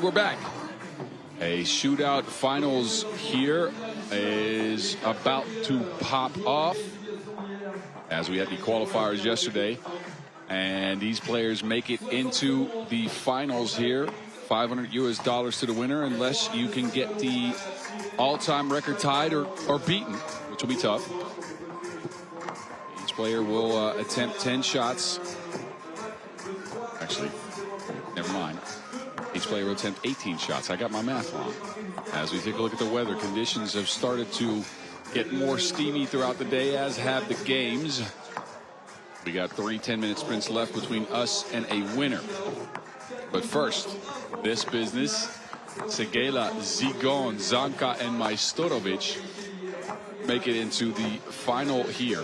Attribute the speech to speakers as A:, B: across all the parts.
A: we're back. A shootout finals here is about to pop off, as we had the qualifiers yesterday. And these players make it into the finals here. $500 US to the winner, unless you can get the all-time record tied or beaten, which will be tough. Each player will attempt 10 shots. Actually, never mind. Each player will attempt 18 shots. I got my math wrong. As we take a look at the weather, conditions have started to get more steamy throughout the day, as have the games. We got 3 10-minute sprints left between us and a winner. But first, this business, Segela, Zigon, Zanka, and Majstorovic make it into the final here.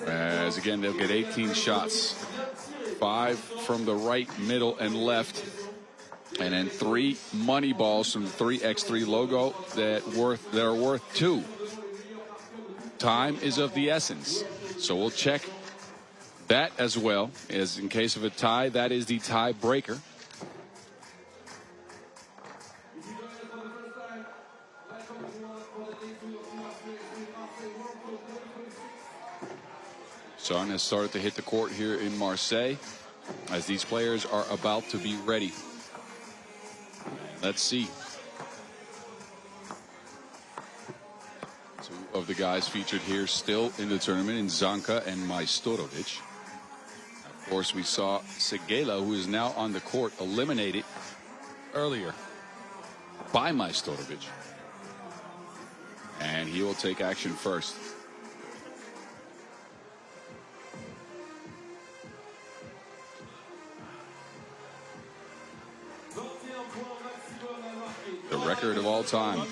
A: As again, they'll get 18 shots. 5 from the right, middle, and left. And then 3 money balls from the 3x3 logo that are worth 2. Time is of the essence. So we'll check that as well, as in case of a tie, that is the tie breaker. Sun has started to hit the court here in Marseille, as these players are about to be ready. Let's see. 2 of the guys featured here still in the tournament, in Zanka and Majstorovic. Of course, we saw Segela, who is now on the court, eliminated earlier by Majstorovic. And he will take action first. The record of all time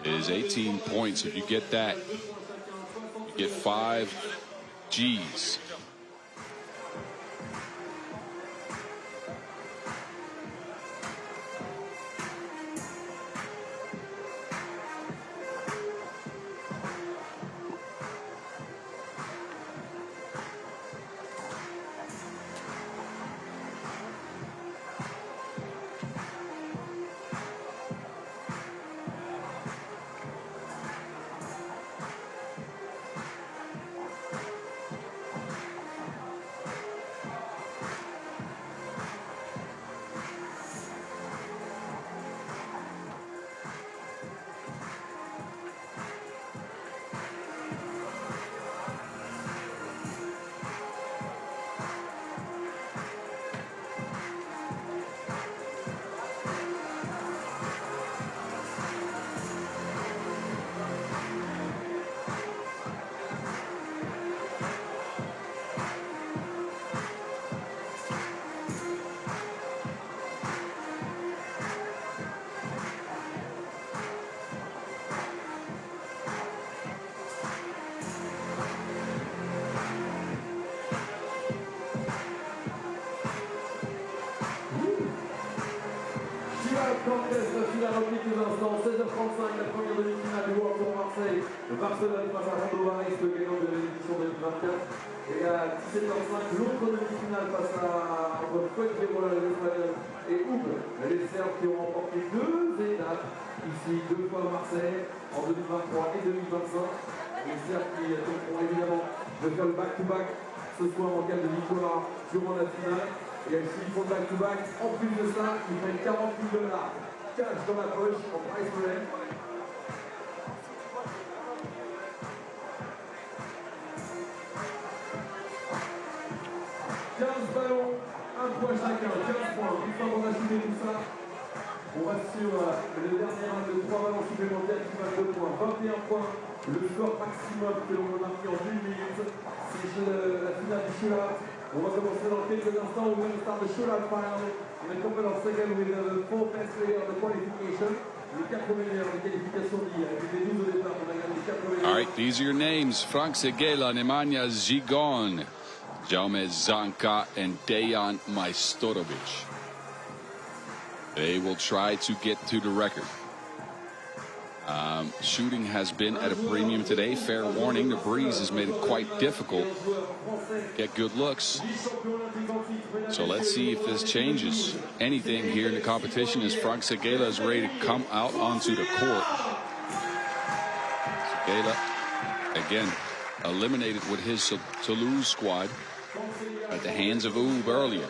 A: is 18 points. If you get that, you get 5 G's.
B: Contest, la finale en quelques instants, 16h35, la première demi-finale du World Tour Marseille. Le Barcelona face à Raudondvaris, le gagnant de l'édition 2024. Et à 17h05, l'autre demi-finale face à entre Fuengirola, l'Espagnol, et Oub, les Serbes, qui ont remporté 2 étapes ici, 2 fois à Marseille, en 2023 et 2025. Les Serbes qui tenteront évidemment de faire le back-to-back ce soir en cas de victoire durant la finale. Et s'ils font back-to-back, en plus de ça, ils prennent $40 000 cash dans la poche en prize money. 15 ballons, 1 point chacun, 15 points. Une fois qu'on a soudé tout ça, on va sur le dernier round de 3 ballons supplémentaires qui valent 2 points. 21 points, le score maximum que l'on a marqué en 1 minute. C'est la finale du shootout. On va commencer dans quelques instants. We're going to start the shootout final in a couple of seconds with the 4 best players of the qualification. Les 4 meilleurs de qualification d'hier. Les 12 au départ, on a gagné 4 meilleurs.
A: All right, these are your names: Frank Segela, Nemanja Zigon, Jaume Zanka, and Dejan Majstorovic. They will try to get to the record. Shooting has been at a premium today. Fair warning, the breeze has made it quite difficult to get good looks. So let's see if this changes anything here in the competition as Frank Seguela is ready to come out onto the court. Seguela, again, eliminated with his Toulouse squad at the hands of Oob earlier.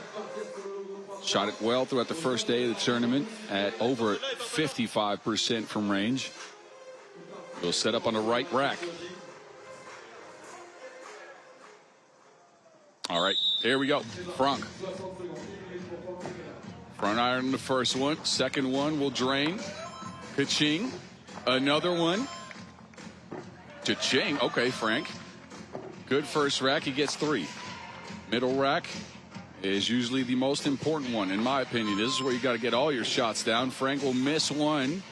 A: Shot it well throughout the first day of the tournament at over 55% from range. He'll set up on the right rack. All right, here we go. Frank. Front iron on the first one. Second one will drain. Ka-ching. Another one. Cha-ching. Okay, Frank. Good first rack. He gets 3. Middle rack is usually the most important one, in my opinion. This is where you got to get all your shots down. Frank will miss one.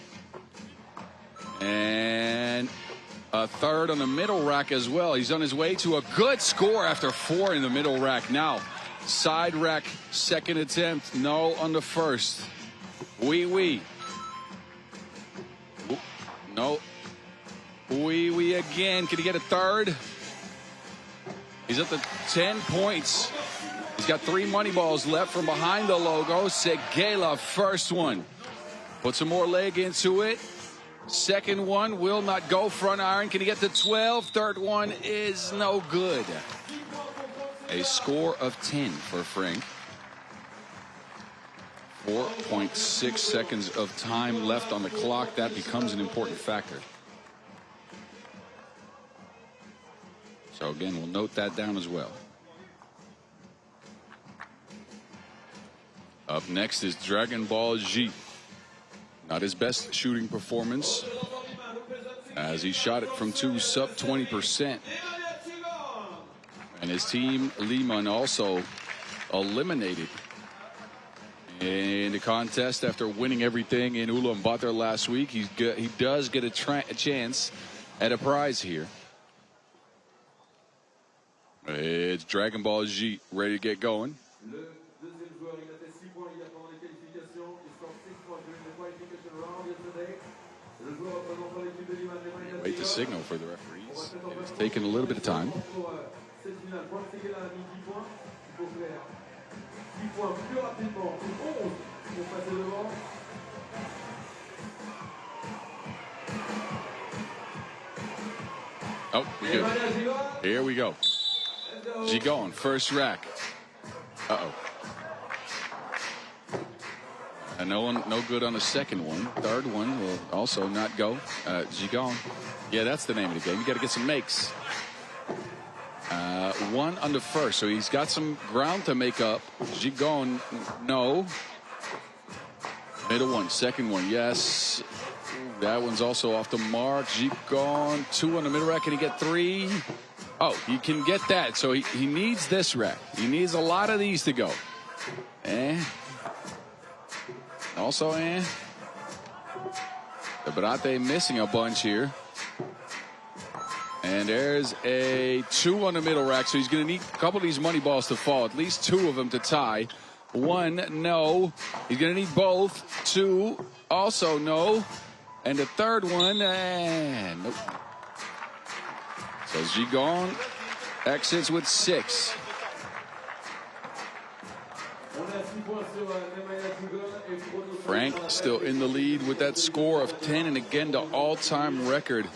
A: And a third on the middle rack as well. He's on his way to a good score after 4 in the middle rack. Now, side rack, second attempt. No on the first. Oui. No. Oui again. Can he get a third? He's at the 10 points. He's got 3 money balls left from behind the logo. Seguela, first one. Put some more leg into it. Second one will not go. Front iron. Can he get to 12? Third one is no good. A score of 10 for Frank. 4.6 seconds of time left on the clock. That becomes an important factor. So again, we'll note that down as well. Up next is Dragon Ball G. Not his best shooting performance, as he shot it from 2 sub 20%. And his team, Lehman, also eliminated in the contest after winning everything in Ulaanbaatar last week. He does get a chance at a prize here. It's Dragon Ball G ready to get going. Wait to signal for the referees. It's taking a little bit of time. Oh, we good. Here we go. Gigon, first rack. Uh-oh. And no good on the second one. Third one will also not go. Gigon. Yeah, that's the name of the game. You got to get some makes. 1 on the first, so he's got some ground to make up. Gigon, no. Middle one, second one, yes. That one's also off the mark. Gigon, 2 on the middle rack. Can he get 3? Oh, he can get that. So he needs this rack. He needs a lot of these to go. Also, The Brate missing a bunch here. And there's a 2 on the middle rack. So he's going to need a couple of these money balls to fall. At least 2 of them to tie. 1, no. He's going to need both. 2, also no. And the third one, nope. So Gigon exits with 6. Frank still in the lead with that score of 10, and again the all-time record.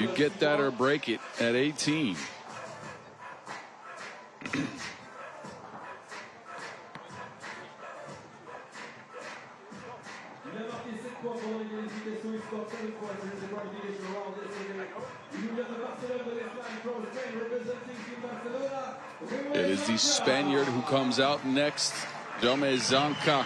A: You get that or break it at 18. It is the Spaniard who comes out next, Jaume Zanca.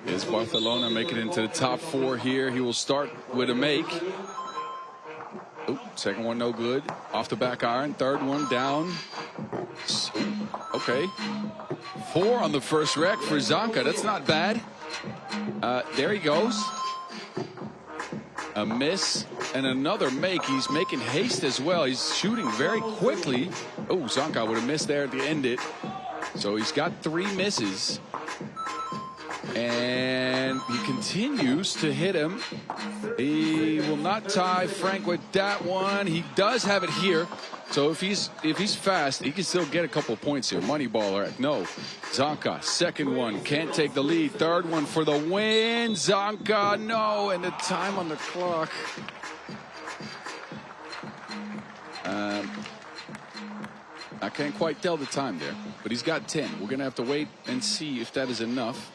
A: Is Barcelona making it into the top 4 here? He will start with a make. Oop, second one no good. Off the back iron. Third one down. Okay. 4 on the first rack for Zanca. That's not bad. There he goes. A miss and another make. He's making haste as well. He's shooting very quickly. Oh, Zonka would have missed there at the end it. So he's got 3 misses. And he continues to hit him. He will not tie Frank with that one. He does have it here. So if he's fast, he can still get a couple of points here. Moneyballer, no. Zonka, second one, can't take the lead. Third one for the win. Zonka, no. And the time on the clock. I can't quite tell the time there, but he's got 10. We're going to have to wait and see if that is enough.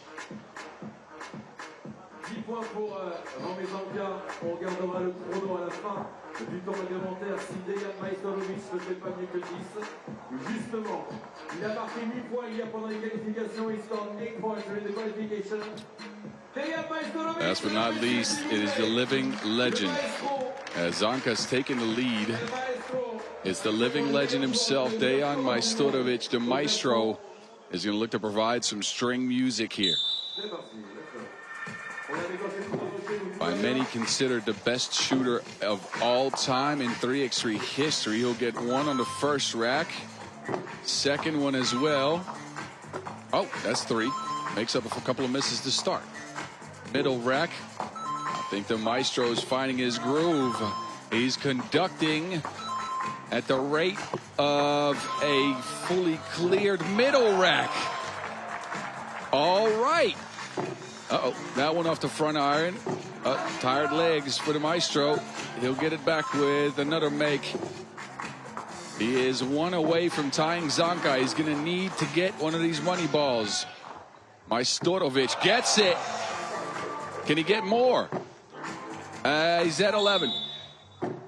B: 10 points pour Romain Zonka. On regardera le chrono à la fin du temps réglementaire. Si Dejan Majstorovic ne fait pas mieux que 10. Justement, il a marqué 8 points hier pendant les qualifications. Il scored 8 points during the qualification.
A: Last but not least, it is the living legend. As Zonka's taken the lead, it's the living legend himself, Dejan Majstorovic, the maestro, is going to look to provide some string music here. By many considered the best shooter of all time in 3x3 history. He'll get 1 on the first rack, second one as well. Oh, that's 3. Makes up a couple of misses to start. Middle rack. I think the maestro is finding his groove. He's conducting at the rate of a fully cleared middle rack. All right. Uh-oh, that one off the front iron. Tired legs for the maestro. He'll get it back with another make. He is 1 away from tying Zonka. He's going to need to get one of these money balls. Majstorovic gets it. Can he get more? He's at 11.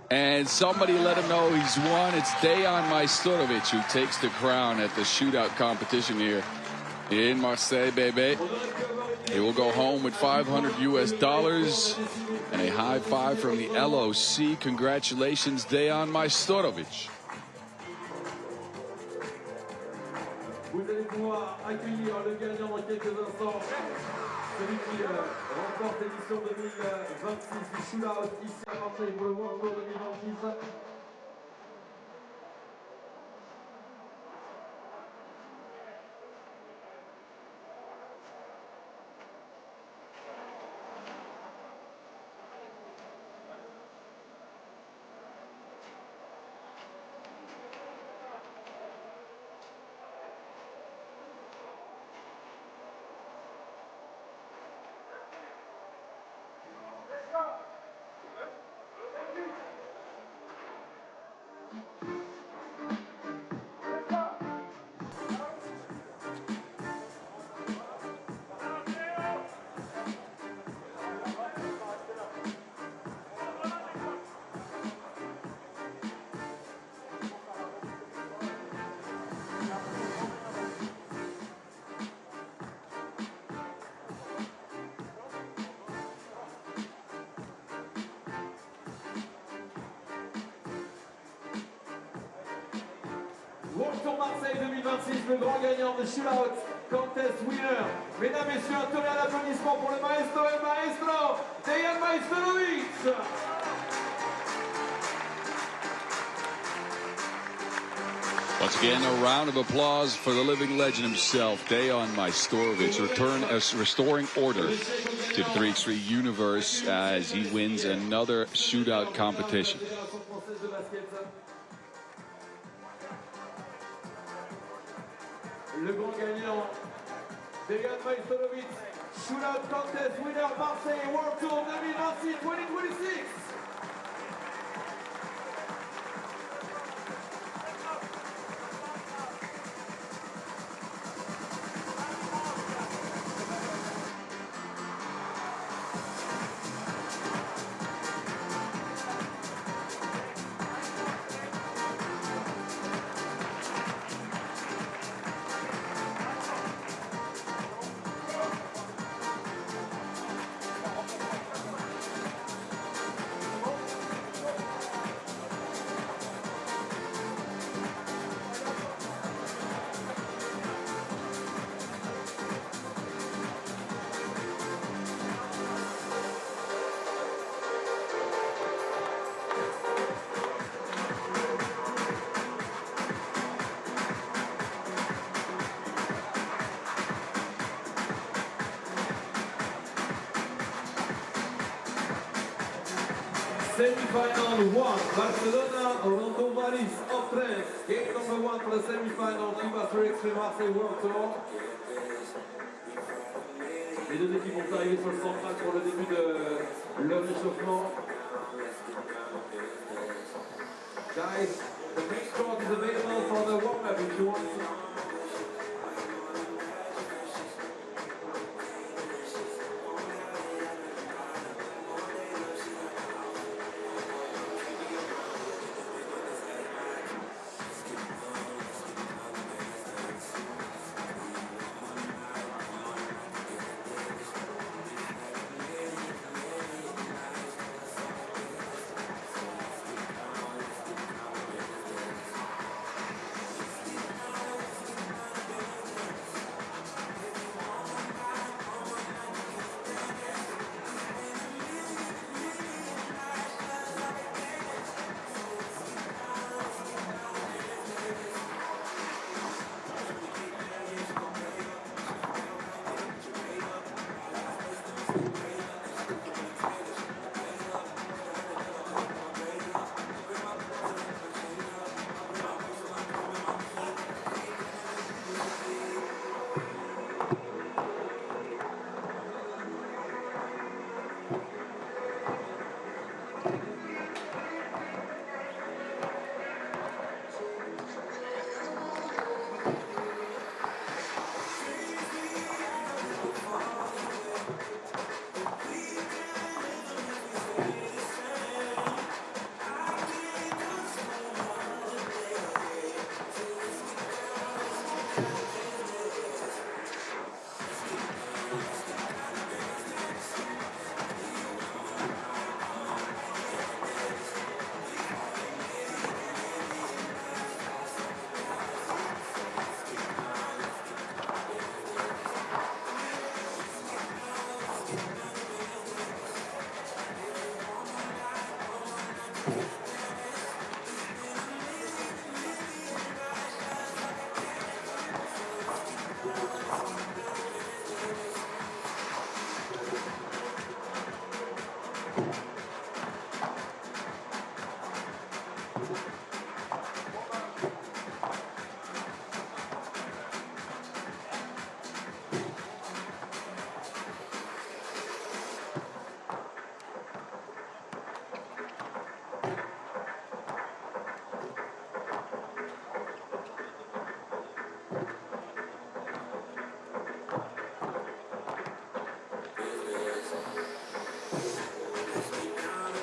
A: And somebody let him know he's won. It's Dejan Majstorovic who takes the crown at the shootout competition here in Marseille, baby. He will go home with $500 US and a high five from the LOC. Congratulations, Dejan Majstorovic.
B: Vous allez pouvoir accueillir le gagnant dans quelques instants. Celui qui remporte l'édition 2026 du shootout ici à Marseille pour le World Tour 2026. World Tour Marseille 2026, le grand gagnant de shootout, contest winner. Mesdames, Messieurs, un tonnerre d'applaudissements pour le maestro et maestro, Dejan Majstorovic.
A: Once again, a round of applause for the living legend himself, Dejan Majstorovic, restoring order to the 3x3 universe as he wins another shootout competition.
B: Le grand gagnant, Dejan Majstorovic, shootout contest winner Marseille World Tour 2026. Semi-final 1, Barcelona, Raudondvaris, Hoptrans, game number 1 for the semi-final, FIBA Streetball Marseille World Tour. Les deux équipes vont arriver sur le central pour le début de leur échauffement. Guys, the main court is available for the warm-up if you want to.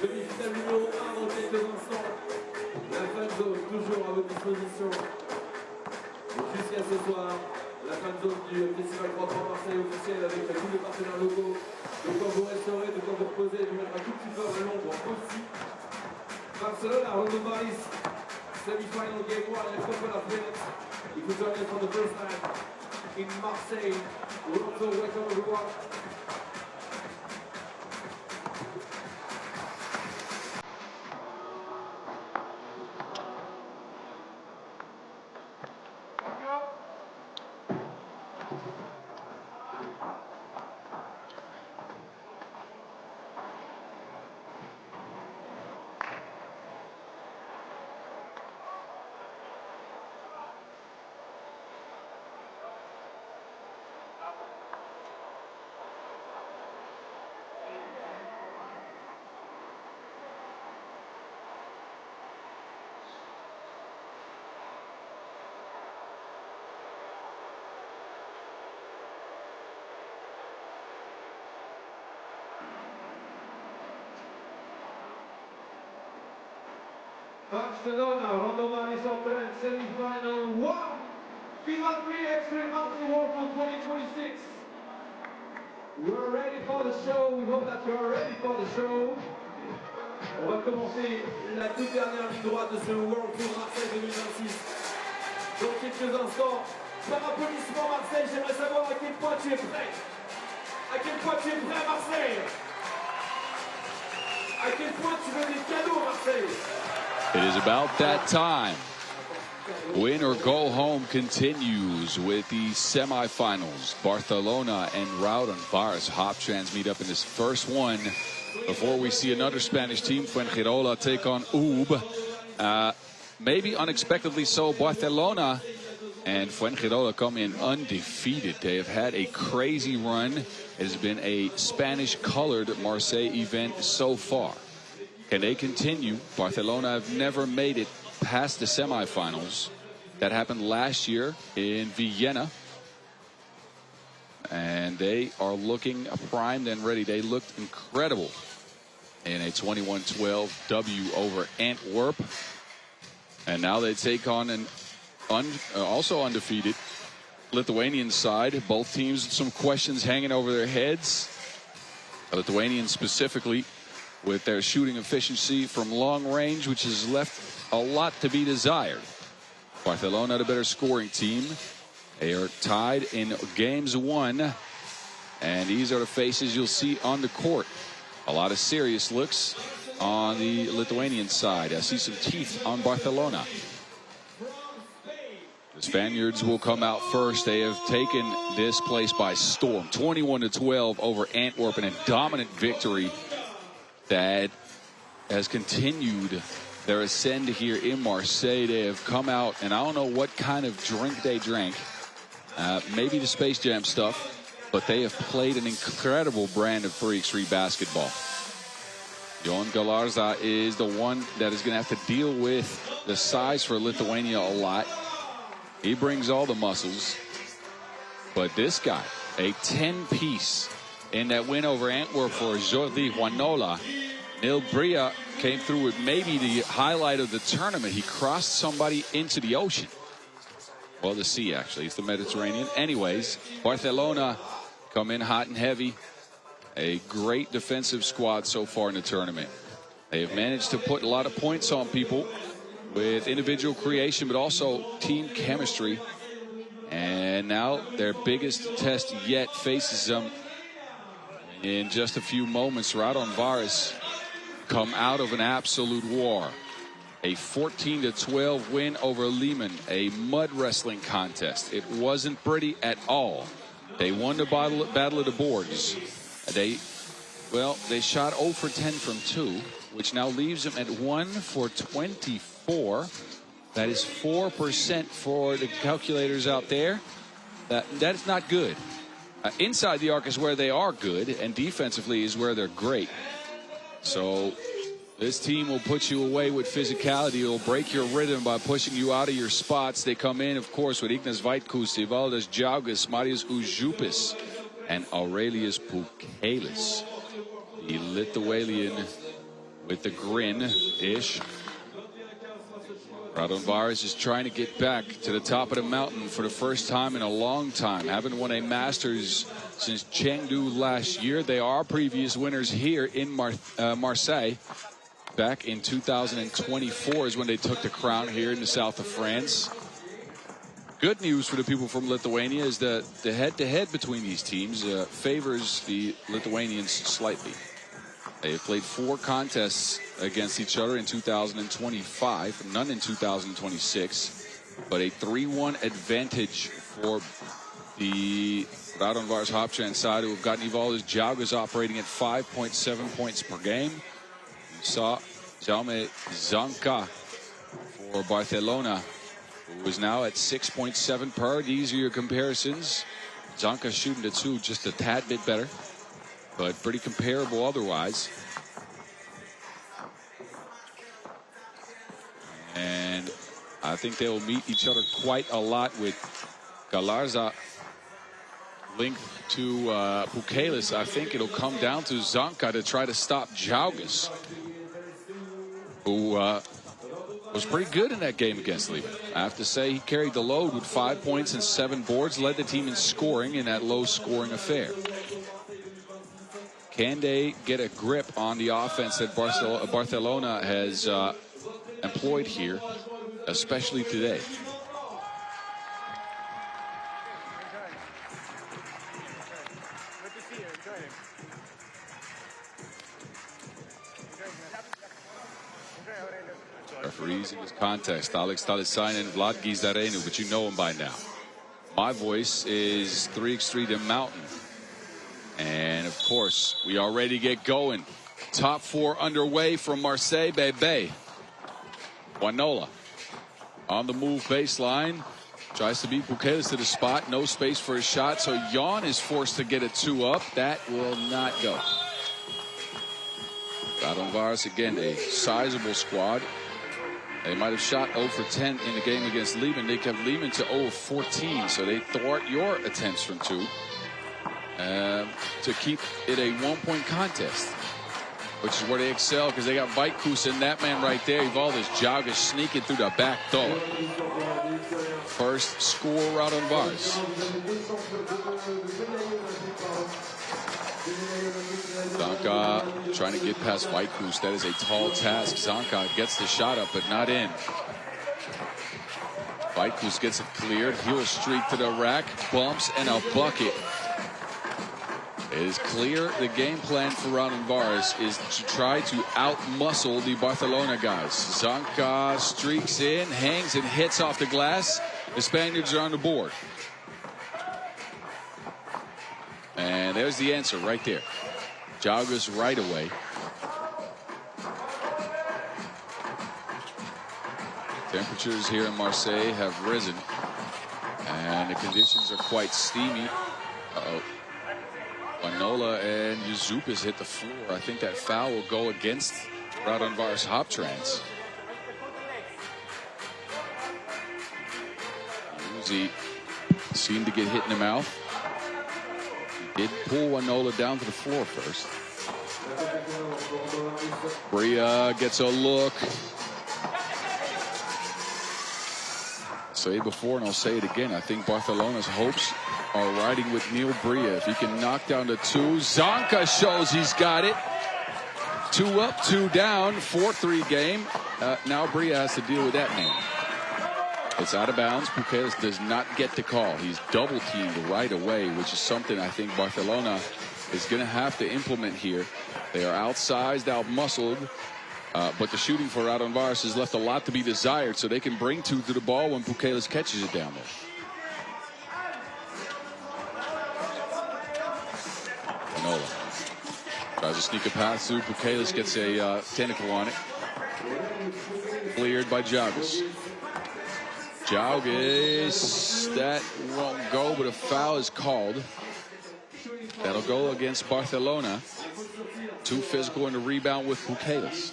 B: Demi-finale numéro 1 dans quelques instants. La fan zone toujours à votre disposition. Jusqu'à ce soir, la fan zone du Festival World Tour Marseille officiel avec tous les partenaires locaux. De quoi vous restaurez, de quoi vous reposez, de mettre un tout petit peu à l'ombre aussi. Barcelona, Raudondvaris, semi-final game 1 in a couple of minutes. If you join us for the first time in Marseille, World Tour, welcome everyone. Barcelona, Raudondvaris, Hoptrans, semi-final 1. FIBA 3 Extreme Mountain World Tour 2026. We're ready for the show. We hope that you're ready for the show. On va commencer la toute dernière ligne droite de ce World Tour Marseille 2026. Dans quelques instants, par applaudissement Marseille, j'aimerais savoir à quel point tu es prêt. À quel point tu es prêt Marseille. À quel point tu veux des cadeaux Marseille.
A: It is about that time. Win or go home continues with the semifinals. Barcelona and Raudondvaris Hoptrans meet up in this first one before we see another Spanish team, Fuengirola, take on UB. Maybe unexpectedly so, Barcelona and Fuengirola come in undefeated. They have had a crazy run. It has been a Spanish-colored Marseille event so far. Can they continue? Barcelona have never made it past the semifinals. That happened last year in Vienna. And they are looking primed and ready. They looked incredible in a 21-12 W over Antwerp. And now they take on an also undefeated Lithuanian side. Both teams with some questions hanging over their heads. The Lithuanians specifically with their shooting efficiency from long range, which has left a lot to be desired. Barcelona, the better scoring team. They are tied in games 1. And these are the faces you'll see on the court. A lot of serious looks on the Lithuanian side. I see some teeth on Barcelona. The Spaniards will come out first. They have taken this place by storm. 21-12 over Antwerp, and a dominant victory that has continued their ascend here in Marseille. They have come out, and I don't know what kind of drink they drank. Maybe the Space Jam stuff. But they have played an incredible brand of 3x3 basketball. Jon Galarza is the one that is going to have to deal with the size for Lithuania a lot. He brings all the muscles. But this guy, a 10-piece in that win over Antwerp for Jordi Juanola. Neil Bria came through with maybe the highlight of the tournament. He crossed somebody into the ocean. Well, the sea, actually. It's the Mediterranean. Anyways, Barcelona come in hot and heavy. A great defensive squad so far in the tournament. They have managed to put a lot of points on people with individual creation, but also team chemistry. And now their biggest test yet faces them in just a few moments. Raudondvaris come out of an absolute war. A 14-12 win over Lehman, a mud wrestling contest. It wasn't pretty at all. They won the battle of the boards. They shot 0 for 10 from 2, which now leaves them at 1 for 24. That is 4% for the calculators out there. That's not good. Inside the arc is where they are good, and defensively is where they're great. So this team will put you away with physicality. It'll break your rhythm by pushing you out of your spots. They come in, of course, with Ignas Vaitkus, Evaldas Jaugas, Marius Ujupis, and Aurelius Pukelis. The Lithuanian with the grin-ish. Raudondvaris is trying to get back to the top of the mountain for the first time in a long time. Haven't won a Masters since Chengdu last year. They are previous winners here in Marseille. Back in 2024 is when they took the crown here in the south of France. Good news for the people from Lithuania is that the head-to-head between these teams favors the Lithuanians slightly. They have played 4 contests against each other in 2025, none in 2026, but a 3-1 advantage for the Raudondvaris Hoptrans side, who have gotten Evaldas Jaugas operating at 5.7 points per game. You saw Jaume Zanka for Barcelona, who is now at 6.7 per. These are your comparisons. Zanka shooting the 2 just a tad bit better, but pretty comparable otherwise. And I think they will meet each other quite a lot, with Galarza linked to Pukelis. I think it'll come down to Zanka to try to stop Jaugas, who was pretty good in that game against Lehman. I have to say, he carried the load with 5 points and 7 boards, led the team in scoring in that low-scoring affair. Can they get a grip on the offense that Barcelona has employed here, especially today? Referees in this contest, Alex Talisainen and Vlad Gizdarenu, but you know him by now. My voice is 3x3 Mountain. And of course, we are ready to get going. Top 4 underway from Marseille, baby. Wanola on the move baseline. Tries to beat Pukelis to the spot. No space for a shot, so Jan is forced to get a 2 up. That will not go. Raudondvaris, again, a sizable squad. They might have shot 0 for 10 in the game against Lehman. They kept Lehman to 0 of 14, so they thwart your attempts from 2 to keep it a 1-point contest, which is where they excel because they got Vaitkus and that man right there. Evaldes Jagas sneaking through the back door. First score, Raudondvaris. Zanka trying to get past Vaitkus. That is a tall task. Zanka gets the shot up, but not in. Vaitkus gets it cleared. He will streak to the rack. Bumps and a bucket. It is clear the game plan for Raudondvaris is to try to out-muscle the Barcelona guys. Zanka streaks in, hangs and hits off the glass. The Spaniards are on the board. And there's the answer right there. Jagas right away. Temperatures here in Marseille have risen. And the conditions are quite steamy. Uh-oh. Wanola and Yuzupas hit the floor. I think that foul will go against Raudondvaris Hoptrans. Uzi seemed to get hit in the mouth. He did pull Wanola down to the floor first. Bria gets a look. Say it before and I'll say it again. I think Barcelona's hopes are riding with Neil Bria. If he can knock down the 2, Zanka shows he's got it. 2 up, 2 down, 4-3 game. Now Bria has to deal with that man. It's out of bounds. Pukelis does not get the call. He's double teamed right away, which is something I think Barcelona is going to have to implement here. They are outsized, out-muscled, but the shooting for Raudondvaris has left a lot to be desired, so they can bring 2 to the ball when Pukelis catches it down there. Tries to sneak a pass through. Pukelis gets a tentacle on it. Cleared by Jagas. Jagas, that won't go, but a foul is called. That'll go against Barcelona. Too physical in the rebound with Pukelis.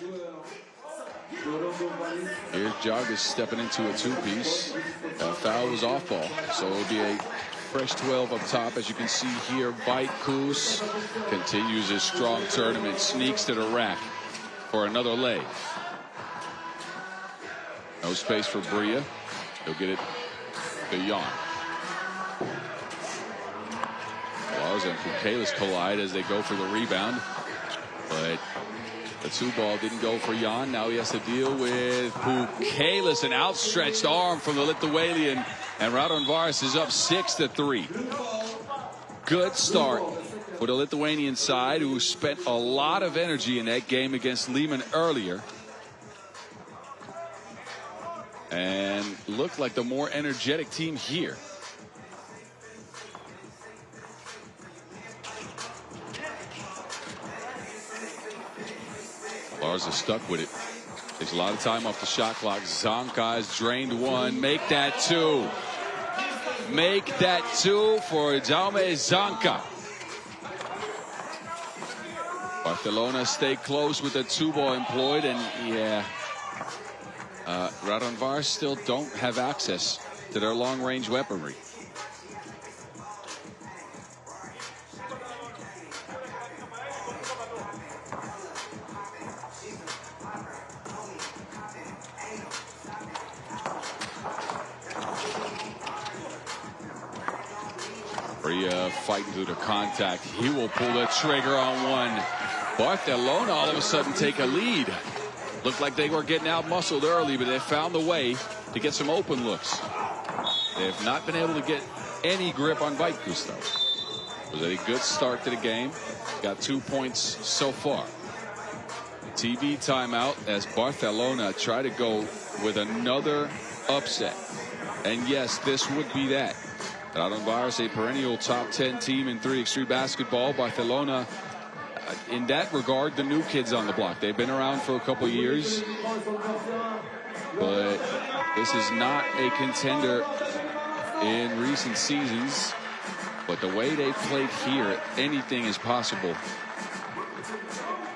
A: Here's Jagas stepping into a 2-piece. That foul was off ball, so it'll be a fresh 12 up top. As you can see here, Vaitkus continues his strong tournament, sneaks to the rack for another leg. No space for Bria. He'll get it to Jan. Lars and Pukelis collide as they go for the rebound, but the 2-ball didn't go for Jan. Now he has to deal with Pukelis, an outstretched arm from the Lithuanian, and Raudondvaris is up 6-3. Good start for the Lithuanian side, who spent a lot of energy in that game against Lehman earlier, and looked like the more energetic team here. Lars is stuck with it. Takes a lot of time off the shot clock. Zanka has drained 1. Make that 2. Make that 2 for Jaume Zanka. Barcelona stay close with the 2-ball employed, and yeah, Raudondvaris still don't have access to their long-range weaponry. Bria fighting through the contact. He will pull the trigger on 1. Barcelona all of a sudden take a lead. Looked like they were getting out-muscled early, but they found a way to get some open looks. They have not been able to get any grip on Vaitkus, though. It was a good start to the game. Got 2 points so far. TV timeout as Barcelona try to go with another upset. And yes, this would be that. Raudondvaris, a perennial top 10 team in 3x3 basketball. Barcelona, in that regard, the new kids on the block. They've been around for a couple years, but this is not a contender in recent seasons. But the way they played here, anything is possible,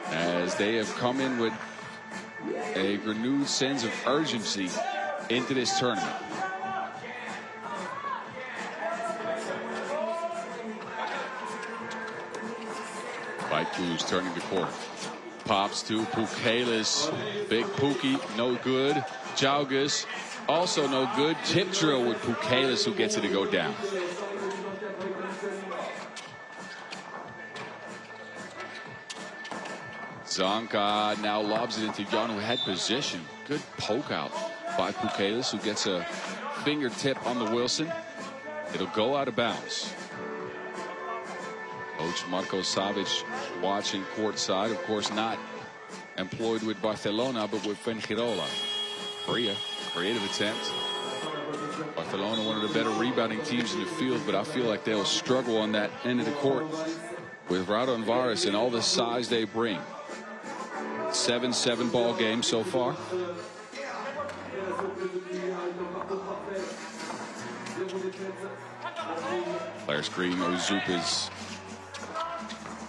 A: as they have come in with a renewed sense of urgency into this tournament. Who's turning the corner. Pops to Pukelis. Big Pookie, no good. Jaugas, also no good. Tip drill with Pukelis, who gets it to go down. Zonka now lobs it into Jan, who had position. Good poke out by Pukelis, who gets a fingertip on the Wilson. It'll go out of bounds. Coach Marko Savic watching courtside, of course not employed with Barcelona, but with Fuengirola. Bria, creative attempt. Barcelona, one of the better rebounding teams in the field, but I feel like they'll struggle on that end of the court with Raudondvaris and all the size they bring. 7-7 ball game so far. Player screen, Ozupas.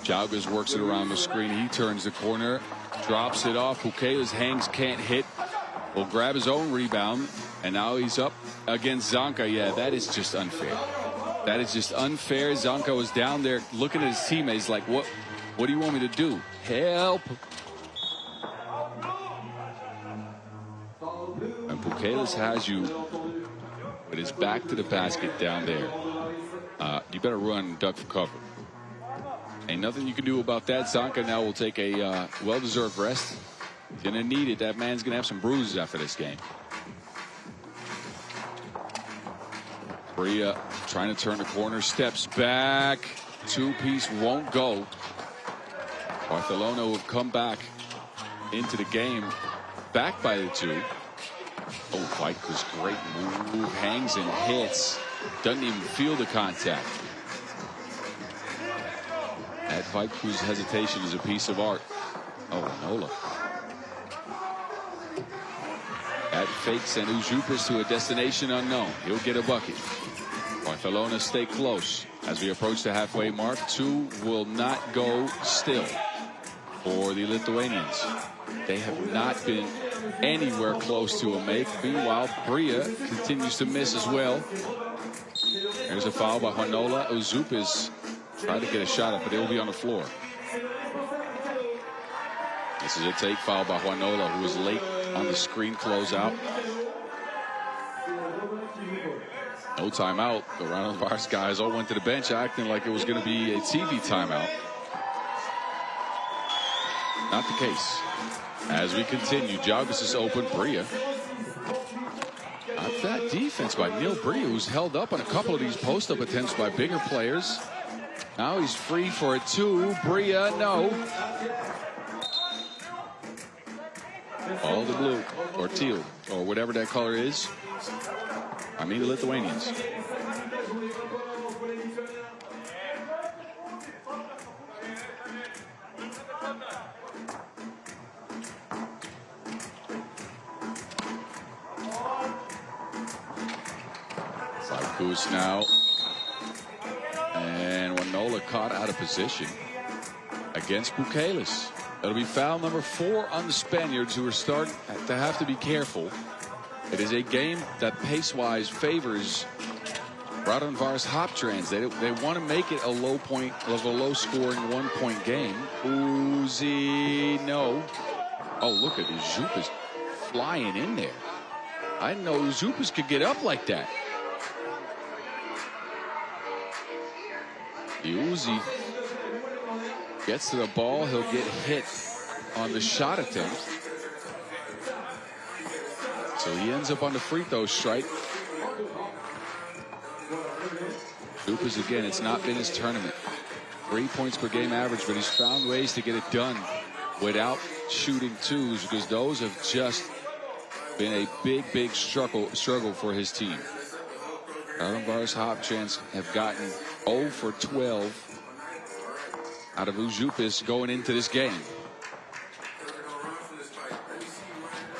A: Jaugas works it around the screen. He turns the corner, drops it off. Pukelis hangs, can't hit. Will grab his own rebound, and now he's up against Zonka. Yeah, that is just unfair. That is just unfair. Zonka was down there looking at his teammates like, what do you want me to do? Help. And Pukelis has you with his back to the basket down there. You better run and duck for cover. Ain't nothing you can do about that. Zonka now will take a well-deserved rest. He's going to need it. That man's going to have some bruises after this game. Bria trying to turn the corner, steps back. Two-piece won't go. Barcelona will come back into the game, back by the two. Oh, Fight was great move. Hangs and hits. Doesn't even feel the contact. That Vaiku's hesitation is a piece of art. Oh, Nola. That fakes and Ujupas to a destination unknown. He'll get a bucket. Barcelona stay close as we approach the halfway mark. Two will not go still for the Lithuanians. They have not been anywhere close to a make. Meanwhile, Bria continues to miss as well. There's a foul by Juanola. Uzupas tried to get a shot up, but they'll be on the floor. This is a take foul by Juanola, who was late on the screen closeout. No timeout. The Raudondvaris guys all went to the bench acting like it was going to be a TV timeout. Not the case. As we continue, Jaugas is open. Bria. Not bad defense by Neil Bria, who's held up on a couple of these post-up attempts by bigger players. Now he's free for a two. Bria, no. All the blue or teal or whatever that color is. I mean the Lithuanians. Saikus now. And Juanola caught out of position against Pukelis. That'll be foul number 4 on the Spaniards, who are starting to have to be careful. It is a game that pace-wise favors Raudondvaris Hoptrans. They want to make it a low-scoring 1-point game. Uzi, no. Oh, look at Uzupas flying in there. I didn't know Uzupas could get up like that. Uzi gets to the ball. He'll get hit on the shot attempt. So he ends up on the free throw strike. Uzupas again, it's not been his tournament. 3 points per game average, but he's found ways to get it done without shooting twos, because those have just been a big struggle for his team. Raudondvaris Hoptrans have gotten 0 for 12 out of Ujupis going into this game.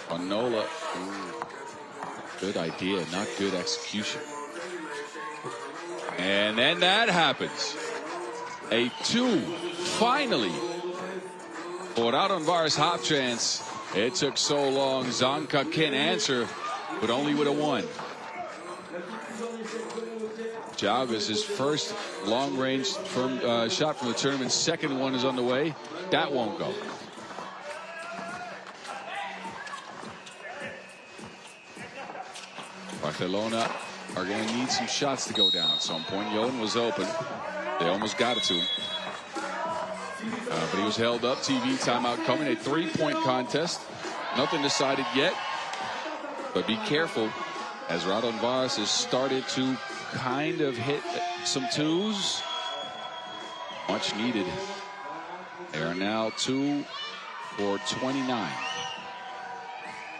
A: Fuengirola, good idea, not good execution. And then that happens. A 2 finally for Raudondvaris Hoptrans. It took so long. Zanka can answer, but only with a 1. Jalgas, his first long-range shot from the tournament. Second one is on the way. That won't go. Barcelona are going to need some shots to go down at some point. Johan was open. They almost got it to him. But he was held up. TV timeout coming. A 3-point contest. Nothing decided yet. But be careful, as Raudondvaris has started to kind of hit some twos. Much needed. They are now 2 for 29.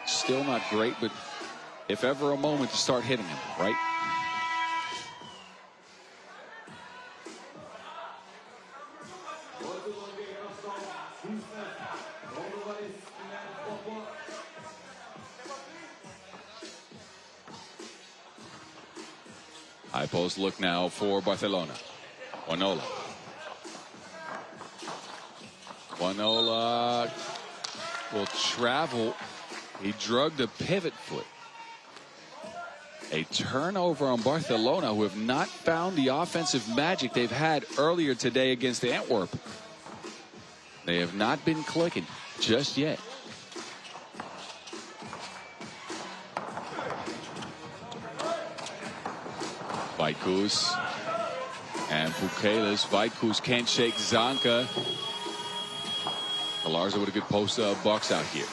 A: Still not great, but if ever a moment to start hitting him, right? High post look now for Barcelona. Fuengirola will travel. He drugged the pivot foot. A turnover on Barcelona, who have not found the offensive magic they've had earlier today against Antwerp. They have not been clicking just yet. Vaikus and Pukelis. Vaikus can't shake Zanka. Galarza with a good post box out here.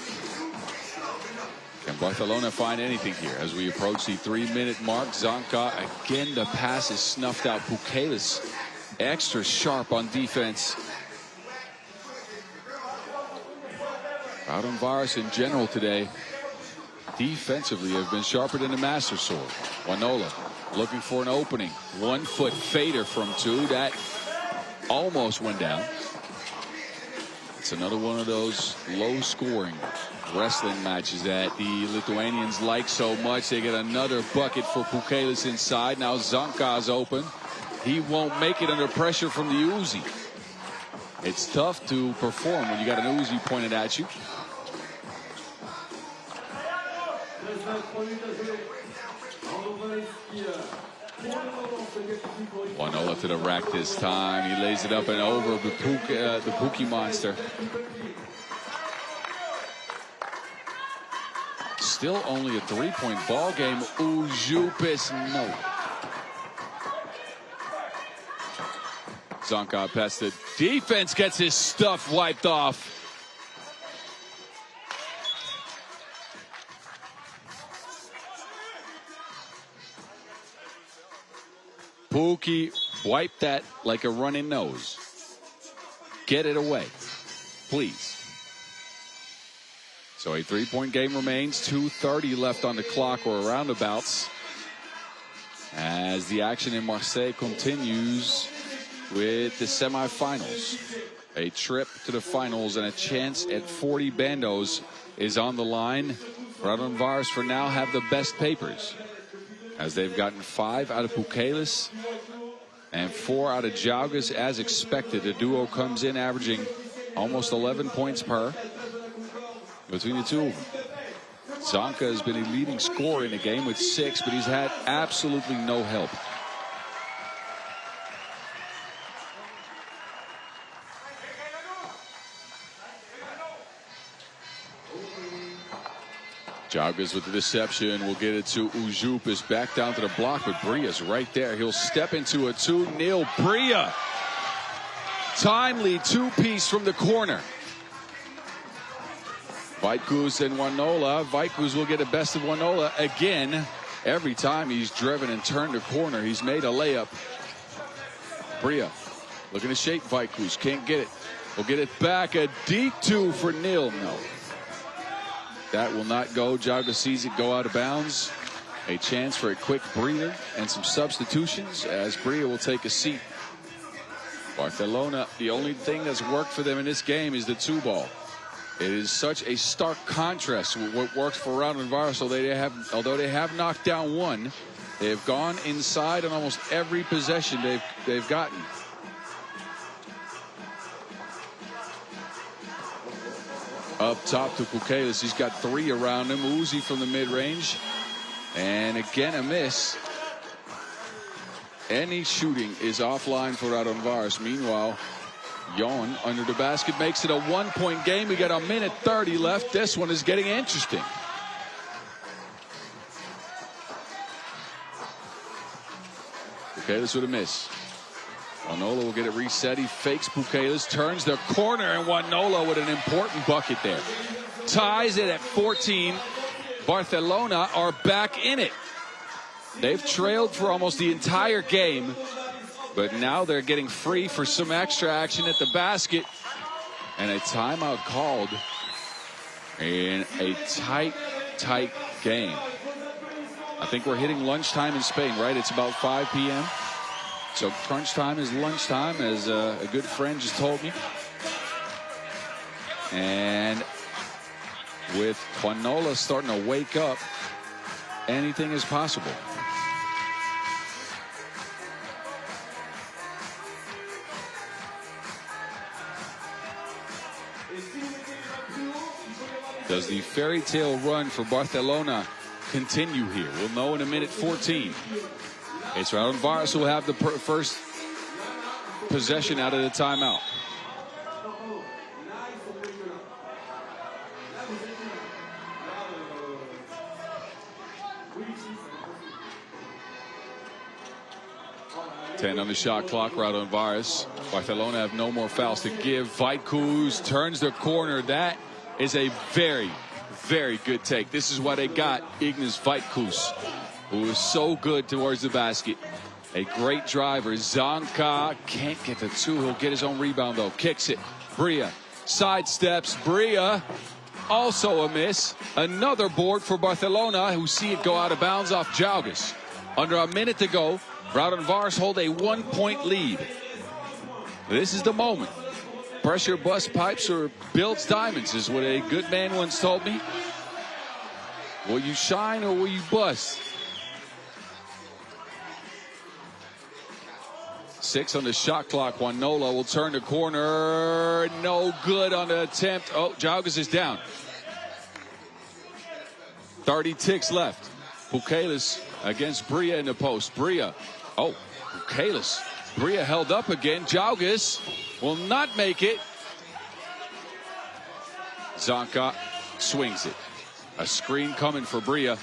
A: Can Barcelona find anything here as we approach the 3-minute mark? Zanka again, the pass is snuffed out. Pukelis extra sharp on defense. Raudondvaris in general today, defensively, have been sharper than the Master Sword. Fuengirola looking for an opening. 1-foot fader from 2. That almost went down. It's another one of those low-scoring wrestling matches that the Lithuanians like so much. They get another bucket for Pukelis inside. Now Zanka's open. He won't make it under pressure from the Uzi. It's tough to perform when you got an Uzi pointed at you. Fuengirola to the rack this time. He lays it up and over the Pookie monster. Still only a 3-point ball game. Ujupis, no. Zanka past the defense, gets his stuff wiped off. Pookie wiped that like a running nose. Get it away, please. So a 3-point game remains. 2:30 left on the clock, or roundabouts, as the action in Marseille continues with the semifinals. A trip to the finals and a chance at 40 bandos is on the line. Raudondvaris for now have the best papers, as they've gotten 5 out of Pukelis and 4 out of Jalgas as expected. The duo comes in averaging almost 11 points per between the two of them. Zanka has been a leading scorer in the game with 6, but he's had absolutely no help. Jalgas with the deception will get it to Ujupis, back down to the block, but Bria's right there. He'll step into a 2-0. Bria, timely 2-piece from the corner. Vaikus and Fuengirola. Vaikus will get the best of Fuengirola again. Every time he's driven and turned a corner, he's made a layup. Bria looking to shape Vaikus, can't get it. will get it back. A deep two for Neil. No. That will not go. Jaga sees it go out of bounds. A chance for a quick breather and some substitutions as Bria will take a seat. Barcelona, the only thing that's worked for them in this game is the 2-ball. It is such a stark contrast with what works for Raudondvaris. So although they have knocked down one, they've gone inside on almost every possession they've gotten. Up top to Pukelis. He's got 3 around him. Uzi from the mid-range. And again, a miss. Any shooting is offline for Raudondvaris. Meanwhile, Jon under the basket makes it a 1-point game. We got a minute 30 left. This one is getting interesting. Pukelis with a miss. Wanola will get it reset. He fakes Pukelis, turns the corner, and Wanola with an important bucket there. Ties it at 14. Barcelona are back in it. They've trailed for almost the entire game, but now they're getting free for some extra action at the basket. And a timeout called in a tight game. I think we're hitting lunchtime in Spain, right? It's about 5 p.m. So crunch time is lunchtime, as a good friend just told me. And with Wanola starting to wake up, anything is possible. Does the fairy tale run for Barcelona continue here? We'll know in a minute 14. It's Raudondvaris who will have the first possession out of the timeout. Ten on the shot clock. Raudondvaris. Barcelona have no more fouls to give. Vaitkus turns the corner. That is a very, very good take. This is why they got Ignas Vaitkus, who is so good towards the basket. A great driver. Zanka can't get the 2. He'll get his own rebound, though. Kicks it. Bria sidesteps. Bria also a miss. Another board for Barcelona, who see it go out of bounds off Jaugas. Under a minute to go, Raudondvaris hold a 1-point lead. This is the moment. Pressure bust pipes or builds diamonds is what a good man once told me. Will you shine or will you bust? 6 on the shot clock. Wanola will turn the corner. No good on the attempt. Oh, Jaugas is down. 30 ticks left. Pukelis against Bria in the post. Bria. Oh, Pukelis. Bria held up again. Jaugas will not make it. Zanka swings it. A screen coming for Bria.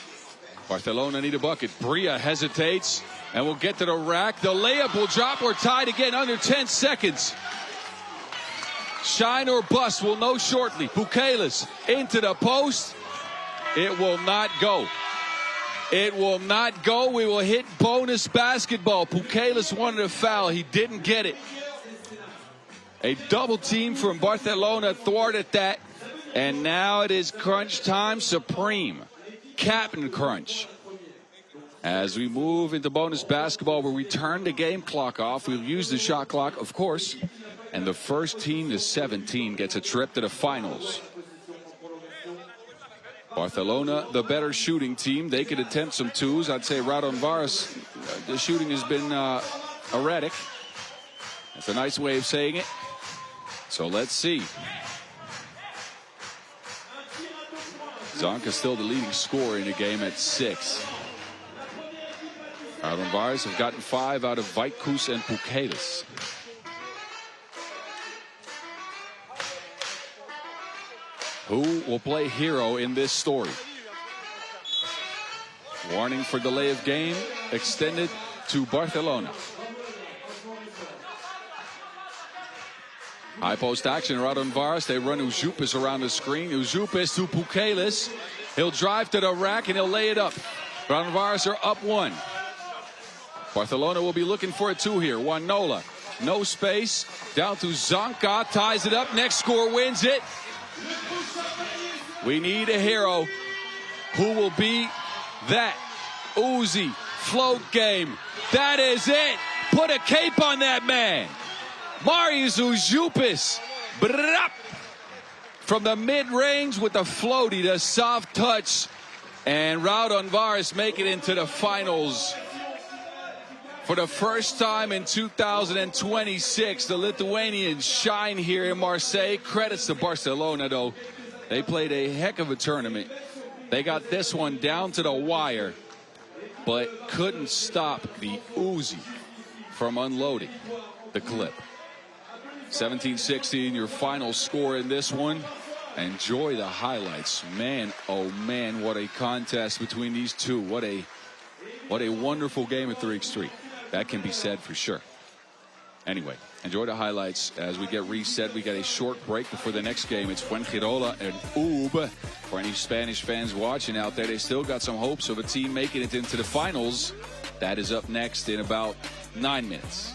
A: Barcelona need a bucket. Bria hesitates and will get to the rack. The layup will drop. We're tied again under 10 seconds. Shine or bust, we'll know shortly. Pukelis into the post. It will not go. It will not go. We will hit bonus basketball. Pukelis wanted a foul. He didn't get it. A double team from Barcelona thwarted that. And now it is crunch time supreme. Captain crunch. As we move into bonus basketball, we'll return the game clock off. We'll use the shot clock, of course. And the first team to 17 gets a trip to the finals. Barcelona, the better shooting team. They could attempt some 2s. I'd say Raudondvaris, the shooting has been erratic. That's a nice way of saying it. So let's see. Zanka still the leading scorer in the game at 6. Raudondvaris have gotten 5 out of Vaitkus and Pukelis. Who will play hero in this story? Warning for delay of game extended to Barcelona. High post action, Raudondvaris. They run Uzupis around the screen. Uzupis to Pukelis. He'll drive to the rack and he'll lay it up. Raudondvaris are up 1. Barcelona will be looking for a 2 here. Wanola No space. Down to Zanka. Ties it up. Next score wins it. We need a hero. Who will be that? Uzi. Float game. That is it. Put a cape on that man. Marius Uzupis. From the mid-range with the floaty, the soft touch. And Raudondvaris make it into the finals. For the first time in 2026, the Lithuanians shine here in Marseille. Credits to Barcelona, though. They played a heck of a tournament. They got this one down to the wire, but couldn't stop the Uzi from unloading the clip. 17-16, your final score in this one. Enjoy the highlights. Man, oh man, what a contest between these two. What a wonderful game at 3x Street. That can be said for sure. Anyway, enjoy the highlights as we get reset. We got a short break before the next game. It's Fuengirola and UB. For any Spanish fans watching out there, they still got some hopes of a team making it into the finals. That is up next in about 9 minutes.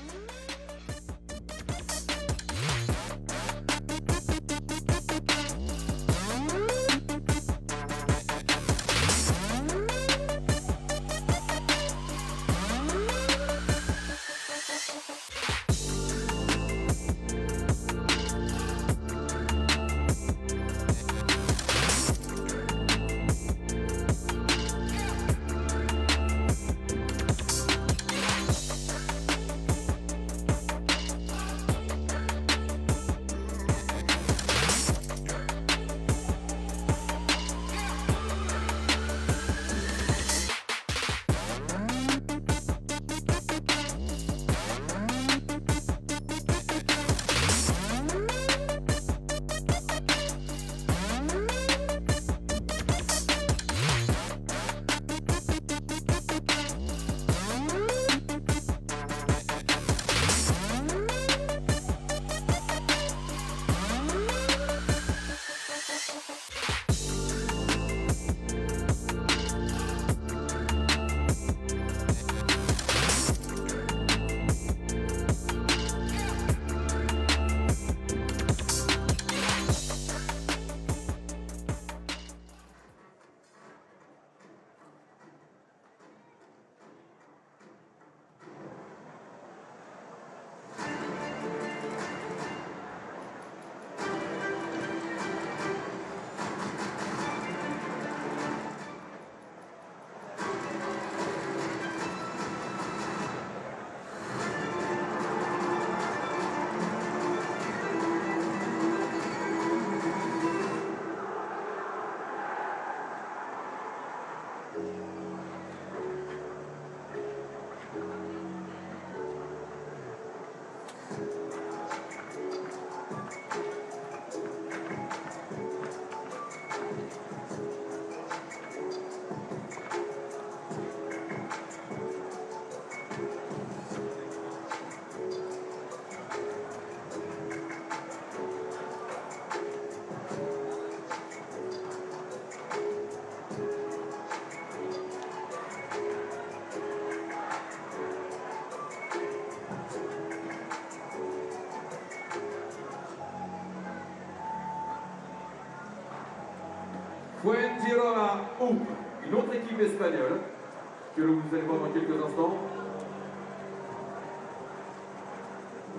B: Fuengirola ou une autre équipe espagnole que vous allez voir dans quelques instants.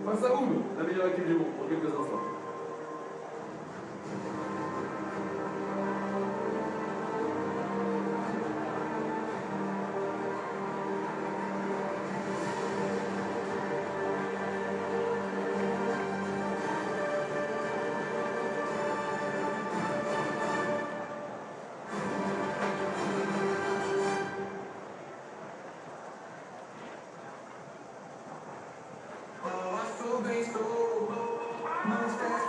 B: Face à Oum, la meilleure équipe du monde, dans quelques instants. Most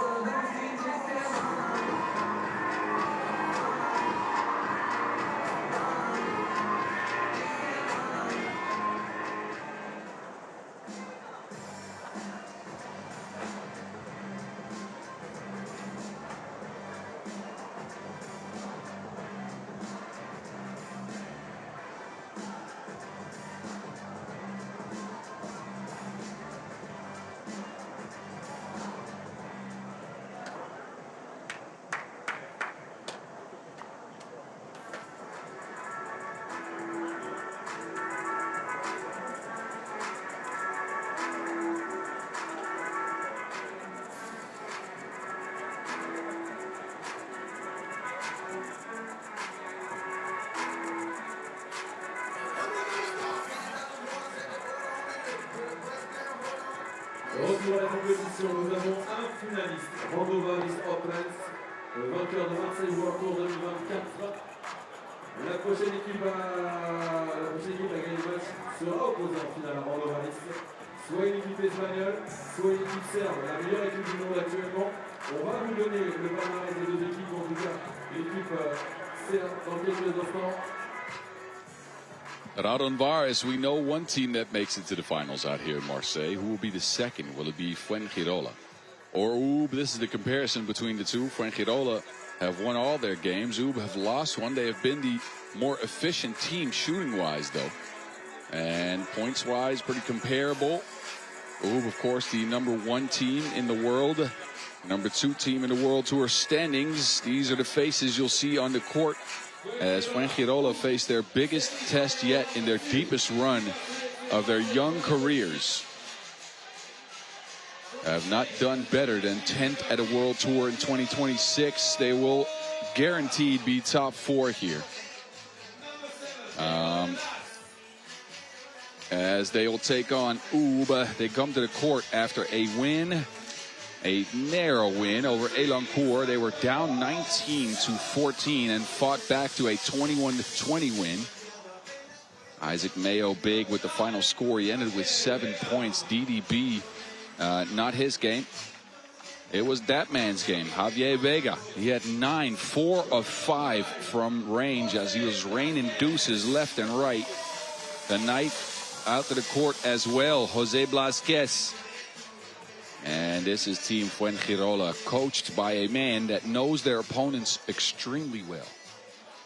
B: suivre la compétition, nous avons un finaliste, Raudondvaris Hoptrans, vainqueur de Marseille World Tour 2024. La prochaine équipe à gagner le match sera opposée en finale à Raudondvaris. Soit une équipe espagnole, soit une équipe serbe, la meilleure équipe du monde actuellement. On va vous donner le palmarès des deux équipes, en tout cas l'équipe serbe dans quelques instants.
A: Raudondvaris, we know one team that makes it to the finals out here in Marseille. Who will be the second? Will it be Fuengirola? Or this is the comparison between the two. Fuengirola have won all their games. Have lost one. They have been the more efficient team shooting-wise, though. And points-wise, pretty comparable. Of course, the #1 team in the world. #2 team in the World Tour standings. These are the faces you'll see on the court as Fuengirola face their biggest test yet in their deepest run of their young careers. Have not done better than 10th at a World Tour in 2026. They will guaranteed be top 4 here. As they will take on they come to the court after a win. A narrow win over Elancourt. They were down 19-14 and fought back to a 21-20 win. Isaac Mayo big with the final score. He ended with 7 points. DDB, not his game. It was that man's game. Javier Vega. He had 9, 4 of 5 from range as he was raining deuces left and right. The night out to the court as well. Jose Blasquez. And this is Team Fuengirola, coached by a man that knows their opponents extremely well.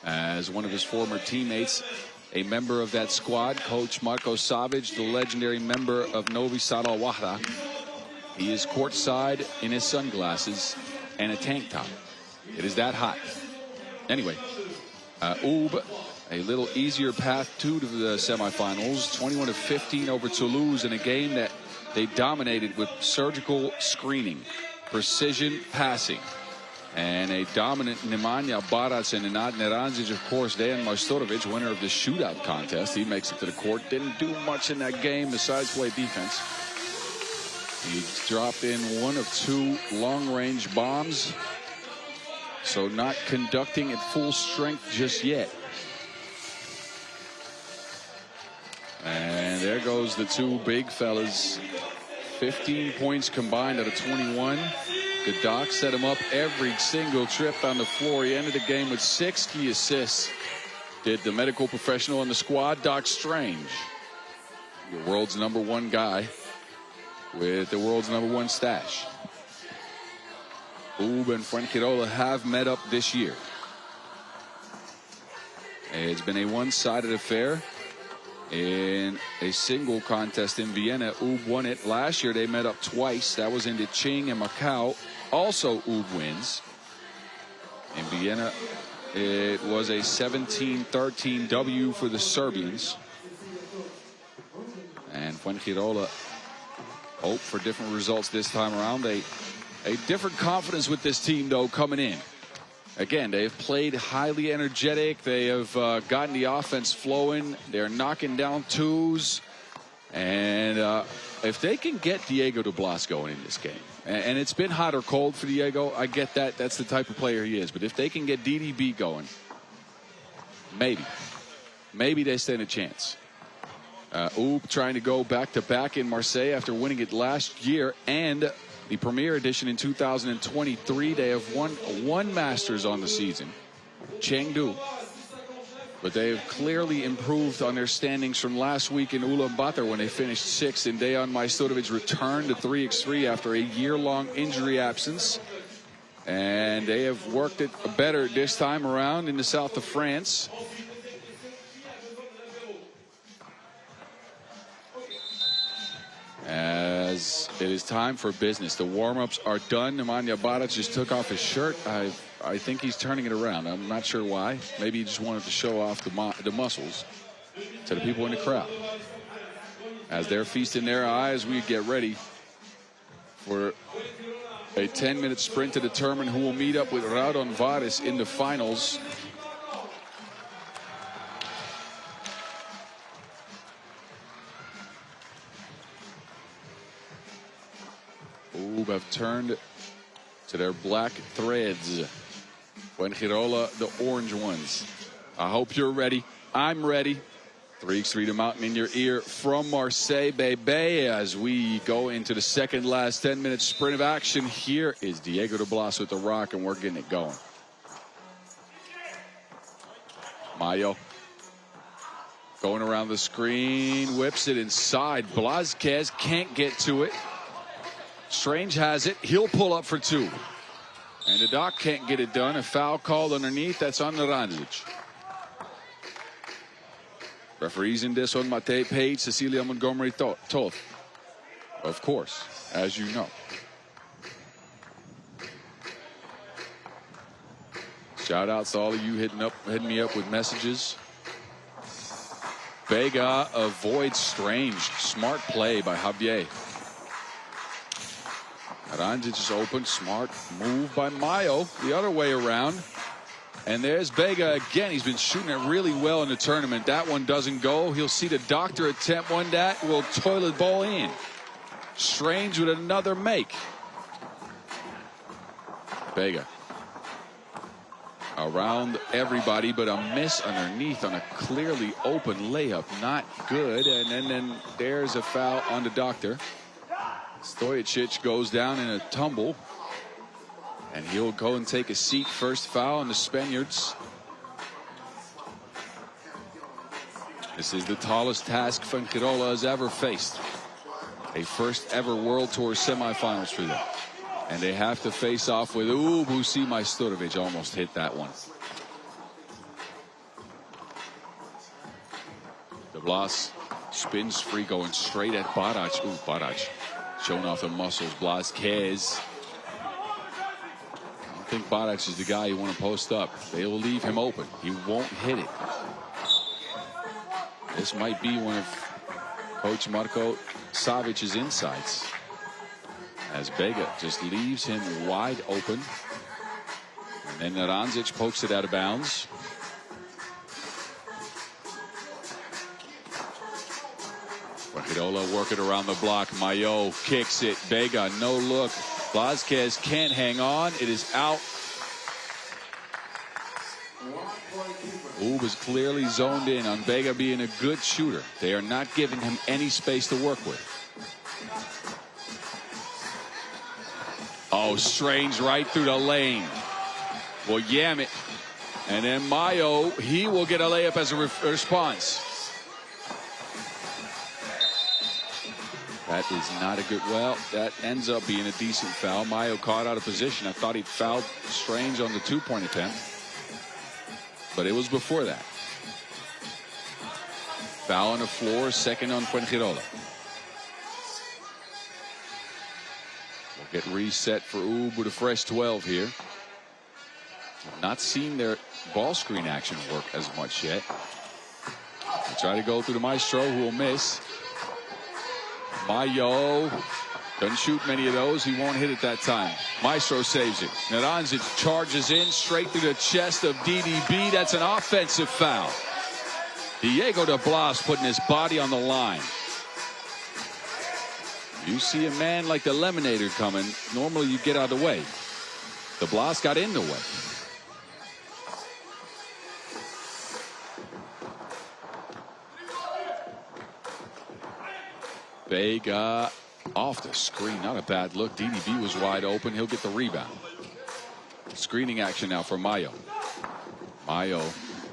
A: As one of his former teammates, a member of that squad, Coach Marco Savage, the legendary member of Novi Sad Al Wahda. He is courtside in his sunglasses and a tank top. It is that hot. Anyway, a little easier path to the semifinals. 21-15 over Toulouse in a game that they dominated with surgical screening, precision passing, and a dominant Nemanja Barac and Nenad Neranzic, of course. Dejan Majstorovic, winner of the shootout contest. He makes it to the court. Didn't do much in that game besides play defense. He dropped in 1 of 2 long-range bombs, so not conducting at full strength just yet. And there goes the two big fellas. 15 points combined out of 21. The Doc set him up every single trip on the floor. He ended the game with 6 key assists. Did the medical professional in the squad, Doc Strange. The world's #1 guy with the world's #1 stash. Oob and Fuengirola have met up this year. It's been a one-sided affair. In a single contest in Vienna, Oob won it. Last year they met up twice. That was in the Qing and Macau. Also Oob wins. In Vienna, it was a 17-13 W for the Serbians. And Fuengirola hope for different results this time around. A different confidence with this team, though, coming in. Again, they've played highly energetic. They have gotten the offense flowing. They're knocking down twos. And if they can get Diego de Blas going in this game, and it's been hot or cold for Diego, I get that. That's the type of player he is. But if they can get DDB going, maybe they stand a chance. Oob trying to go back-to-back in Marseille after winning it last year, and the Premier Edition in 2023. They have won 1 Masters on the season, Chengdu. But they have clearly improved on their standings from last week in Ulaanbaatar when they finished 6th. And Dejan Majstorovic returned to 3x3 after a year-long injury absence. And they have worked it better this time around in the south of France. As it is time for business. The warm-ups are done. Nemanja Barac just took off his shirt. I think he's turning it around. I'm not sure why. Maybe he just wanted to show off the muscles to the people in the crowd. As they're feasting their eyes, we get ready for a 10-minute sprint to determine who will meet up with Raudondvaris in the finals. Oob have turned to their black threads. Fuengirola, the orange ones. I hope you're ready. I'm ready. 3x3 the mountain in your ear from Marseille, baby, as we go into the second last 10-minute sprint of action. Here is Diego de Blas with the rock, and we're getting it going. Mayo going around the screen, whips it inside. Blázquez can't get to it. Strange has it. He'll pull up for two. And the doc can't get it done. A foul called underneath. That's on Naranjic. Referees in this one, Matej Page, Cecilia Montgomery Toth. Of course, as you know. Shout outs to all of you hitting me up with messages. Vega avoids Strange. Smart play by Javier. Naranjic is open. Smart move by Mayo. The other way around. And there's Vega again. He's been shooting it really well in the tournament. That one doesn't go. He'll see the doctor attempt one. That will toilet bowl in. Strange with another make. Vega around everybody, but a miss underneath on a clearly open layup. Not good. And then there's a foul on the doctor. Stojicic goes down in a tumble. And he'll go and take a seat. First foul on the Spaniards. This is the tallest task Fuengirola has ever faced. A first ever World Tour semifinals for them. And they have to face off with Busi Majstorovic. Almost hit that one. De Blas spins free, going straight at Barac. Barac showing off the muscles. Blázquez. I think Barac is the guy you want to post up. They'll leave him open. He won't hit it. This might be one of Coach Marko Savic's insights, as Vega just leaves him wide open. And then Naranjic pokes it out of bounds. Fuengirola working around the block. Mayo kicks it. Vega, no look. Blázquez can't hang on. It is out. Oob is clearly zoned in on Vega being a good shooter. They are not giving him any space to work with. Oh, Strange right through the lane. Well, yam it. And then Mayo, he will get a layup as a response. That is not a good, well, that ends up being a decent foul. Mayo caught out of position. I thought he fouled Strange on the two-point attempt, but it was before that. Foul on the floor, second on Fuengirola. We'll get reset for Oob with a fresh 12 here. I've not seen their ball screen action work as much yet. They try to go through the Maestro, who will miss. Mayo doesn't shoot many of those. He won't hit it that time. Maestro saves it. Naranjic charges in straight through the chest of DDB. That's an offensive foul. Diego de Blas putting his body on the line. You see a man like the Lemonator coming, normally you get out of the way. De Blas got in the way. Vega off the screen. Not a bad look. DDB was wide open. He'll get the rebound. Screening action now for Mayo. Mayo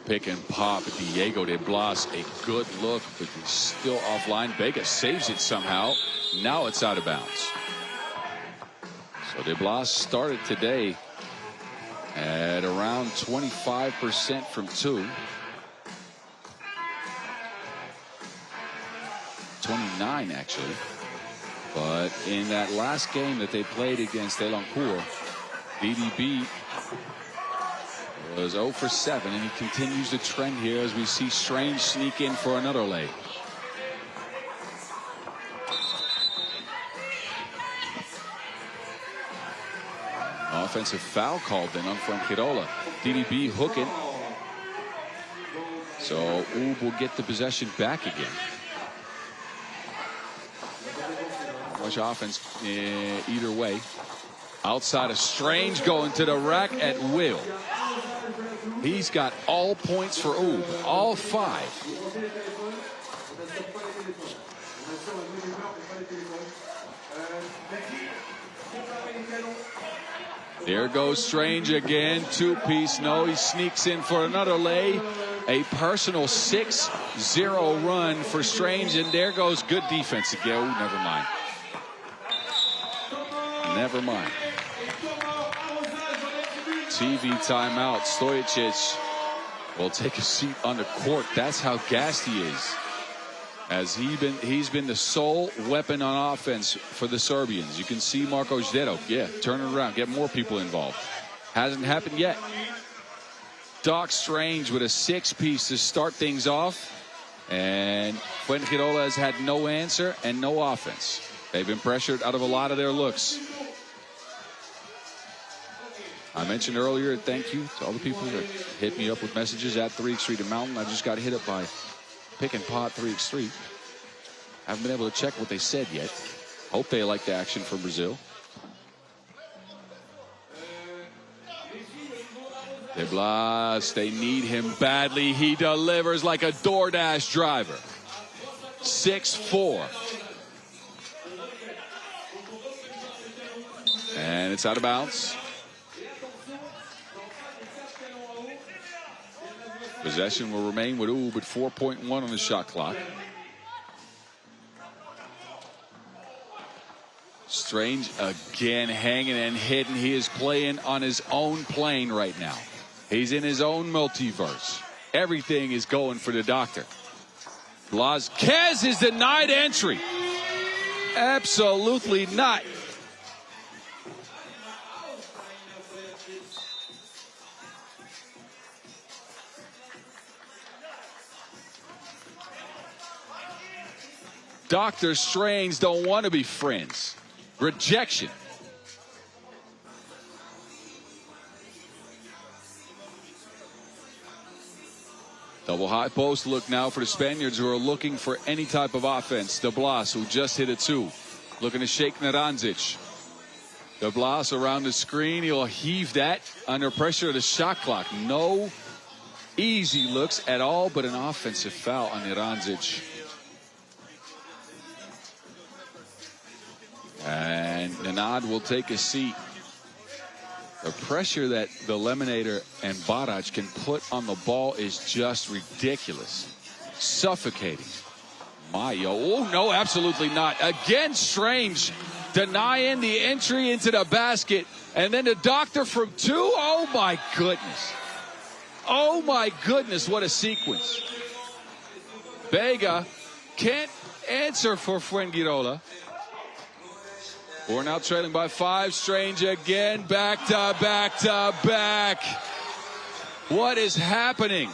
A: pick and pop. Diego de Blas, a good look, but he's still offline. Vega saves it somehow. Now it's out of bounds. So de Blas started today at around 25% from two. 29 actually, but in that last game that they played against Elancourt, DDB was 0 for 7, and he continues the trend here as we see Strange sneak in for another lay. Offensive foul called then on Fuengirola. DDB hooking, so Oob will get the possession back again. Much offense either way. Outside of Strange going to the rack at will. He's got all points for Oob, all 5. There goes Strange again, 2-piece. No, he sneaks in for another lay. A personal 6-0 run for Strange, and there goes good defense again. Oh, never mind. Never mind. TV timeout. Stojic will take a seat on the court. That's how gassed he is. As he's been the sole weapon on offense for the Serbians. You can see Marko Zdeno. Yeah, turn it around. Get more people involved. Hasn't happened yet. Doc Strange with a 6-piece to start things off. And Fuengirola has had no answer and no offense. They've been pressured out of a lot of their looks. I mentioned earlier, thank you to all the people that hit me up with messages at 3 Street and Mountain. I just got hit up by Pick and Pot 3 Street. Haven't been able to check what they said yet. Hope they like the action from Brazil. De Blas, they need him badly. He delivers like a DoorDash driver. 6-4. And it's out of bounds. Possession will remain with Oob at 4.1 on the shot clock. Strange again hanging and hidden. He is playing on his own plane right now. He's in his own multiverse. Everything is going for the doctor. Blazquez is denied entry. Absolutely not. Dr. Strange don't want to be friends. Rejection. Double high post look now for the Spaniards, who are looking for any type of offense. De Blas, who just hit a 2, looking to shake Narandzic. De Blas around the screen. He'll heave that under pressure of the shot clock. No easy looks at all, but an offensive foul on Narandzic. And Nenad will take a seat. The pressure that the Lemonator and Barac can put on the ball is just ridiculous. Suffocating. Mayo. Oh, no, absolutely not. Again, Strange denying the entry into the basket. And then the doctor from 2. Oh, my goodness. Oh, my goodness, what a sequence. Vega can't answer for Fuengirola. We're now trailing by 5. Strange again. Back to back to back. What is happening?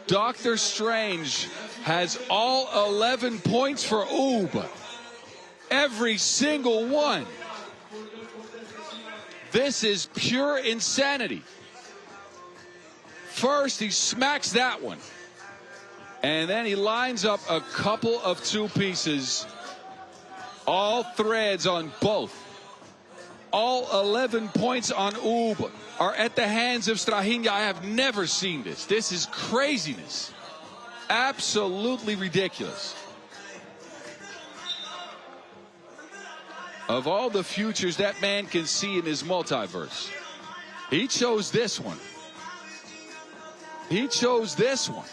A: Dr. Strange has all 11 points for Oob. Every single one. This is pure insanity. First, he smacks that one. And then he lines up a couple of 2-pieces. All threads on both. All 11 points on Oob are at the hands of Strahinja. I have never seen this. This is craziness. Absolutely ridiculous. Of all the futures that man can see in his multiverse, he chose this one. He chose this one.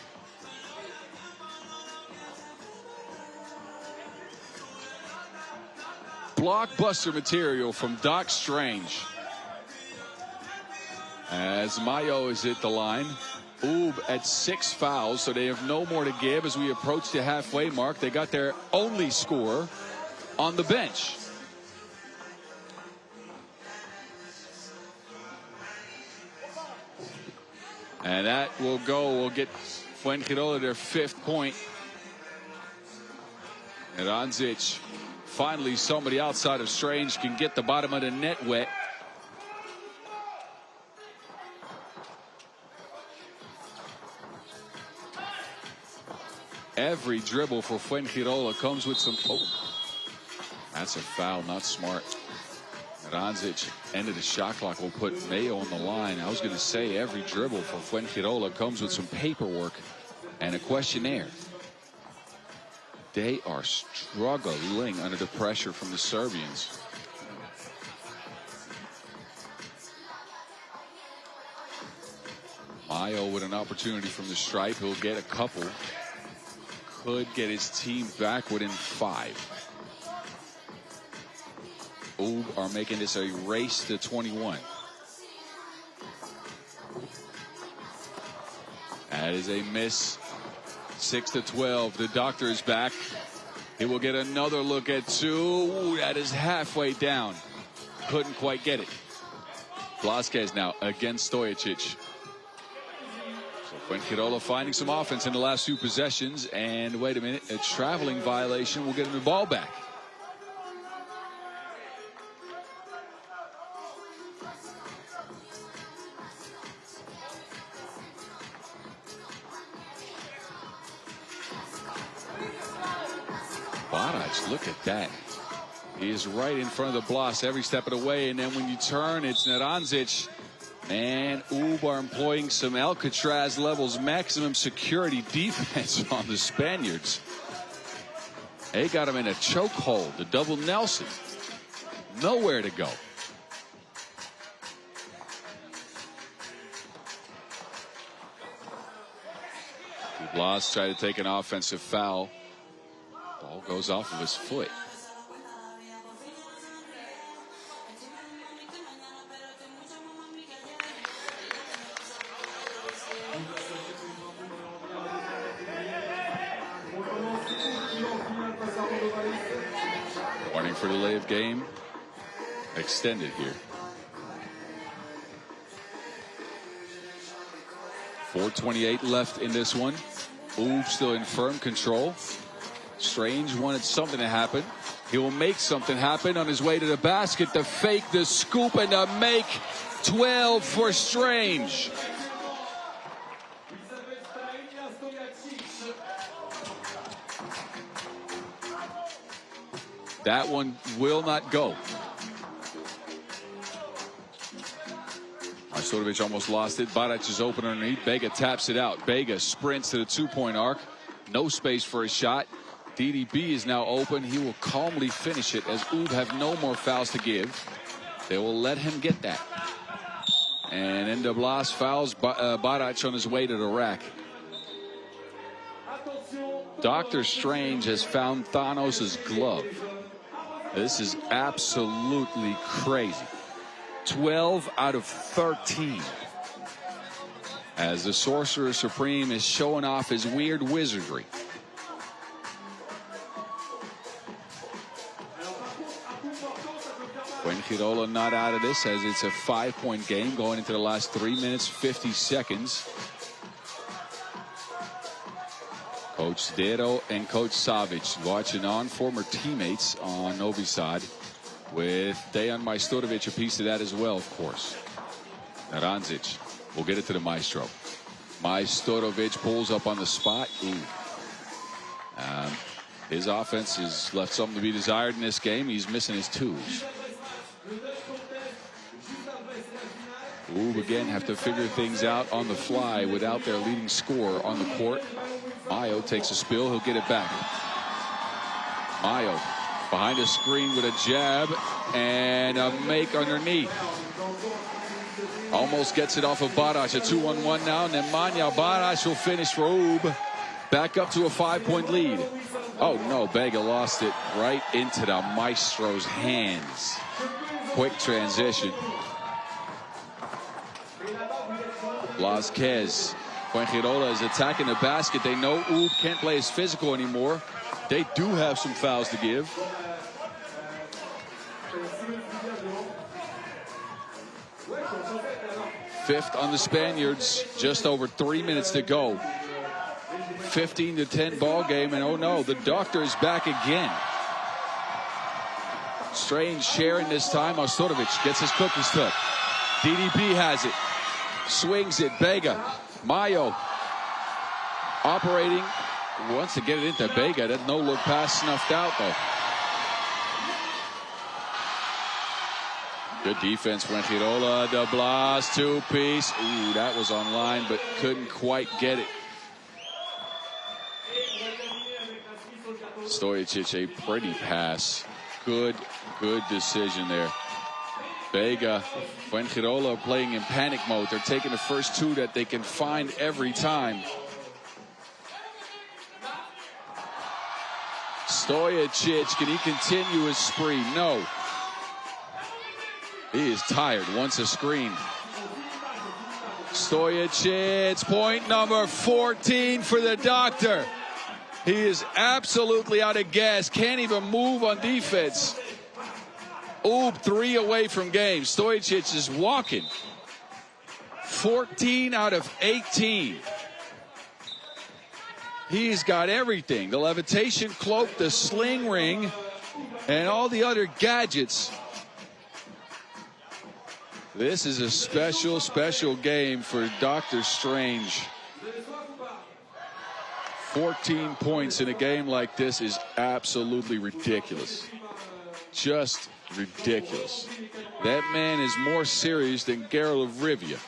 A: Blockbuster material from Doc Strange. As Mayo is at the line. Oob at 6 fouls, so they have no more to give as we approach the halfway mark. They got their only scorer on the bench. And that will get Fuengirola their 5th point. Narandzic. Finally, somebody outside of Strange can get the bottom of the net wet. Every dribble for Fuengirola comes with some... Oh. That's a foul, not smart. Ranzic, end of the shot clock, will put Mayo on the line. I was going to say every dribble for Fuengirola comes with some paperwork and a questionnaire. They are struggling under the pressure from the Serbians. Mayo with an opportunity from the stripe. He'll get a couple. Could get his team back within 5. Oob are making this a race to 21. That is a miss. 6-12. The doctor is back. He will get another look at 2. Ooh, that is halfway down. Couldn't quite get it. Blasquez now against Stojicic. So Fuengirola finding some offense in the last 2 possessions. And wait a minute, a traveling violation will get him the ball back. Look at that. He is right in front of the Blas every step of the way. And then when you turn, it's Naranzic. And Oob are employing some Alcatraz levels maximum security defense on the Spaniards. They got him in a chokehold, the double Nelson. Nowhere to go. Blas tried to take an offensive foul. Ball goes off of his foot. Warning for delay of game. Extended here. 4:28 left in this one. Oob still in firm control. Strange wanted something to happen. He will make something happen on his way to the basket. The fake, the scoop, and the make. 12 for Strange. That one will not go. Arstodovic almost lost it. Barac is open underneath. Bega taps it out. Bega sprints to the 2-point arc. No space for a shot. DDB is now open. He will calmly finish it as Oob have no more fouls to give. They will let him get that. And then de Blas fouls Barac on his way to the rack. Dr. Strange has found Thanos' glove. This is absolutely crazy. 12 out of 13. As the Sorcerer Supreme is showing off his weird wizardry. Fuengirola not out of this as it's a 5-point game going into the last 3 minutes, 50 seconds. Coach Dero and Coach Savic watching on, former teammates on Novi Sad, with Dejan Majstorovic a piece of that as well, of course. Naranzic will get it to the Maestro. Majstorovic pulls up on the spot. His offense has left something to be desired in this game. He's missing his twos. Oob again have to figure things out on the fly without their leading scorer on the court. Mayo takes a spill. He'll get it back. Mayo behind a screen with a jab and a make underneath. Almost gets it off of Barac. A 2-on-1 now. Nemanja Barac will finish for Oob. Back up to a 5-point lead. Oh no, Bega lost it right into the Maestro's hands. Quick transition. Blasquez. Fuengirola is attacking the basket. They know Oob can't play as physical anymore. They do have some fouls to give. Fifth on the Spaniards. Just over 3 minutes to go. 15-10 ball game, and oh no, the doctor is back again. Strange sharing this time. Arstodovic gets his cookies took. DDP has it. Swings it. Bega. Mayo operating. Wants to get it into Bega. That no look pass snuffed out though. Good defense, Fuengirola, de Blas, two-piece. Ooh, that was on line, but couldn't quite get it. Stojacic, a pretty pass. Good decision there. Vega, Fuengirola playing in panic mode. They're taking the first two that they can find every time. Stojacic, can he continue his spree? No. He is tired, wants a screen. Stojacic, point number 14 for the doctor. He is absolutely out of gas, can't even move on defense. Oob, 3 away from game. Stojacic is walking. 14 out of 18. He's got everything. The levitation cloak, the sling ring, and all the other gadgets. This is a special, special game for Dr. Strange. 14 points in a game like this is absolutely ridiculous. Just ridiculous. That man is more serious than Geralt of Rivia.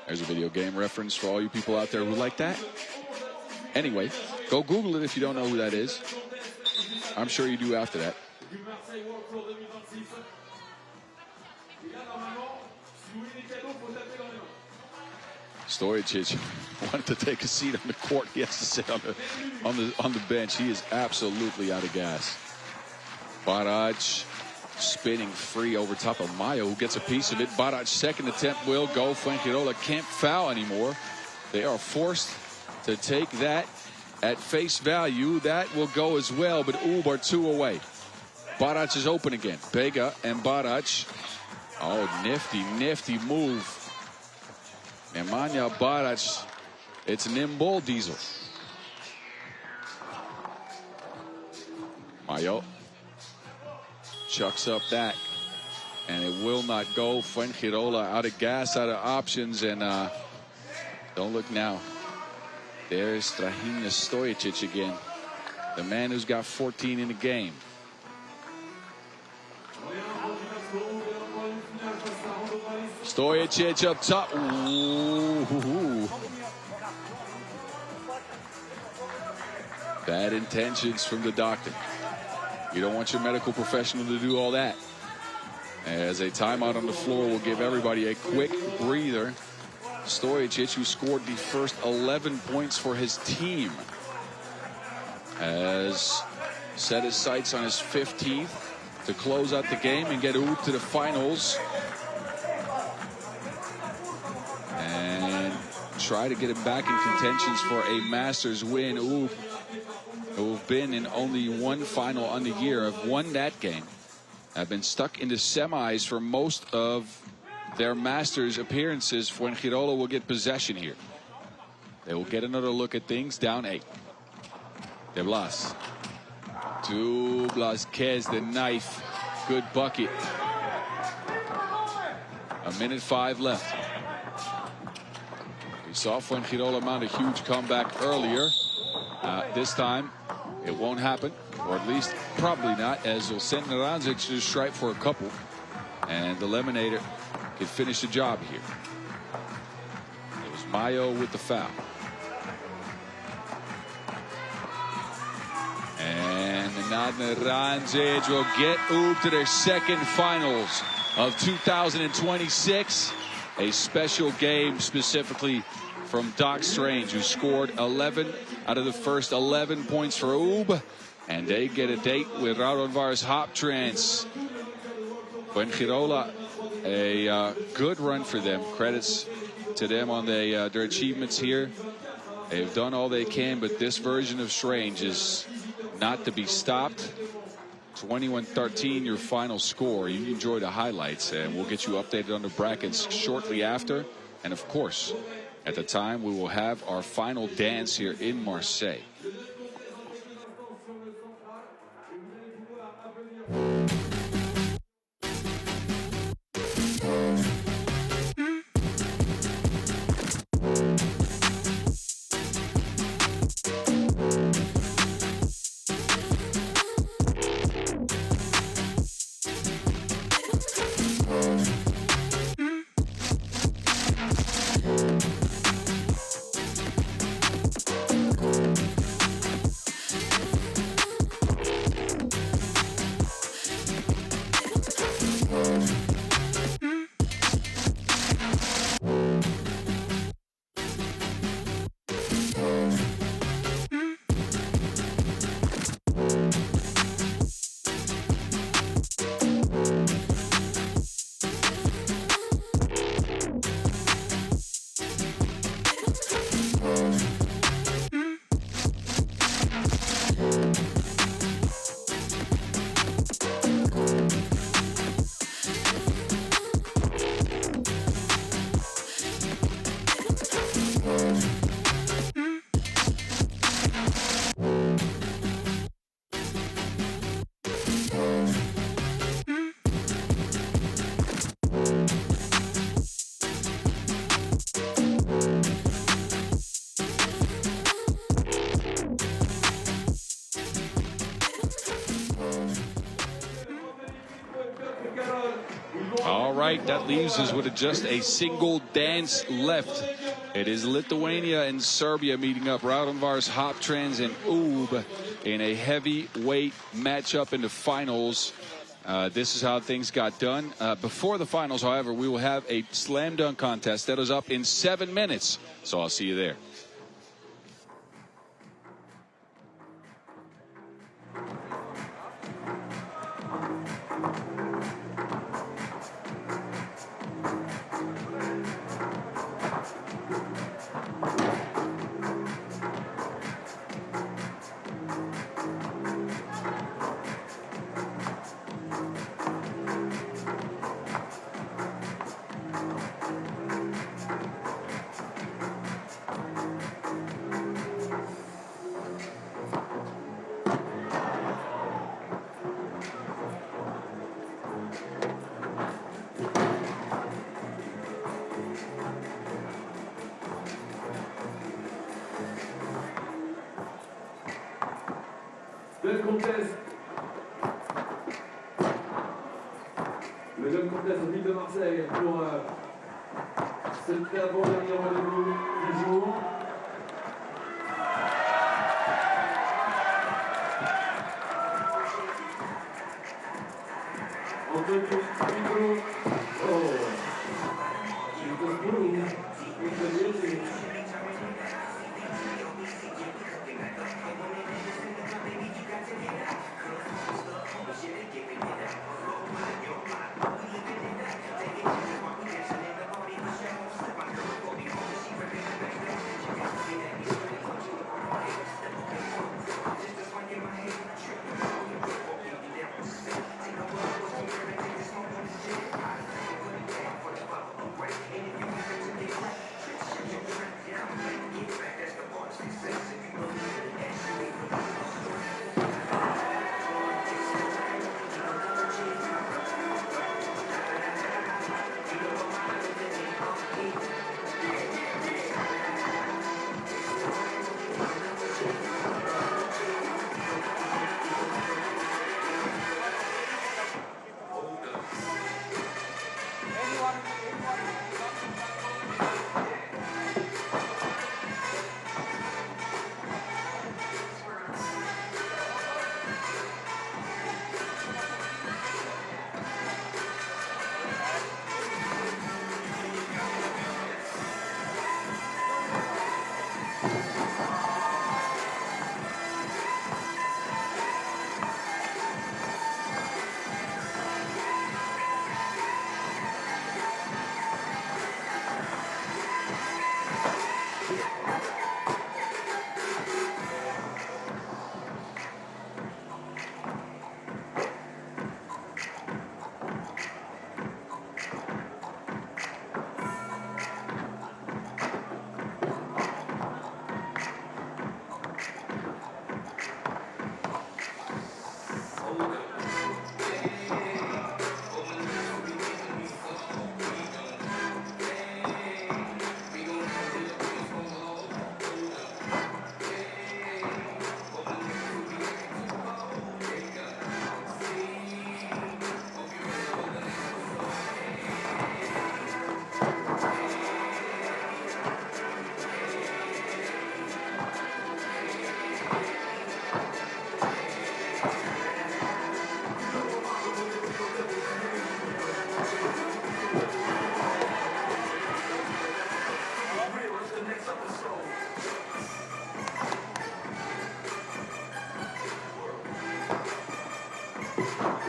A: There's a video game reference for all you people out there who like that. Anyway, go Google it if you don't know who that is. I'm sure you do after that. Stojacic wanted to take a seat on the court. He has to sit on the bench. He is absolutely out of gas. Barac spinning free over top of Mayo, who gets a piece of it. Barac's second attempt will go. Fuengirola can't foul anymore. They are forced to take that at face value. That will go as well, but Oob are 2 away. Barac is open again. Vega and Barac. Oh, nifty move. Nemanja Barac. It's nimble diesel. Mayo chucks up that, and it will not go. Fuengirola out of gas, out of options, and don't look now. There's Strahina Stojacic again, the man who's got 14 in the game. Stojacic up top. Ooh. Bad intentions from the doctor. You don't want your medical professional to do all that. As a timeout on the floor will give everybody a quick breather. Stojacic, who scored the first 11 points for his team, has set his sights on his 15th to close out the game and get Oob to the finals and try to get him back in contentions for a Masters win. Oob, who have been in only one final on the year, have won that game, have been stuck in the semis for most of their Masters appearances. Fuengirola will get possession here. They will get another look at things, down 8. De Blas to Blasquez, the knife. Good bucket. 1:05 left. We saw Fuengirola mount a huge comeback earlier. This time it won't happen, or at least probably not, as they'll send Naranjic to stripe for a couple, and the Lemonator can finish the job here. It was Mayo with the foul. And Naranjic will get Oob to their second finals of 2026. A special game specifically from Doc Strange, who scored 11 out of the first 11 points for Oob. And they get a date with Raudondvaris Hoptrans. Fuengirola, a good run for them. Credits to them on their achievements here. They've done all they can, but this version of Strange is not to be stopped. 21-13 your final score. You enjoy the highlights, and we'll get you updated on the brackets shortly after. And of course, at the time, we will have our final dance here in Marseille. right. That leaves us with just a single dance left. It is Lithuania and Serbia meeting up. Raudondvaris, Hoptrans, and Ub in a heavyweight matchup in the finals. This is how things got done. Before the finals, however, we will have a slam dunk contest that is up in 7 minutes. So I'll see you there.
B: Dunk contest. Le dunk contest au ville de Marseille pour cet avant-dernier rendez-vous du jour. Entre Fuengirola. Oh.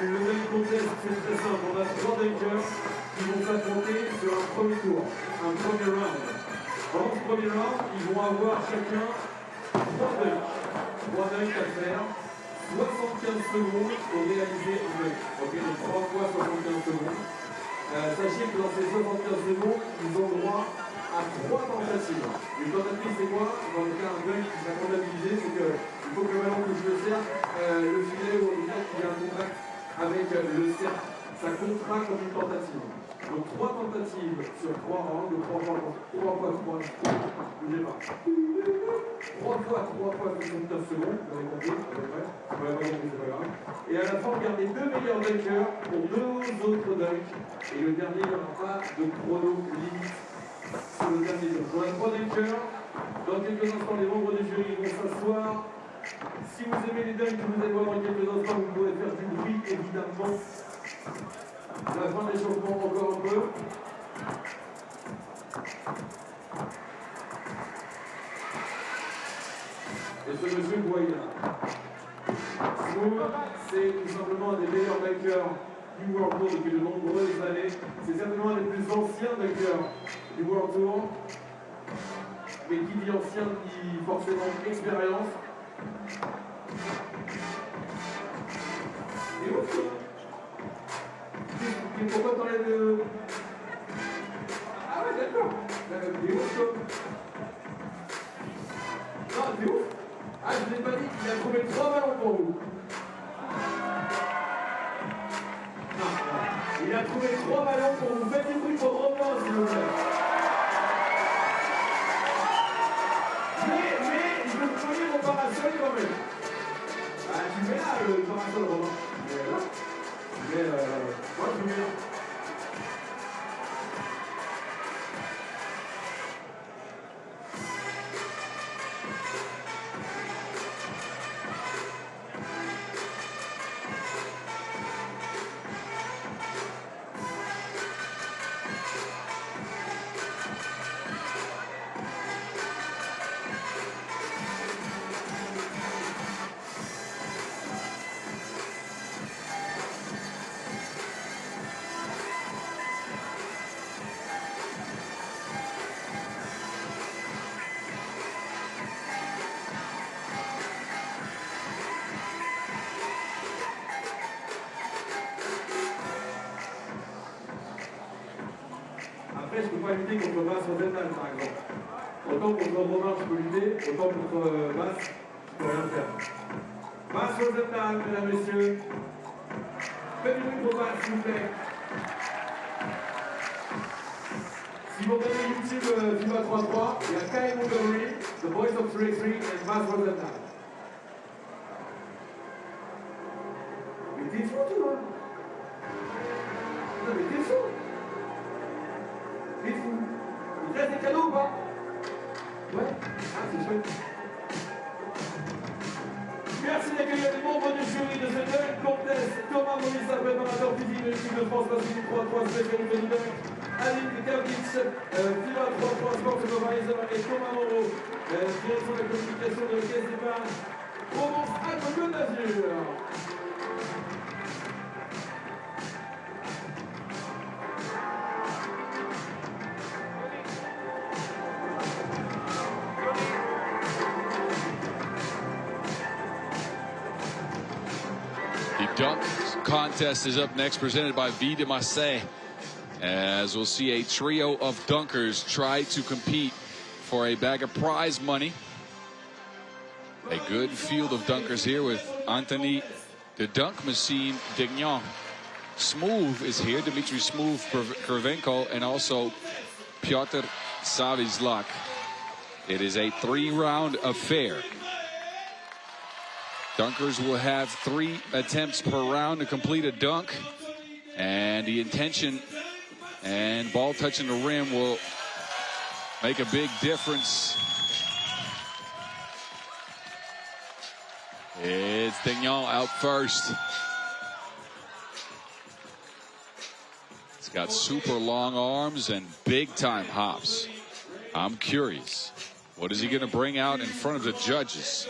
B: Le deuxième contest, c'est très simple. On a 3 dunkers qui vont s'affronter sur un premier tour, un premier round. Pendant ce premier round, ils vont avoir chacun 3 dunks. 3 dunks à faire, 75 secondes pour réaliser un dunk. Ok, donc 3 fois 75 secondes. Sachez que dans ces 75 secondes, ils ont droit à 3 tentatives. Une tentative, c'est quoi? Dans le cas un dunk qui sera comptabilisé, c'est qu'il faut que le ballon touche le cercle, le filet ou en tout cas qu'il y a un contact avec le cercle. Ça comptera comme une tentative. Donc 3 tentatives sur 3 rounds, 3 fois 3, bougez pas. 3 fois 79 secondes, vous avez compris, à peu près. Si vous l'avez pas compris, c'est pas grave. Et à la fin, on garde les 2 meilleurs dunkers pour 2 autres dunks. Et le dernier, il n'y aura pas de chrono limite sur le dernier dunk. On a 3 dunkers. Dans quelques instants, les membres du jury vont s'asseoir. Si vous aimez les dunks que vous allez voir dans quelques instants, vous pouvez faire du bruit, évidemment. La fin de l'échauffement encore un peu. Et ce monsieur que vous voyez là, c'est tout simplement un des meilleurs dunkers du World Tour depuis de nombreuses années. C'est certainement un des plus anciens dunkers du World Tour. Mais qui dit ancien dit forcément expérience. Et aussi, et pourquoi t'enlèves le... Ah ouais, d'accord. T'es ouf, quoi. Non, t'es ouf. Ah, je vous ai pas dit qu'il a trouvé 3 ballons pour vous. Non, il a trouvé 3 ballons pour vous. Faites du bruit pour Romain, s'il vous plaît. Mais, je veux vous donner mon parasol quand même. Ah, tu mets là le parasol, Romain. Mais moi je mets là. Après, je ne peux pas lutter contre Basse Rosenthal, par exemple. Autant contre Romain, je peux lutter, autant contre Basse, je peux rien faire. Basse Rosenthal, mesdames, messieurs. Faites du bruit pour Basse, s'il vous plaît. Si vous regardez YouTube FIBA 3-3, il y a Kyle Montgomery, The Voice of 3-3 et Basse Rosenthal. Mais t'es fou, toi. Non, mais t'es fou. T'es fou. Il te reste des cadeaux ou pas? Ouais. Ah, c'est chouette. Merci d'accueillir les membres du jury de cette dunk contest. Thomas Maurice, préparateur physique de l'équipe de France, Pacifique 3-3, spécialité du dunk. Aline Kavlic, FIBA 3-3, Sport Supervisor, et Thomas Moreau, direction de la communication de la Caisse d'épargne. Provence Alpes Côte d'Azur.
A: The dunk contest is up next, presented by FIBA Marseille, as we'll see a trio of dunkers try to compete for a bag of prize money. A good field of dunkers here with Anthony the Dunk Machine Dignan. Smooth is here, Dmitry Smooth Kravchenko, and also Piotr Savizlak. It is a 3-round affair. Dunkers will have 3 attempts per round to complete a dunk, and the intention and ball touching the rim will make a big difference. It's Dignan out first. He's got super long arms and big time hops. I'm curious, what is he going to bring out in front of the judges?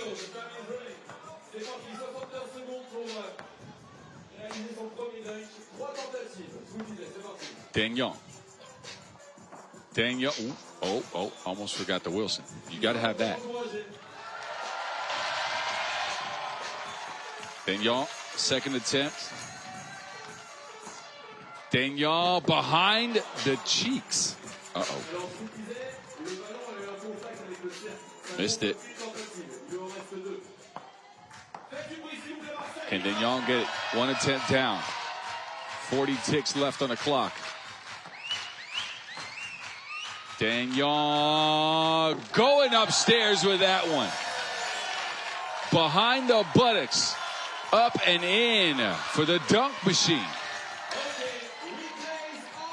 A: Dignan. Oh, almost forgot the Wilson. You got to have that. Dignan, second attempt. Dignan behind the cheeks. Uh-oh. Missed it. Can Dignan get it? 1 attempt down. 40 ticks left on the clock. Daniel going upstairs with that one. Behind the buttocks. Up and in for the dunk machine.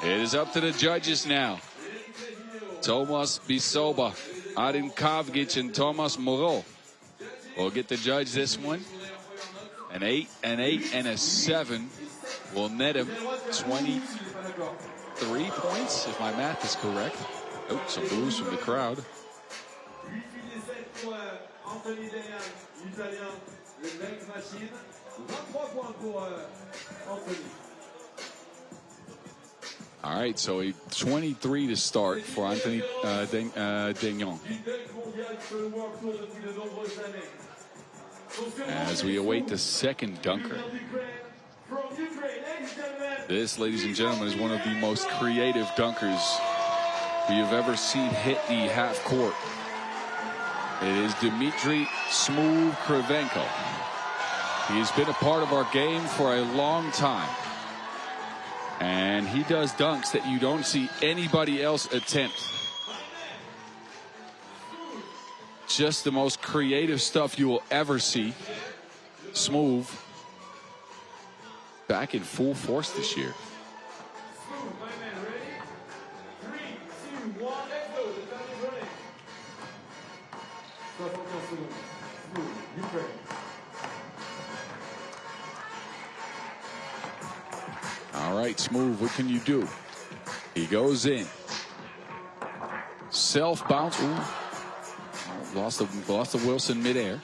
A: It is up to the judges now. Tomas Bisoba, Adin Kavgic, and Tomas Moreau will get to judge this one. An 8, an 8, and a 7 will net him 23 points, if my math is correct. Oh, some boos from the crowd. All right, so a 23 to start for Anthony Dagnon. As we await the second dunker. This, ladies and gentlemen, is one of the most creative dunkers we have ever seen hit the half court. It is Dmitry Smooth Krivenko. He has been a part of our game for a long time. And he does dunks that you don't see anybody else attempt. Just the most creative stuff you will ever see. Smooth. Back in full force this year. All right, Smooth, what can you do? He goes in. Self bounce. Ooh. Lost the Wilson midair.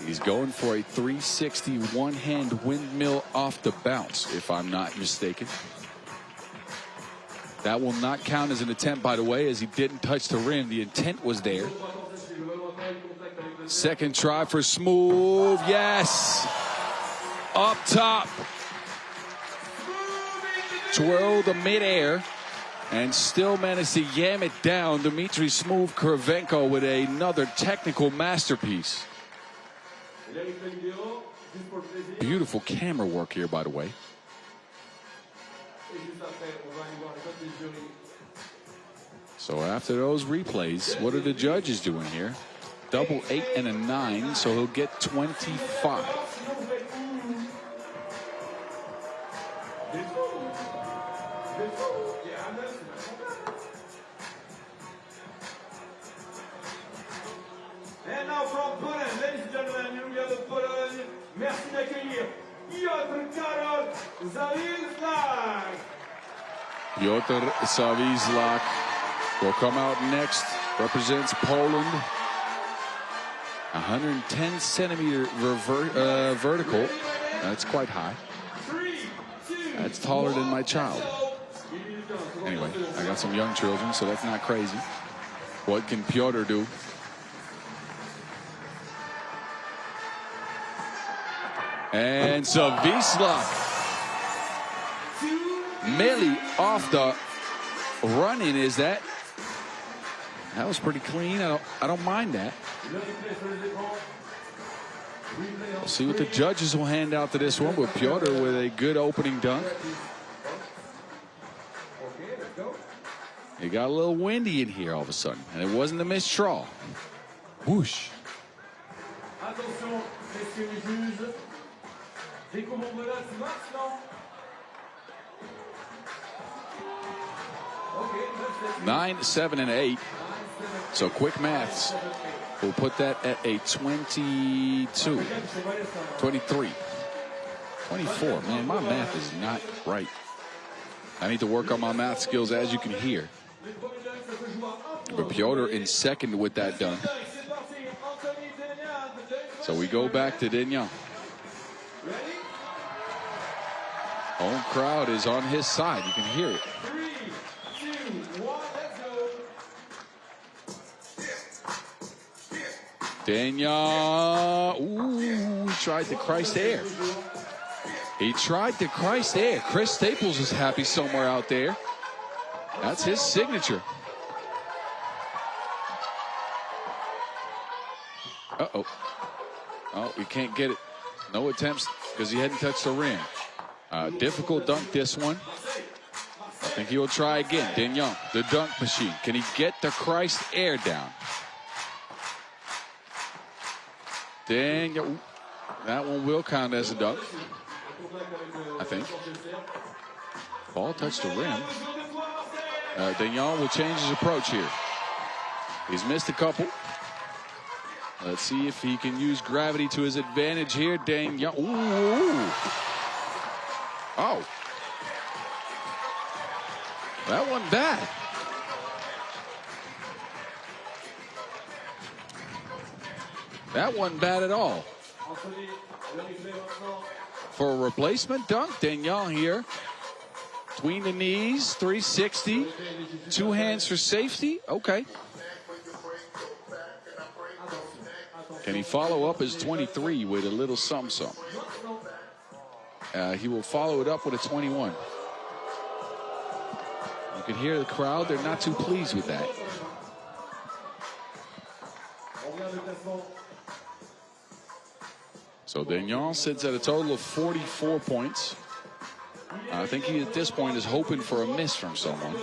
A: He's going for a 360 one-hand windmill off the bounce, if I'm not mistaken. That will not count as an attempt, by the way, as he didn't touch the rim. The intent was there. Second try for Smooth. Yes. Up top. Twirl the midair and still managed to yam it down. Dmitry Smooth Krivenko with another technical masterpiece. Beautiful camera work here, by the way. So after those replays, what are the judges doing here? Double 8 and a 9, so he'll get 25.
B: And now from Poland, ladies and gentlemen, we have the Pologne. Merci d'accueillir Piotr Zawizlak.
A: Piotr Zawizlak will come out next. Represents Poland. 110 centimeter vertical. That's quite high. That's taller than my child. Anyway, I got some young children, so that's not crazy. What can Piotr do? And Zawizlak Millie off the run-in. Is that was pretty clean. I don't mind that. We'll see what the judges will hand out to this one, but Piotr with a good opening dunk. It got a little windy in here all of a sudden, and it wasn't a missed draw. Whoosh.
B: Attention, messieurs les juges. Dès qu'on menace maintenant.
A: 9, 7, and 8. So quick maths. We'll put that at a 22, 23, 24. Man, my math is not right. I need to work on my math skills, as you can hear. But Piotr in second with that dunk. So we go back to Dagnon. Home crowd is on his side. You can hear it.
B: 3, 2, 1, let's go.
A: Dagnon. Ooh, he tried the Christ air. He tried the Christ air. Chris Staples is happy somewhere out there. That's his signature. Uh-oh. Oh, we can't get it. No attempts because he hadn't touched the rim. Difficult dunk, this one. think he will try again. Daniel, the dunk machine. Can he get the Christ air down? Daniel, that one will count as a dunk, I think. Ball touched the rim. Daniel will change his approach here. He's missed a couple. Let's see if he can use gravity to his advantage here. Daniel. Ooh. Oh. That wasn't bad. That wasn't bad at all. For a replacement dunk, Daniel here. Between the knees, 360. Two hands for safety. Okay. Can he follow up his 23 with a little something? He will follow it up with a 21. You can hear the crowd. They're not too pleased with that. So Daniel sits at a total of 44 points. I think he at this point is hoping for a miss from someone.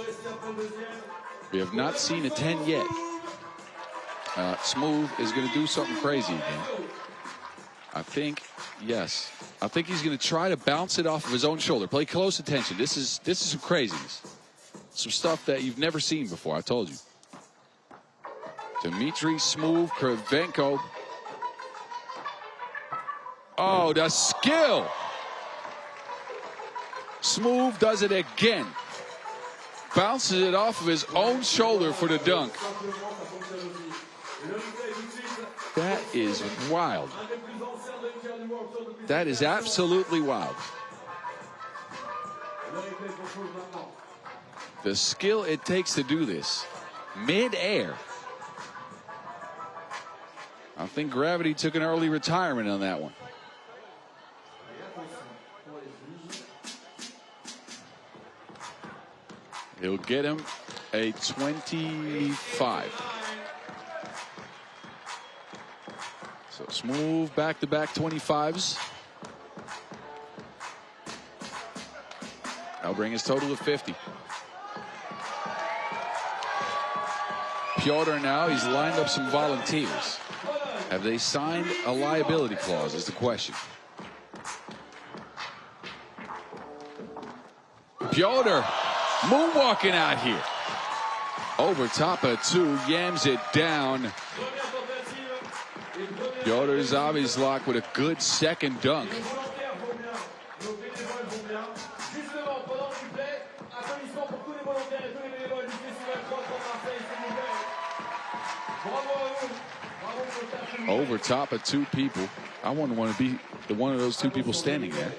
A: We have not seen a 10 yet. Smooth is going to do something crazy again. I think, yes. I think he's going to try to bounce it off of his own shoulder. Pay close attention. This is some craziness. Some stuff that you've never seen before, I told you. Dmitry Smooth Kravchenko. Oh, the skill. Smooth does it again. Bounces it off of his own shoulder for the dunk. That is wild. That is absolutely wild. The skill it takes to do this. Mid-air. I think gravity took an early retirement on that one. He'll get him a 25. So Smooth back-to-back 25s. That'll bring his total to 50. Piotr now, he's lined up some volunteers. Have they signed a liability clause is the question. Piotr moonwalking out here. Over top of two, yams it down. Piotr Zavislak with a good second dunk. Over top of two people. I wouldn't want to be one of those two people standing there.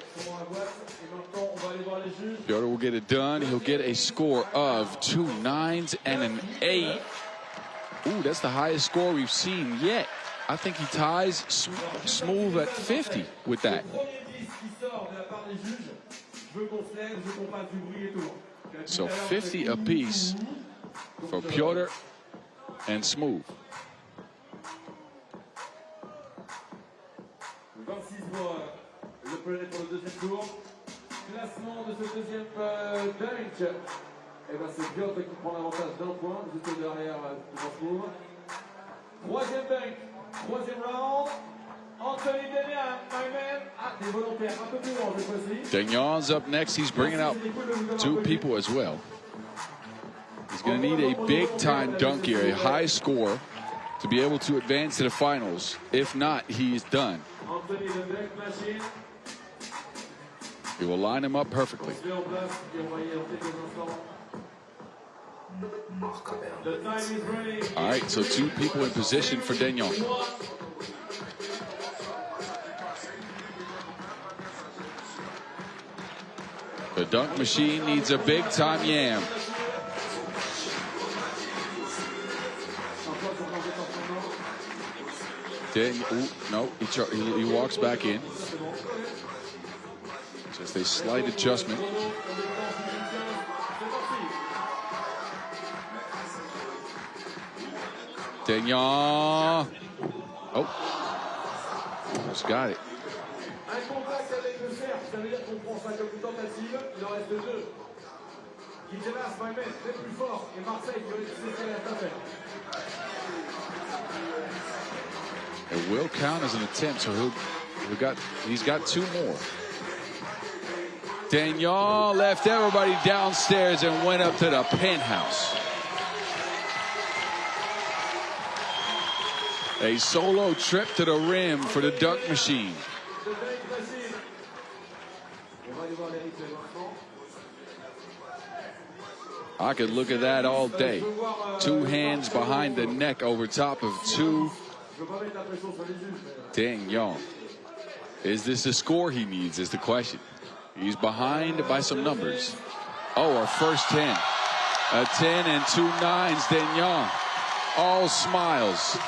A: Piotr will get it done. He'll get a score of 2 9s and an 8. Ooh, that's the highest score we've seen yet. I think he ties Smooth at 50 with that. So 50 apiece for Piotr and Smooth.
B: 26 voix le pellet pour le deuxième tour. Classement de ce deuxième dunk. Et ben c'est Piotr qui prend l'avantage d'un point, juste derrière Smooth. Troisième dunk, troisième round. Anthony Denian, my man. Ah, des volontaires un peu plus loin cette fois-ci.
A: Dagnon's up next. He's bringing out two people as well. He's going to need a big-time dunk here, a high score, to be able to advance to the finals. If not, he's done. He will line him up perfectly. All right, so two people in position for Daniel. The dunk machine needs a big-time yam. No, he walks back in. Just a slight adjustment. Daniel. Oh, almost got it. It will count as an attempt, so he's got 2 more. Dagnon left everybody downstairs and went up to the penthouse. A solo trip to the rim for the dunk machine. I could look at that all day. 2 hands behind the neck over top of 2. Dagnon. Is this the score he needs is the question. He's behind by some numbers. Oh, our first 10. A 10 and 2 9s. Dagnon. All smiles.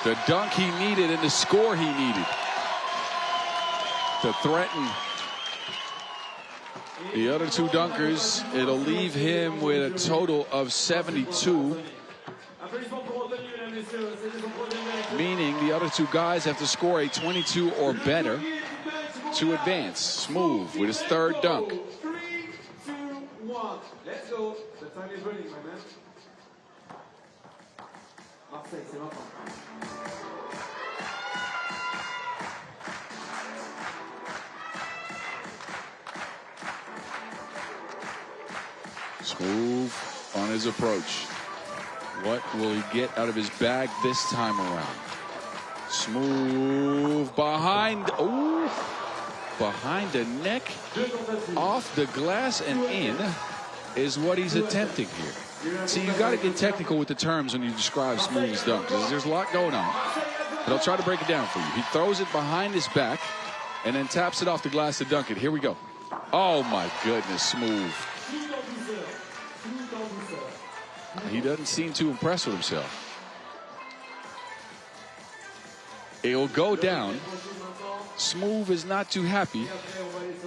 A: The dunk he needed and the score he needed to threaten the other 2 dunkers. It'll leave him with a total of 72. Meaning the other 2 guys have to score a 22 or better to advance. Smooth with his 3rd dunk.
B: 3, 2, 1. Let's go. The time is running, my man. Marseille, c'est maintenant.
A: Smooth on his approach. What will he get out of his bag this time around? Smooth behind. Ooh. Behind the neck, off the glass and in is what he's attempting here. See, you got to get technical with the terms when you describe Smooth's dunk, because there's a lot going on. But I'll try to break it down for you. He throws it behind his back and then taps it off the glass to dunk it. Here we go. Oh my goodness, Smooth. He doesn't seem too impressed with himself. It will go down. Smooth is not too happy.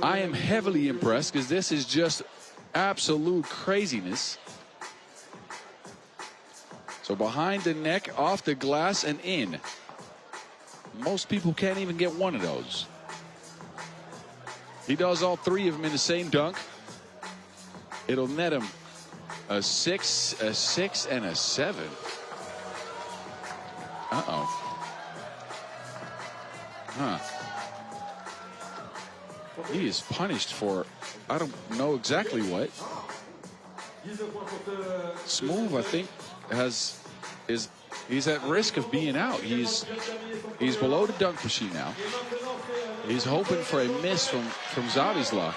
A: I am heavily impressed because this is just absolute craziness. So behind the neck, off the glass, and in. Most people can't even get one of those. He does all 3 of them in the same dunk. It'll net him a 6, a 6, and a 7. Uh-oh. Huh. He is punished for, I don't know exactly what. Smooth, I think, he's at risk of being out. He's below the dunk machine now. He's hoping for a miss from Zavislak.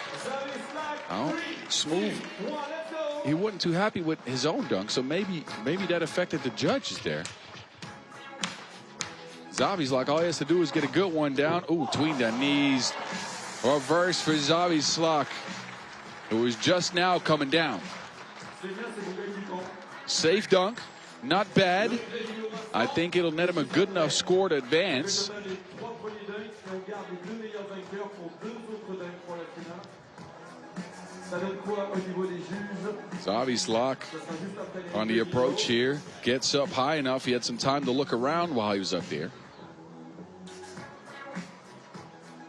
A: Oh, Smooth. He wasn't too happy with his own dunk, so maybe that affected the judges there. Zavislak, all he has to do is get a good one down. Ooh, between the knees. Reverse for Zavislak, who was just now coming down. Safe dunk, not bad. I think it'll net him a good enough score to advance. Zavislak on the approach here, gets up high enough. He had some time to look around while he was up there.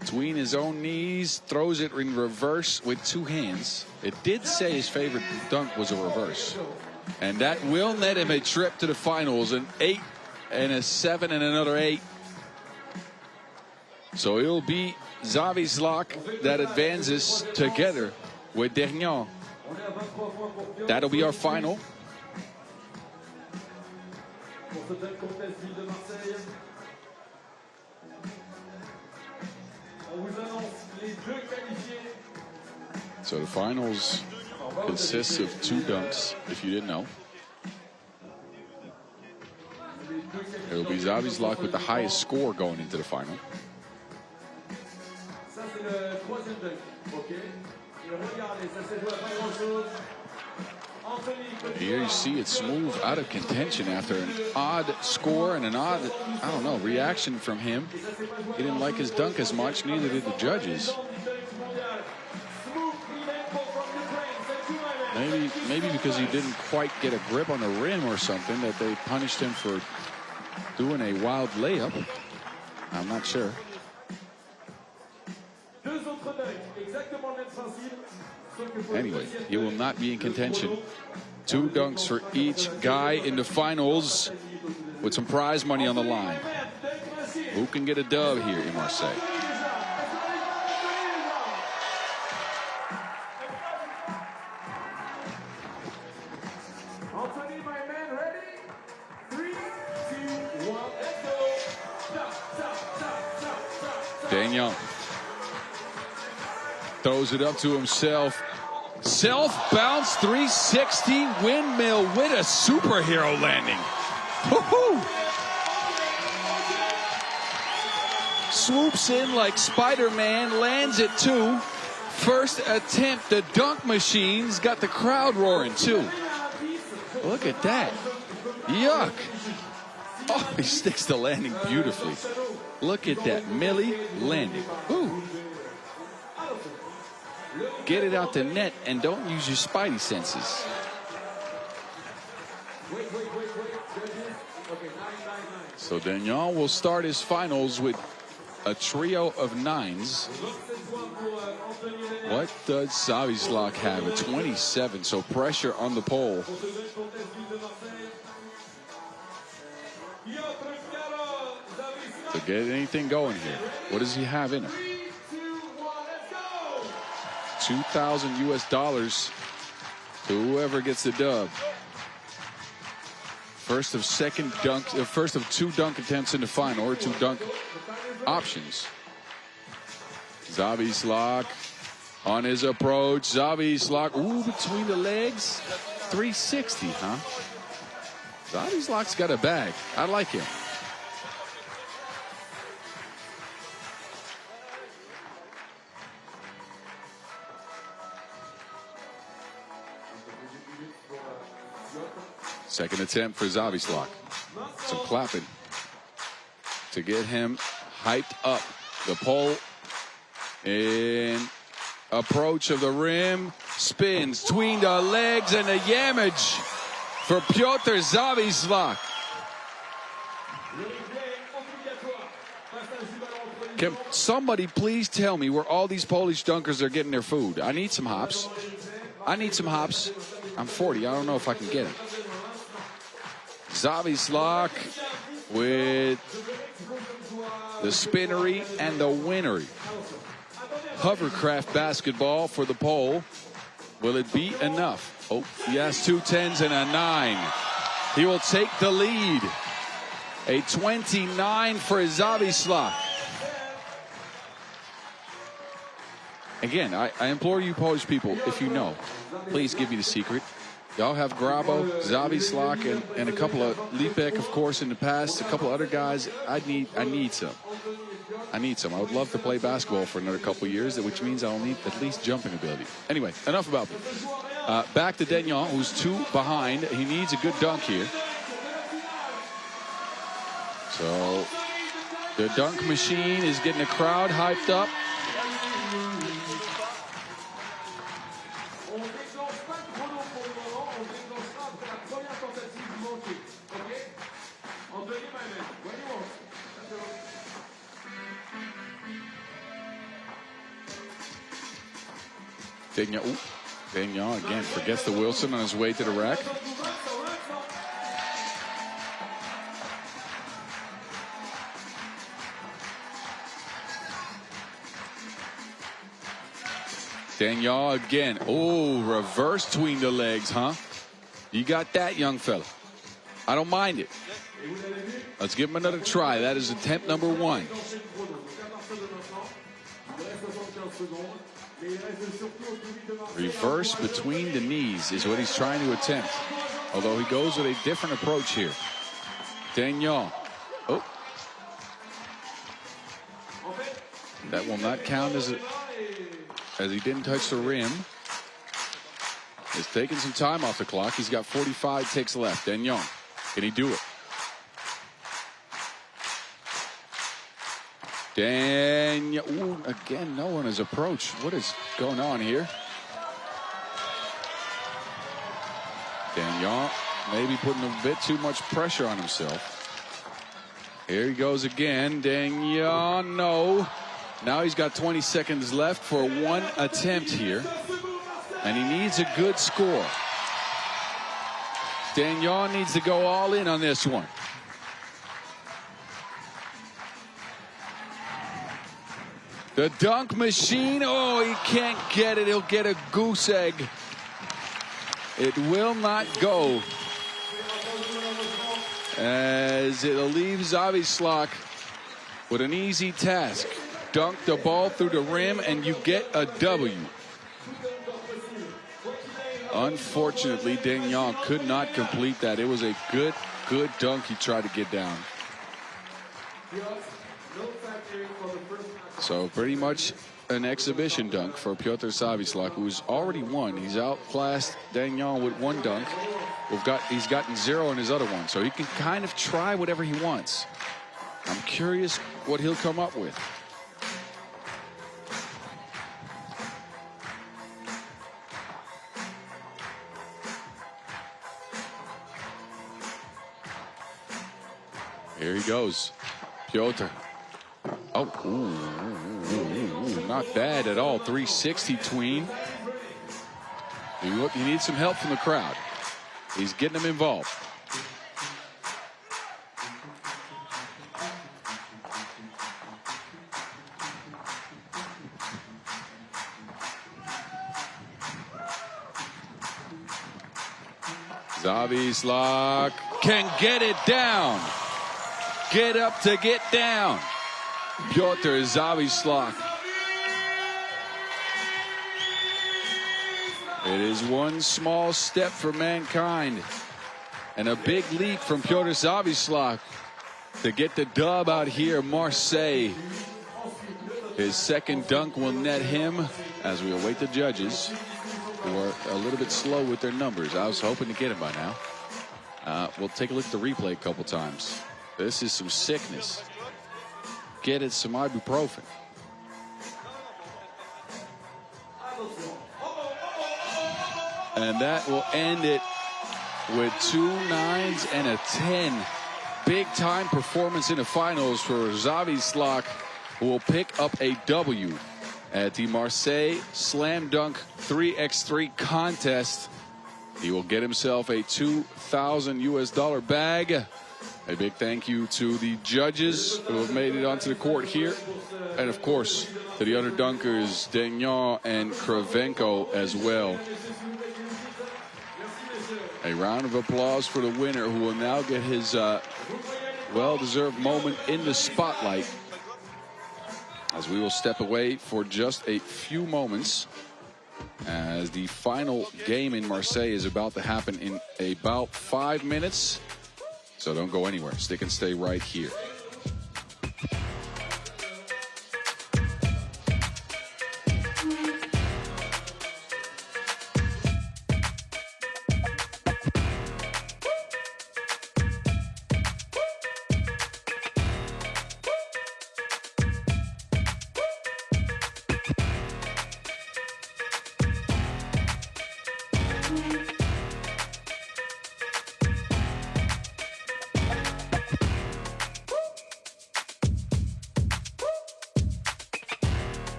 A: Between his own knees, throws it in reverse with 2 hands. It did say his favorite dunk was a reverse. And that will net him a trip to the finals, an 8 and a 7 and another 8. So it'll be Zavislak that advances together with Dagnon. That'll be our final. So the finals consists of 2 dunks, if you didn't know. It'll be Zavislak with the highest score going into the final. Here you see it Smooth out of contention after an odd score and an odd, I don't know, reaction from him. He didn't like his dunk as much, neither did the judges. Maybe because he didn't quite get a grip on the rim or something, that they punished him for doing a wild layup. I'm not sure. Anyway, he will not be in contention. 2 dunks for each guy in the finals with some prize money on the line. Who can get a dub here in Marseille? Daniel throws it up to himself. Self-bounce 360 windmill with a superhero landing. Woohoo! Swoops in like Spider-Man, lands it too. First attempt, the dunk machine's got the crowd roaring too. Look at that. Yuck. Oh, he sticks the landing beautifully. Look at that Millie landing. Ooh. Get it out the net and don't use your spidey senses. So Dagnon will start his finals with a trio of 9s. What does Zavislak have? A 27, so pressure on the pole. To get anything going here. What does he have in him? $2,000 US to whoever gets the dub. First of 2 dunk attempts in the final, or 2 dunk options. Zavislak on his approach. Zavislak, ooh, between the legs. 360, huh? Zavislak's got a bag. I like him. Second attempt for Zavislak. Some clapping to get him hyped up. The pole in approach of the rim. Spins between the legs and the yamage for Piotr Zavislak. Can somebody please tell me where all these Polish dunkers are getting their food? I need some hops. I need some hops. I'm 40. I don't know if I can get it. Zavislak with the spinnery and the winnery. Hovercraft basketball for the pole. Will it be enough? Oh, he has 2 10s and a 9. He will take the lead. A 29 for Zavislak. Again, I implore you Polish people, if you know, please give me the secret. Y'all have Grabo, Zavislak, and a couple of Lipek, of course, in the past. A couple other guys. I need some. I need some. I would love to play basketball for another couple of years, which means I'll need at least jumping ability. Anyway, enough about me. Back to Dagnon, who's 2 behind. He needs a good dunk here. So the dunk machine is getting the crowd hyped up. Dagnon again forgets the Wilson on his way to the rack. Dagnon again. Oh, reverse between the legs, huh? You got that, young fella. I don't mind it. Let's give him another try. That is attempt number 1. Reverse between the knees is what he's trying to attempt. Although he goes with a different approach here. Dagnon. Oh. That will not count as he didn't touch the rim. He's taking some time off the clock. He's got 45 ticks left. Dagnon. Can he do it? Dagnon. Ooh, again, no one has approached. What is going on here? Dagnon maybe putting a bit too much pressure on himself. Here he goes again. Dagnon, no. Now he's got 20 seconds left for 1 attempt here. And he needs a good score. Dagnon needs to go all in on this one. The dunk machine. Oh, he can't get it. He'll get a goose egg. It will not go. As it'll leave Zavislak with an easy task. Dunk the ball through the rim and you get a W. Unfortunately, Dagnon could not complete that. It was a good dunk he tried to get down. So pretty much an exhibition dunk for Piotr Zavislak, who's already won. He's outclassed Dagnon with one dunk. He's gotten 0 in his other one, so he can kind of try whatever he wants. I'm curious what he'll come up with. Here he goes. Piotr. Oh, not bad at all. 360 tween. He needs some help from the crowd. He's getting them involved. Zavislak can get it down. Get up to get down. Piotr Zavislak. It is one small step for mankind and a big leap from Piotr Zavislak to get the dub out here in Marseille. His second dunk will net him as we await the judges, who are a little bit slow with their numbers. I was hoping to get him by now. We'll take a look at the replay a couple times. This is some sickness. Get it some ibuprofen. And that will end it with 2 9s and a 10. Big time performance in the finals for Zavislak, who will pick up a W at the Marseille Slam Dunk 3x3 contest. He will get himself a $2,000 bag. A big thank you to the judges who have made it onto the court here. And of course, to the other dunkers, Dagnon and Kravenko as well. A round of applause for the winner, who will now get his well-deserved moment in the spotlight, as we will step away for just a few moments, as the final game in Marseille is about to happen in about 5 minutes. So don't go anywhere. Stick and stay right here.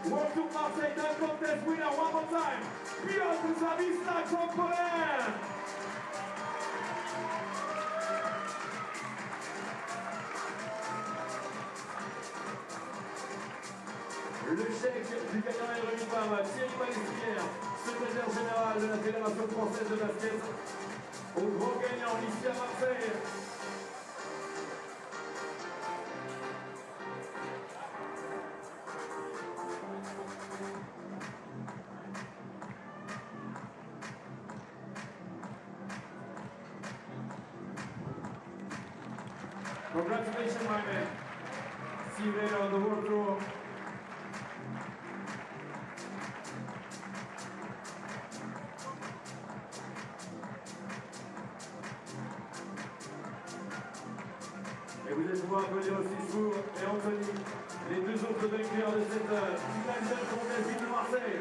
B: World Tour Marseille dunk contest winner one more time. Piotr Zavislak from Poland. Le chèque du gagnant est remis par Thierry Palestière, secrétaire général de la Fédération française de basket, au grand gagnant ici à Marseille. Congratulations, my man. See you later on the World Tour. Et vous allez pouvoir applaudir aussi Sour et Anthony, les deux autres vainqueurs de cette finale de contest de Marseille.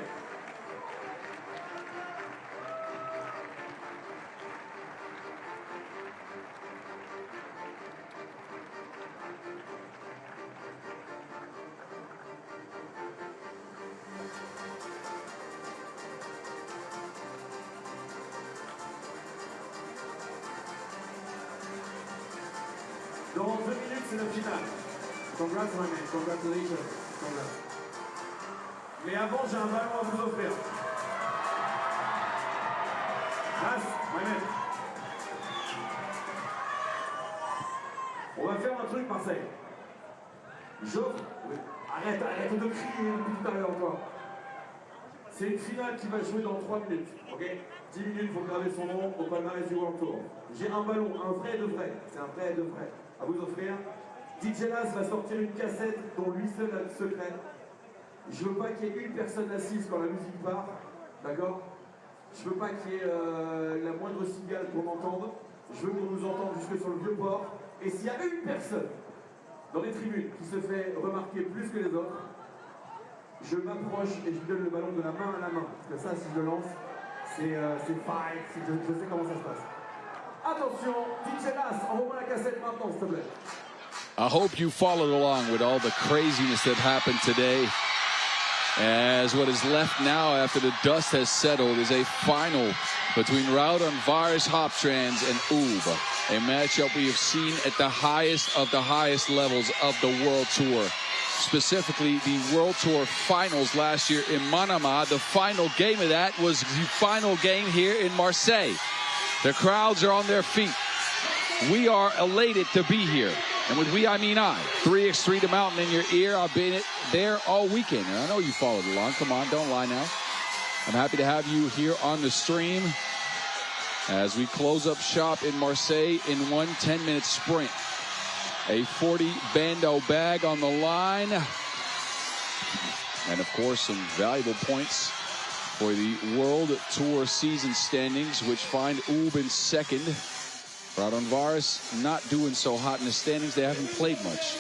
B: Dans 2 minutes, c'est la finale. Congrats, my man. Congratulations. Congrats. Mais avant, j'ai un ballon à vous offrir. Last, my man. On va faire un truc, Marseille. J'offre. Oui. Arrête de crier depuis tout à l'heure, toi. C'est une finale qui va jouer dans 3 minutes. Ok? 10 minutes pour graver son nom au palmarès du World Tour. J'ai un ballon, un vrai de vrai. C'est un vrai de vrai. À vous offrir. DJ Las va sortir une cassette dont lui seul a le secret. Je veux pas qu'il y ait une personne assise quand la musique part, d'accord? Je veux pas qu'il y ait la moindre cigale qu'on entende. Je veux qu'on nous entende jusque sur le vieux port. Et s'il y a une personne dans les tribunes qui se fait remarquer plus que les autres, je m'approche et je lui donne le ballon de la main à la main. Parce que ça, si je le lance, c'est fight, je sais comment ça se passe. Attention, DJ Las, envoie la cassette maintenant, s'il te plaît.
A: I hope you followed along with all the craziness that happened today, as what is left now after the dust has settled is a final between Raudondvaris, Hoptrans, and UB, a matchup we have seen at the highest of the highest levels of the World Tour, specifically the World Tour finals last year in Manama. The final game of that was the final game here in Marseille. The crowds are on their feet. We are elated to be here. And with we, I mean I. 3x3 the mountain in your ear. I've been there all weekend. And I know you followed along. Come on, don't lie now. I'm happy to have you here on the stream as we close up shop in Marseille in one 10-minute sprint. A 40 bando bag on the line. And, of course, some valuable points for the World Tour season standings, which find UB in second. Raudondvaris not doing so hot in the standings. They haven't played much.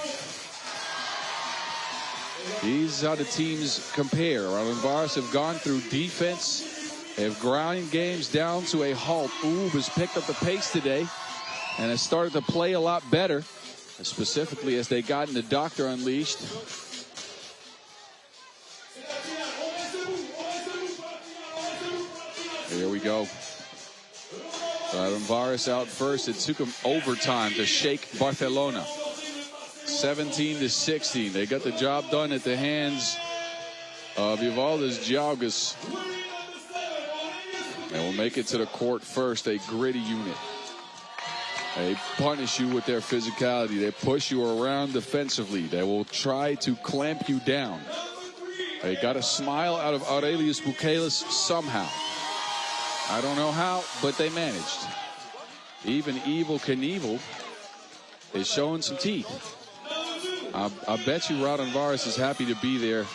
A: These are the teams compare. Raudondvaris have gone through defense. They have ground games down to a halt. UB has picked up the pace today and has started to play a lot better, specifically as they got the doctor unleashed. Here we go. Raudondvaris out first. It took them overtime to shake Barcelona. 17-16. They got the job done at the hands of Ivaldis Jaugas. They will make it to the court first. A gritty unit. They punish you with their physicality. They push you around defensively. They will try to clamp you down. They got a smile out of Aurelius Bukelis somehow. I don't know how, but they managed. Even Evil Knievel is showing some teeth. I bet you Raudondvaris is happy to be there.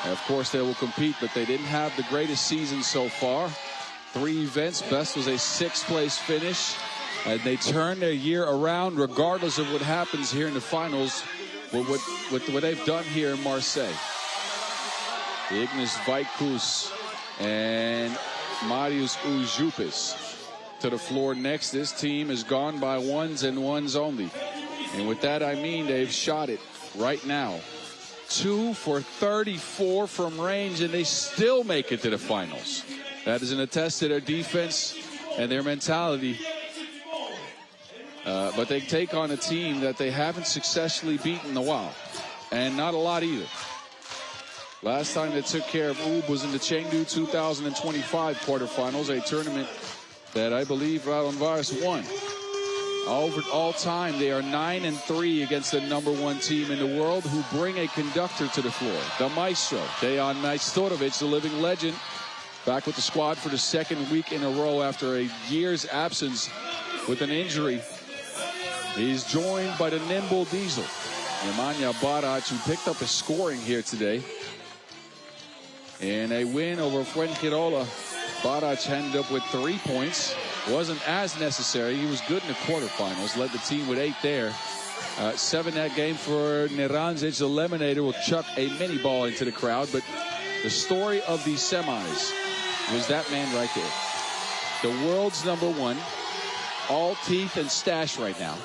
A: And of course, they will compete, but they didn't have the greatest season so far. 3 events. Best was a 6th-place finish. And they turn their year around regardless of what happens here in the finals with what they've done here in Marseille. Ignis Vaikus and Marius Ujupis to the floor next. This team has gone by ones and ones only. And with that, I mean they've shot it right now. 2 for 34 from range, and they still make it to the finals. That is an attest to their defense and their mentality. But they take on a team that they haven't successfully beaten in a while. And not a lot either. Last time they took care of UB was in the Chengdu 2025 quarterfinals, a tournament that I believe Raudondvaris won. Over all time, they are 9-3 against the #1 team in the world, who bring a conductor to the floor, the maestro, Dejan Majstorovic, the living legend, back with the squad for the 2nd week in a row after a year's absence with an injury. He's joined by the nimble Diesel, Nemanja Barac, who picked up his scoring here today. In a win over Fuengirola, Barac ended up with 3 points. wasn't as necessary. He was good in the quarterfinals, led the team with 8 there. 7 that game for Neranzic. The Lemonator will chuck a mini ball into the crowd. But the story of these semis was that man right there. The world's #1, all teeth and stash right now.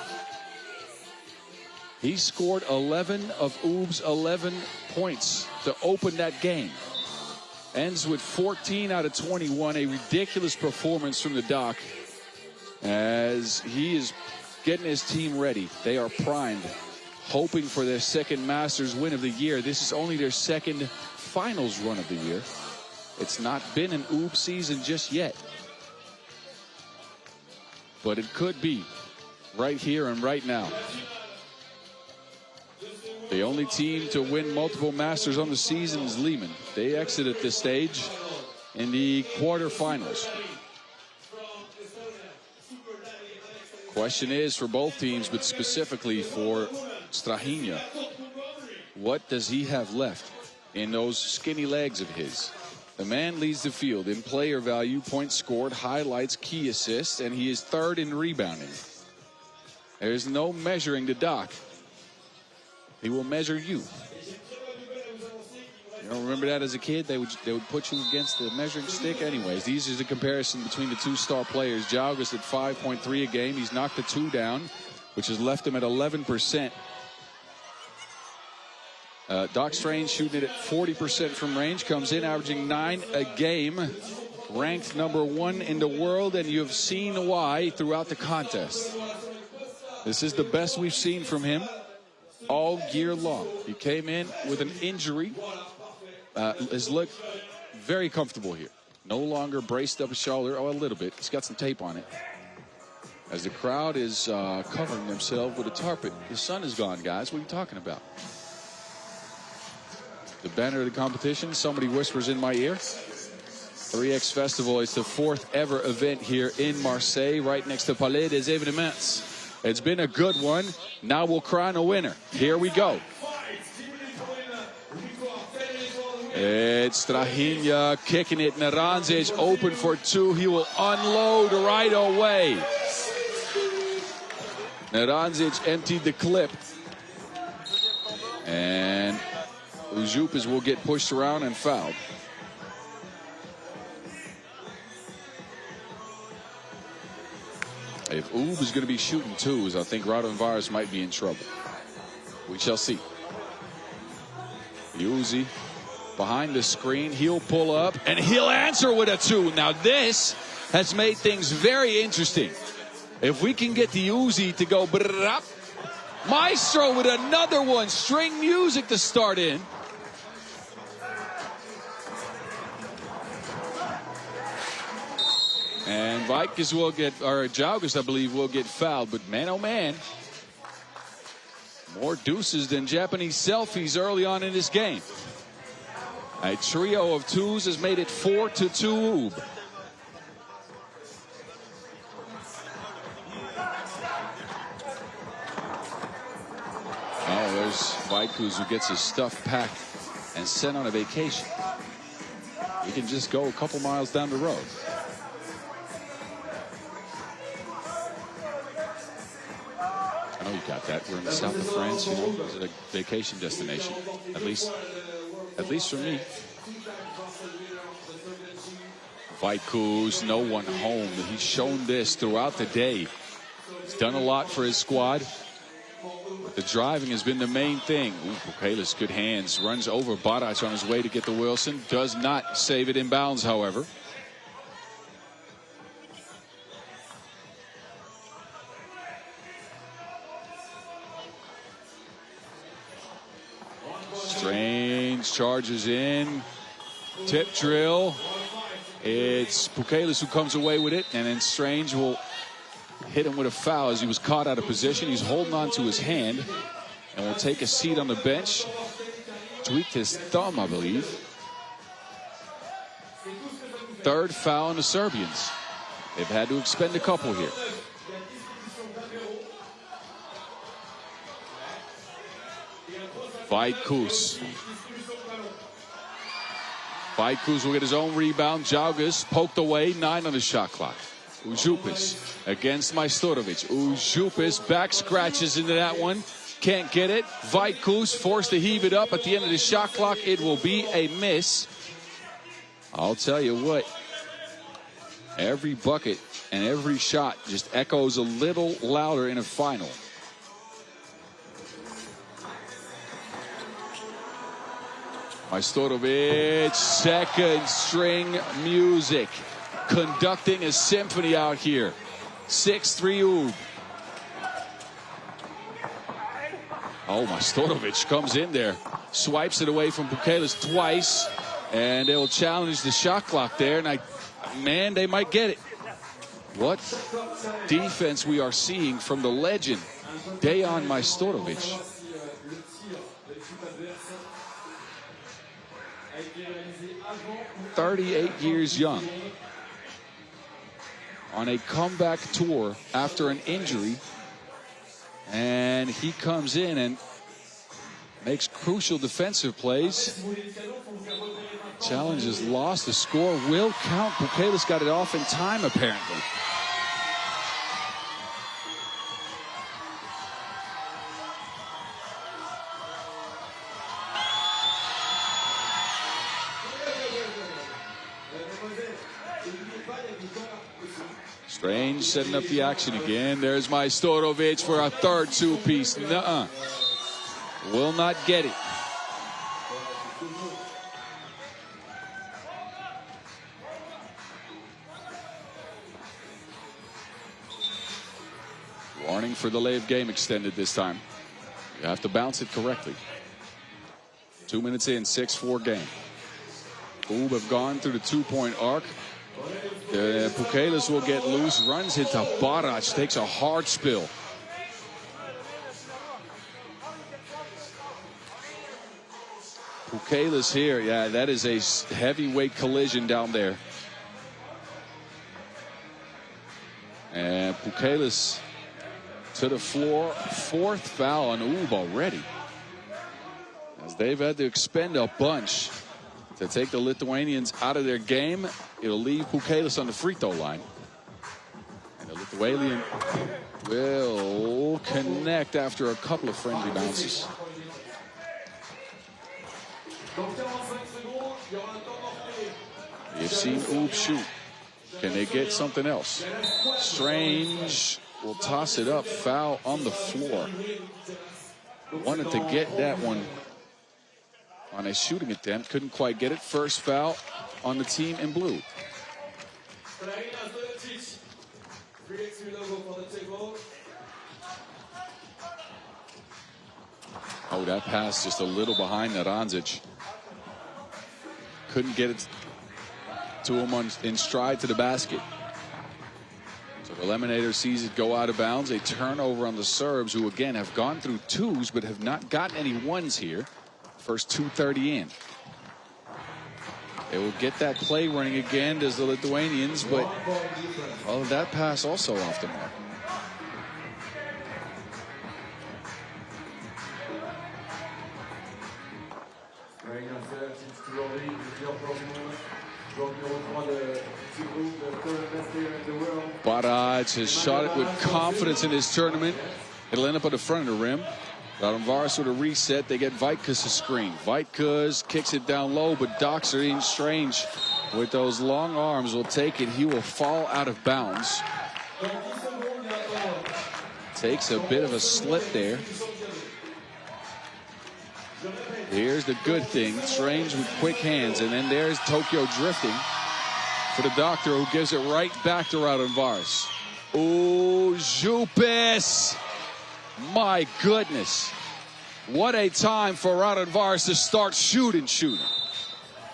A: He scored 11 of Oob's 11 points to open that game. Ends with 14 out of 21. A ridiculous performance from the Doc as he is getting his team ready. They are primed, hoping for their second Masters win of the year. This is only their second finals run of the year. It's not been an Oob season just yet. But it could be right here and right now. The only team to win multiple Masters on the season is Lehman. They exited this stage in the quarterfinals. Question is for both teams, but specifically for Strahinja, what does he have left in those skinny legs of his? The man leads the field in player value, points scored, highlights, key assists, and he is 3rd in rebounding. There's no measuring the Doc. He will measure you. You don't remember that as a kid? They would put you against the measuring stick. Anyways, these is the comparison between the 2 star players. Jaugas at 5.3 a game. He's knocked the 2 down, which has left him at 11%. Doc Strange shooting it at 40% from range. Comes in averaging 9 a game. Ranked #1 in the world, and you have seen why throughout the contest. This is the best we've seen from him all year long. He came in with an injury. Has looked very comfortable here. No longer braced up his shoulder. Oh, a little bit. He's got some tape on it. As the crowd is covering themselves with a tarp. The sun is gone, guys. What are you talking about? The banner of the competition. Somebody whispers in my ear. 3X Festival. It's the 4th ever event here in Marseille, right next to Palais des Événements. It's been a good one. Now we'll crown a winner. Here we go. It's Strahinja kicking it. Neranzic open for 2. He will unload right away. Neranzic emptied the clip. And Ujupas will get pushed around and fouled. If Oob is going to be shooting 2s, I think Raudondvaris might be in trouble. We shall see. Uzi behind the screen. He'll pull up and he'll answer with a 2. Now this has made things very interesting. If we can get the Uzi to go brrrrap. Maestro with another one. String music to start in. And Vikes will get, or Jaugas, I believe, will get fouled. But man, oh man, more deuces than Japanese selfies early on in this game. A trio of 2s has made it 4-2 Oob. Oh, there's Vikes who gets his stuff packed and sent on a vacation. He can just go a couple miles down the road. I know you got that. We're in the south of France, you know, it's a vacation destination. At least for me. Vaikus, no one home. He's shown this throughout the day. He's done a lot for his squad. But the driving has been the main thing. Pukelis, good hands. Runs over Barac on his way to get the Wilson. Does not save it in bounds, however. Strange charges in. Tip drill. It's Pukelis who comes away with it, and then Strange will hit him with a foul as he was caught out of position. He's holding on to his hand and will take a seat on the bench. Tweaked his thumb, I believe. 3rd foul on the Serbians. They've had to expend a couple here. Vaikus. Vaikus will get his own rebound. Jaugas poked away. 9 on the shot clock. Ujupis against Majstorovic. Ujupis back scratches into that one. Can't get it. Vaitkus forced to heave it up at the end of the shot clock. It will be a miss. I'll tell you what. Every bucket and every shot just echoes a little louder in a final. Majstorovic, second string music. Conducting a symphony out here. 6-3 Ub. Oh, Majstorovic comes in there. Swipes it away from Pukelis twice. And they will challenge the shot clock there. And man, they might get it. What defense we are seeing from the legend, Dejan Majstorovic. 38 years young. On a comeback tour after an injury. And he comes in and makes crucial defensive plays. Challenge is lost. The score will count. Pukelis got it off in time, apparently. Strange setting up the action again. There's Majstorovic for a third two-piece. Nuh-uh. Will not get it. Warning for delay of game extended this time. You have to bounce it correctly. 2 minutes in, 6-4 game. Ub have gone through the two-point arc. Pukelis will get loose, runs into Barac, takes a hard spill. Pukelis here, yeah, that is a heavyweight collision down there. And Pukelis to the floor, fourth foul on Ub already. As they've had to expend a bunch to take the Lithuanians out of their game. It'll leave Pukelis on the free throw line. And the Lithuanian will connect after a couple of friendly bounces. You've seen Ub shoot. Can they get something else? Strange will toss it up. Foul on the floor. Wanted to get that one on a shooting attempt. Couldn't quite get it. First foul on the team in blue. Oh, that pass just a little behind Naranzic. Couldn't get it to him in stride to the basket. So the Eliminator sees it go out of bounds. A turnover on the Serbs, who again have gone through twos but have not gotten any ones here. First 2:30 in. They will get that play running again as the Lithuanians, but oh, that pass also off the mark. Barac has shot it with confidence in this tournament. It'll end up at the front of the rim. Raudondvaris with a reset. They get Vaitkus a screen. Vaitkus kicks it down low, but Doxer Strange with those long arms will take it. He will fall out of bounds. Takes a bit of a slip there. Here's the good thing. Strange with quick hands. And then there's Tokyo drifting for the Doctor, who gives it right back to Raudondvaris. Oh, Jupis. My goodness. What a time for Raudondvaris to start shooting.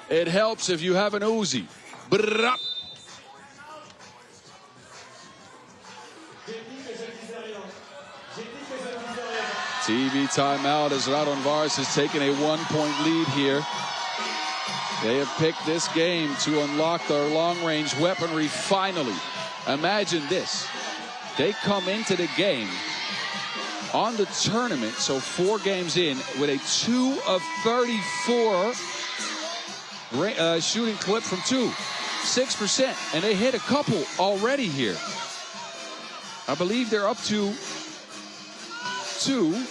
A: It helps if you have an Uzi. TV timeout as Raudondvaris has taken a 1-point lead here. They have picked this game to unlock their long-range weaponry finally. Imagine this. They come into the game on the tournament, so 4 games in, with a 2 of 34 shooting clip from 2. 6%, and they hit a couple already here. I believe they're up to 2.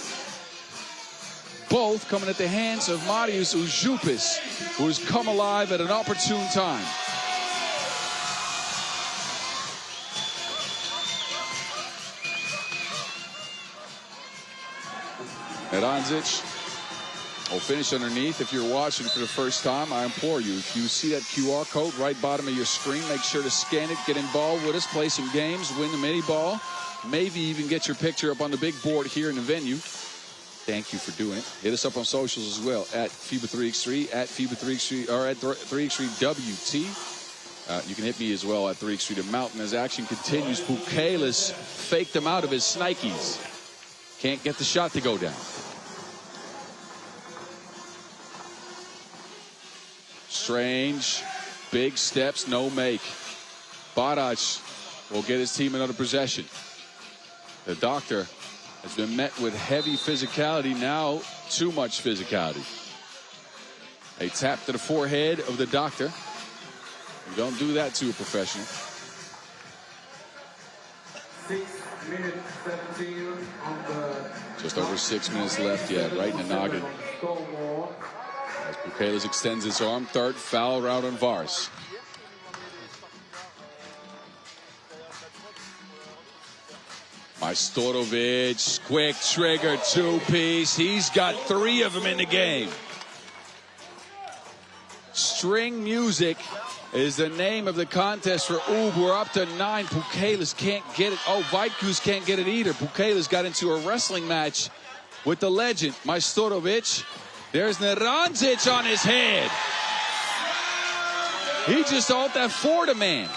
A: Both coming at the hands of Marius Ujupis, who has come alive at an opportune time. Nerandzic will finish underneath. If you're watching for the first time, I implore you, if you see that QR code right bottom of your screen, make sure to scan it, get involved with us, play some games, win the mini ball, maybe even get your picture up on the big board here in the venue. Thank you for doing it. Hit us up on socials as well, at FIBA 3x3, at FIBA 3x3, or at 3x3WT. You can hit me as well at 3x3 to Mountain as action continues. Pukelis faked him out of his Nikes. Can't get the shot to go down. Strange, big steps, no make. Barac will get his team another possession. The doctor has been met with heavy physicality, now too much physicality. A tap to the forehead of the doctor. You don't do that to a professional.
B: 6 minutes 17 on the...
A: Just over 6 minutes left, yeah, right in the noggin. As Pukelis extends his arm, third foul, Raudondvaris. Majstorovic, quick trigger, 2-piece. He's got 3 of them in the game. String music is the name of the contest for Ub. We're up to 9. Pukelis can't get it. Oh, Vaitkus can't get it either. Pukelis got into a wrestling match with the legend, Majstorovic. There's Nerandzic on his head. He just owed that for the man.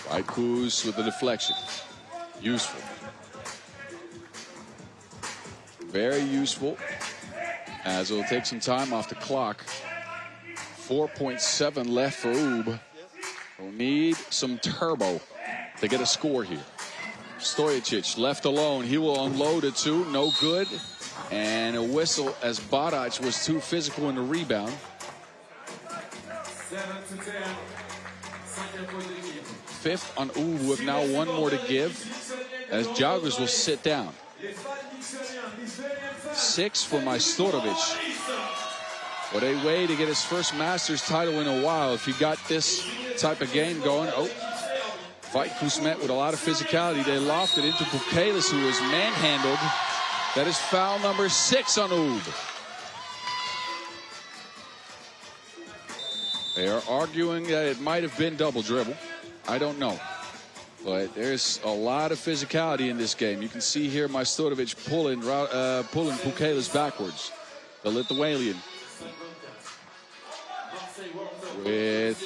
A: Vaitkus with the deflection. Useful. Very useful, as it'll take some time off the clock. 4.7 left for Ub. We'll need some turbo to get a score here. Stojicic left alone. He will unload a 2. No good. And a whistle as Barac was too physical in the rebound.
B: 7-10.
A: Fifth on Ub, who have now 1 more to give, as joggers will sit down. 6 for Majstorovic. What a way to get his first Masters title in a while. If you got this type of game going. Oh, Vaitkus met with a lot of physicality. They lofted into Pukelis, who was manhandled. That is foul number 6 on Ub. They are arguing that it might have been double dribble. I don't know. But there's a lot of physicality in this game. You can see here Majstorovic pulling Pukelis backwards. The Lithuanian with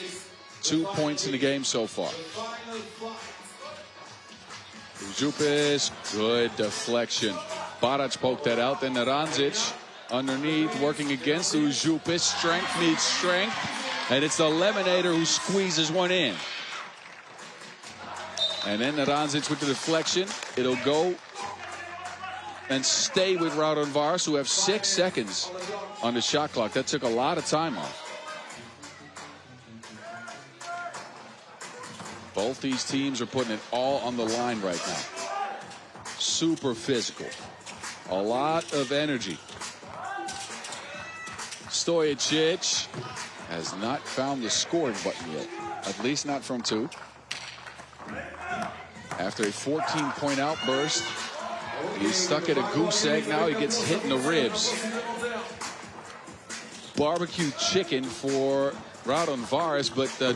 A: 2 points in the game so far. Ujupis, good deflection. Barac poked that out. Then Nerandzic underneath, working against Ujupis. Strength meets strength. And it's the Lemonator who squeezes one in. And then Nerandzic with the deflection. It'll go and stay with Raudondvaris, who have 6 seconds on the shot clock. That took a lot of time off. Both these teams are putting it all on the line right now. Super physical. A lot of energy. Stojicic has not found the scoring button yet. At least not from 2. After a 14-point outburst, he's stuck at a goose egg. Now he gets hit in the ribs. Barbecue chicken for Raudondvaris, but the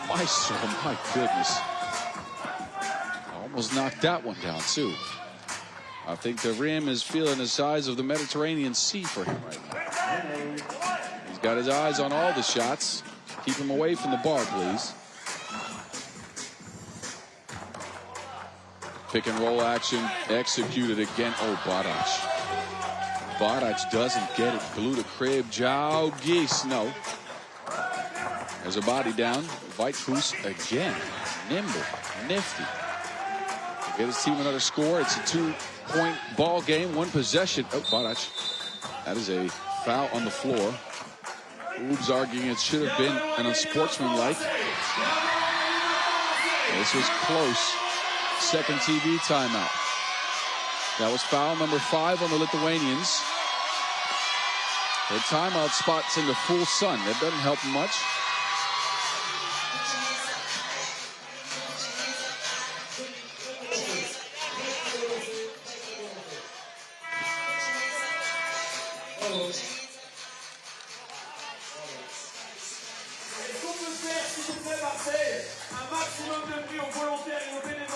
A: Maestro, my goodness. Almost knocked that one down, too. I think the rim is feeling the size of the Mediterranean Sea for him right now. He's got his eyes on all the shots. Keep him away from the bar, please. Pick and roll action executed again. Oh, Barac. Barac doesn't get it. Glue to crib. João Geese. No. There's a body down. Weithuis again. Nimble. Nifty. To get his team another score. It's a 2-point ball game. 1 possession. Oh, Barac. That is a foul on the floor. Oob's arguing it should have been an unsportsmanlike. This was close. Second TV timeout. That was foul number 5 on the Lithuanians. Their timeout spot's in the full sun. That doesn't help much.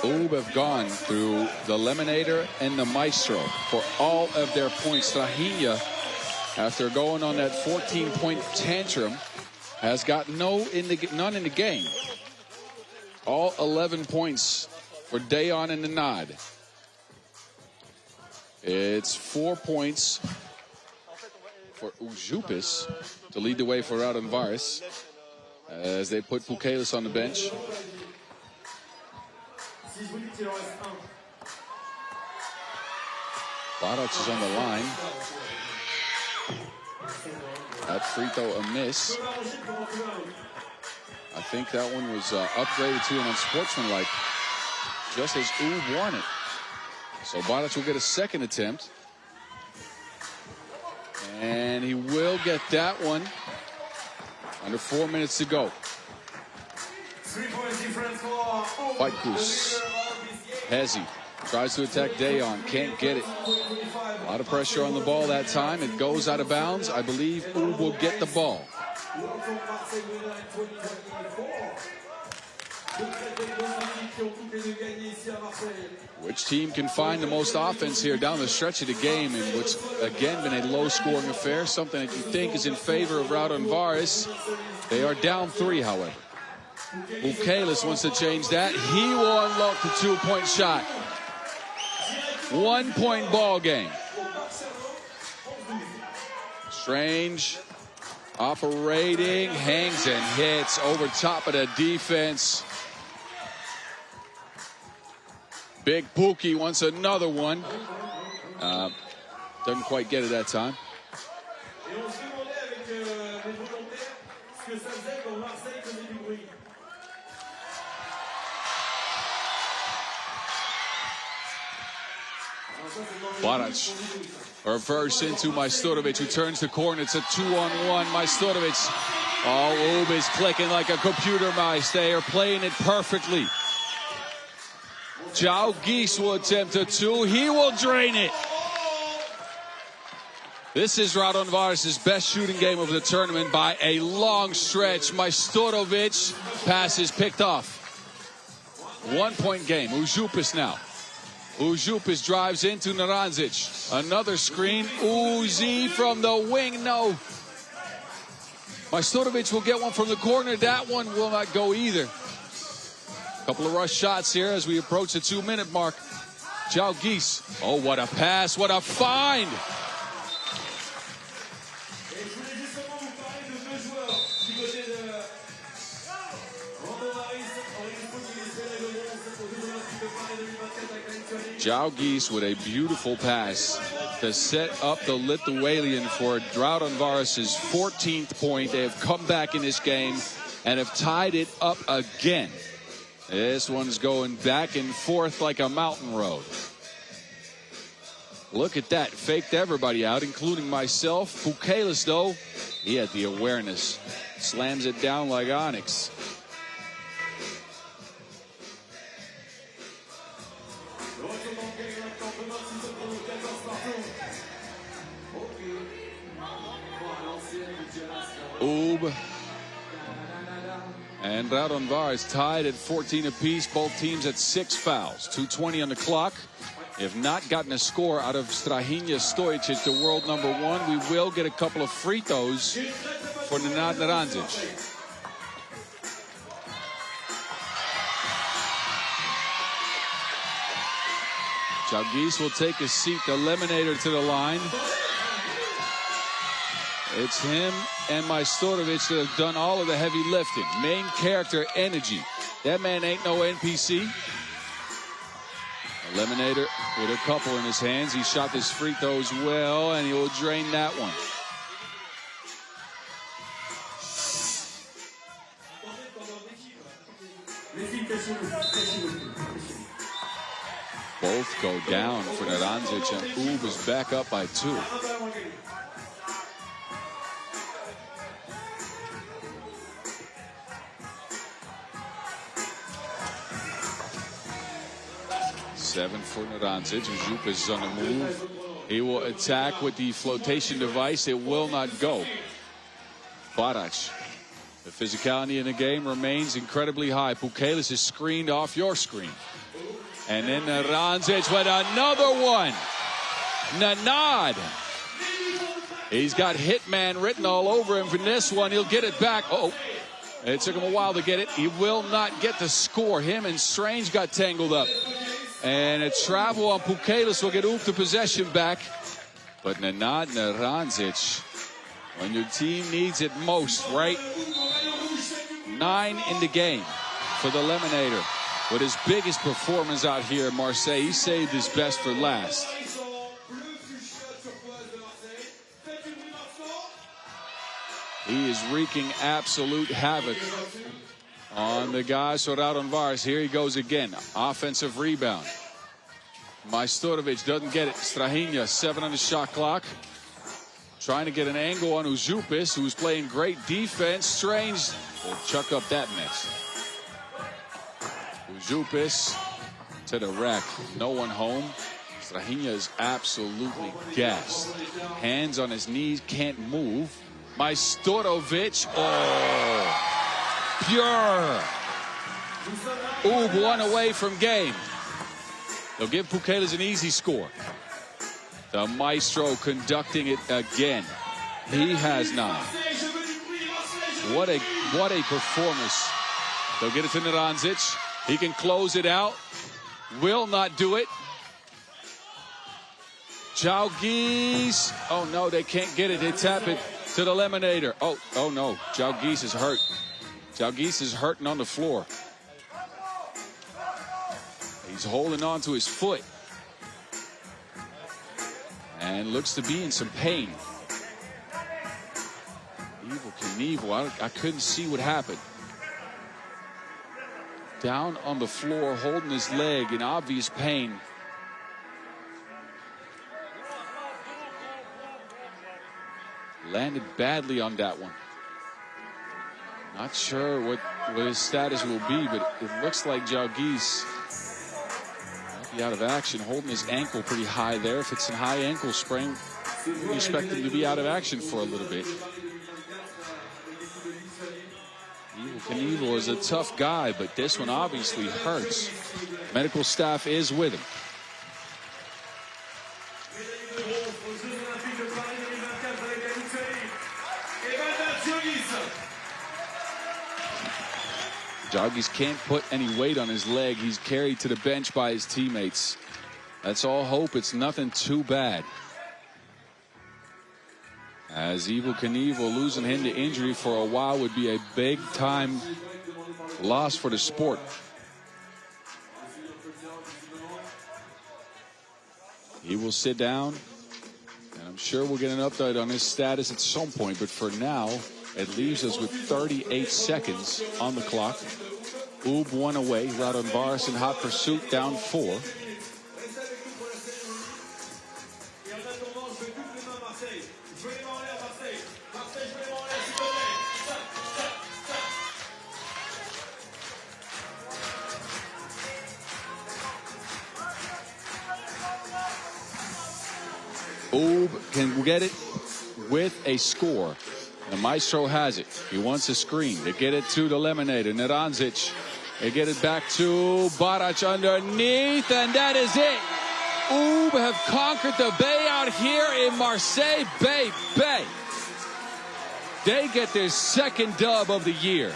A: Oob have gone through the Lemonator and the Maestro for all of their points. Strahinja, after going on that 14-point tantrum, has got none in the game. All 11 points for Dejan and the Nod. It's 4 points for Ujupis to lead the way for Raudondvaris as they put Pukelis on the bench. Barac is on the line. That free throw a miss. I think that one was upgraded to an unsportsmanlike, just as Oob wanted. So Barac will get a second attempt. And he will get that one. Under 4 minutes to go. Weithuis. Hezi tries to attack Dejan. Can't get it. A lot of pressure on the ball that time. It goes out of bounds. I believe Oob will get the ball. Which team can find the most offense here down the stretch of the game, in what's again been a low-scoring affair, something that you think is in favor of Raudondvaris. They are down 3, however. Pukelis wants to change that. He will unlock the 2-point shot. 1-point ball game. Strange operating, hangs and hits over top of the defense. Big Pookie wants another one. Doesn't quite get it that time. Barac reverse into Majstorovic, who turns the corner. It's a 2-on-1. Majstorovic. Oh, Oob is clicking like a computer mouse. They are playing it perfectly. João Geese will attempt a 2. He will drain it. This is Raudondvaris' best shooting game of the tournament by a long stretch. Majstorovic pass is picked off. 1-point game. Ujupis now. Ujupis drives into Narandzic. Another screen. Uzi from the wing. No. Majstorovic will get one from the corner. That one will not go either. Couple of rush shots here as we approach the 2-minute mark. João Geese. Oh, what a pass. What a find. João Geese with a beautiful pass to set up the Lithuanian for Raudondvaris' 14th point. They have come back in this game and have tied it up again. This one's going back and forth like a mountain road. Look at that. Faked everybody out, including myself. Pukelis, though, he had the awareness. Slams it down like Onyx. Oob and Raudondvaris tied at 14 apiece. Both teams at 6 fouls. 2:20 on the clock. If not gotten a score out of Strahinja Stojicic, the world #1, we will get a couple of free throws for Nenad Narandzic. Jalgis will take a seat. The Eliminator to the line. It's him and Majstorovic that have done all of the heavy lifting. Main character energy. That man ain't no NPC. Eliminator with a couple in his hands. He shot his free throws well, and he will drain that one. Both go down for Naranjic, and Ub is back up by 2. Seven for Naranjic. Jup is on the move. He will attack with the flotation device. It will not go. Barac. The physicality in the game remains incredibly high. Pukelis is screened off your screen. And then Naranjic with another one. Nanad. He's got Hitman written all over him for this one. He'll get it back. Oh, it took him a while to get it. He will not get the score. Him and Strange got tangled up. And a travel on Pukelis will get Oop the possession back. But Nanad Naranjic, when your team needs it most, right? 9 in the game for the Eliminator. With his biggest performance out here in Marseille, he saved his best for last. He is wreaking absolute havoc on the guys for Raudondvaris. Here he goes again. Offensive rebound. Majstorovic doesn't get it. Strahinja, 7 on the shot clock. Trying to get an angle on Uzupis, who's playing great defense. Strange will chuck up that mess. Uzupis to the rack. No one home. Strahinja is absolutely gassed. Hands on his knees, can't move. Majstorovic, oh, pure. Ub 1 away from game. They'll give Pukelis an easy score. The Maestro conducting it again. He has 9. What a performance. They'll get it to Naranjic. He can close it out. Will not do it. Jalgis. Oh no, they can't get it. They tap it to the Eliminator. Oh no. Jalgis is hurt. Jalgis is hurting on the floor. He's holding on to his foot. And looks to be in some pain. Evel Knievel. I couldn't see what happened. Down on the floor, holding his leg in obvious pain. Landed badly on that one. Not sure what his status will be, but it looks like Jalgis might be out of action, holding his ankle pretty high there. If it's a high ankle sprain, we expect him to be out of action for a little bit. Knievel is a tough guy, but this one obviously hurts. Medical staff is with him. Jalgis can't put any weight on his leg. He's carried to the bench by his teammates. That's all hope. It's nothing too bad. As Evel Knievel, losing him to injury for a while would be a big time loss for the sport. He will sit down, and I'm sure we'll get an update on his status at some point, but for now it leaves us with 38 seconds on the clock. Ub 1 away. Raudondvaris in hot pursuit, down 4. Ub can get it with a score. The Maestro has it. He wants a screen. They get it to the Eliminator. Naranjic. They get it back to Barac underneath, and that is it. Ub have conquered the Bay out here in Marseille. Bay. They get their second dub of the year.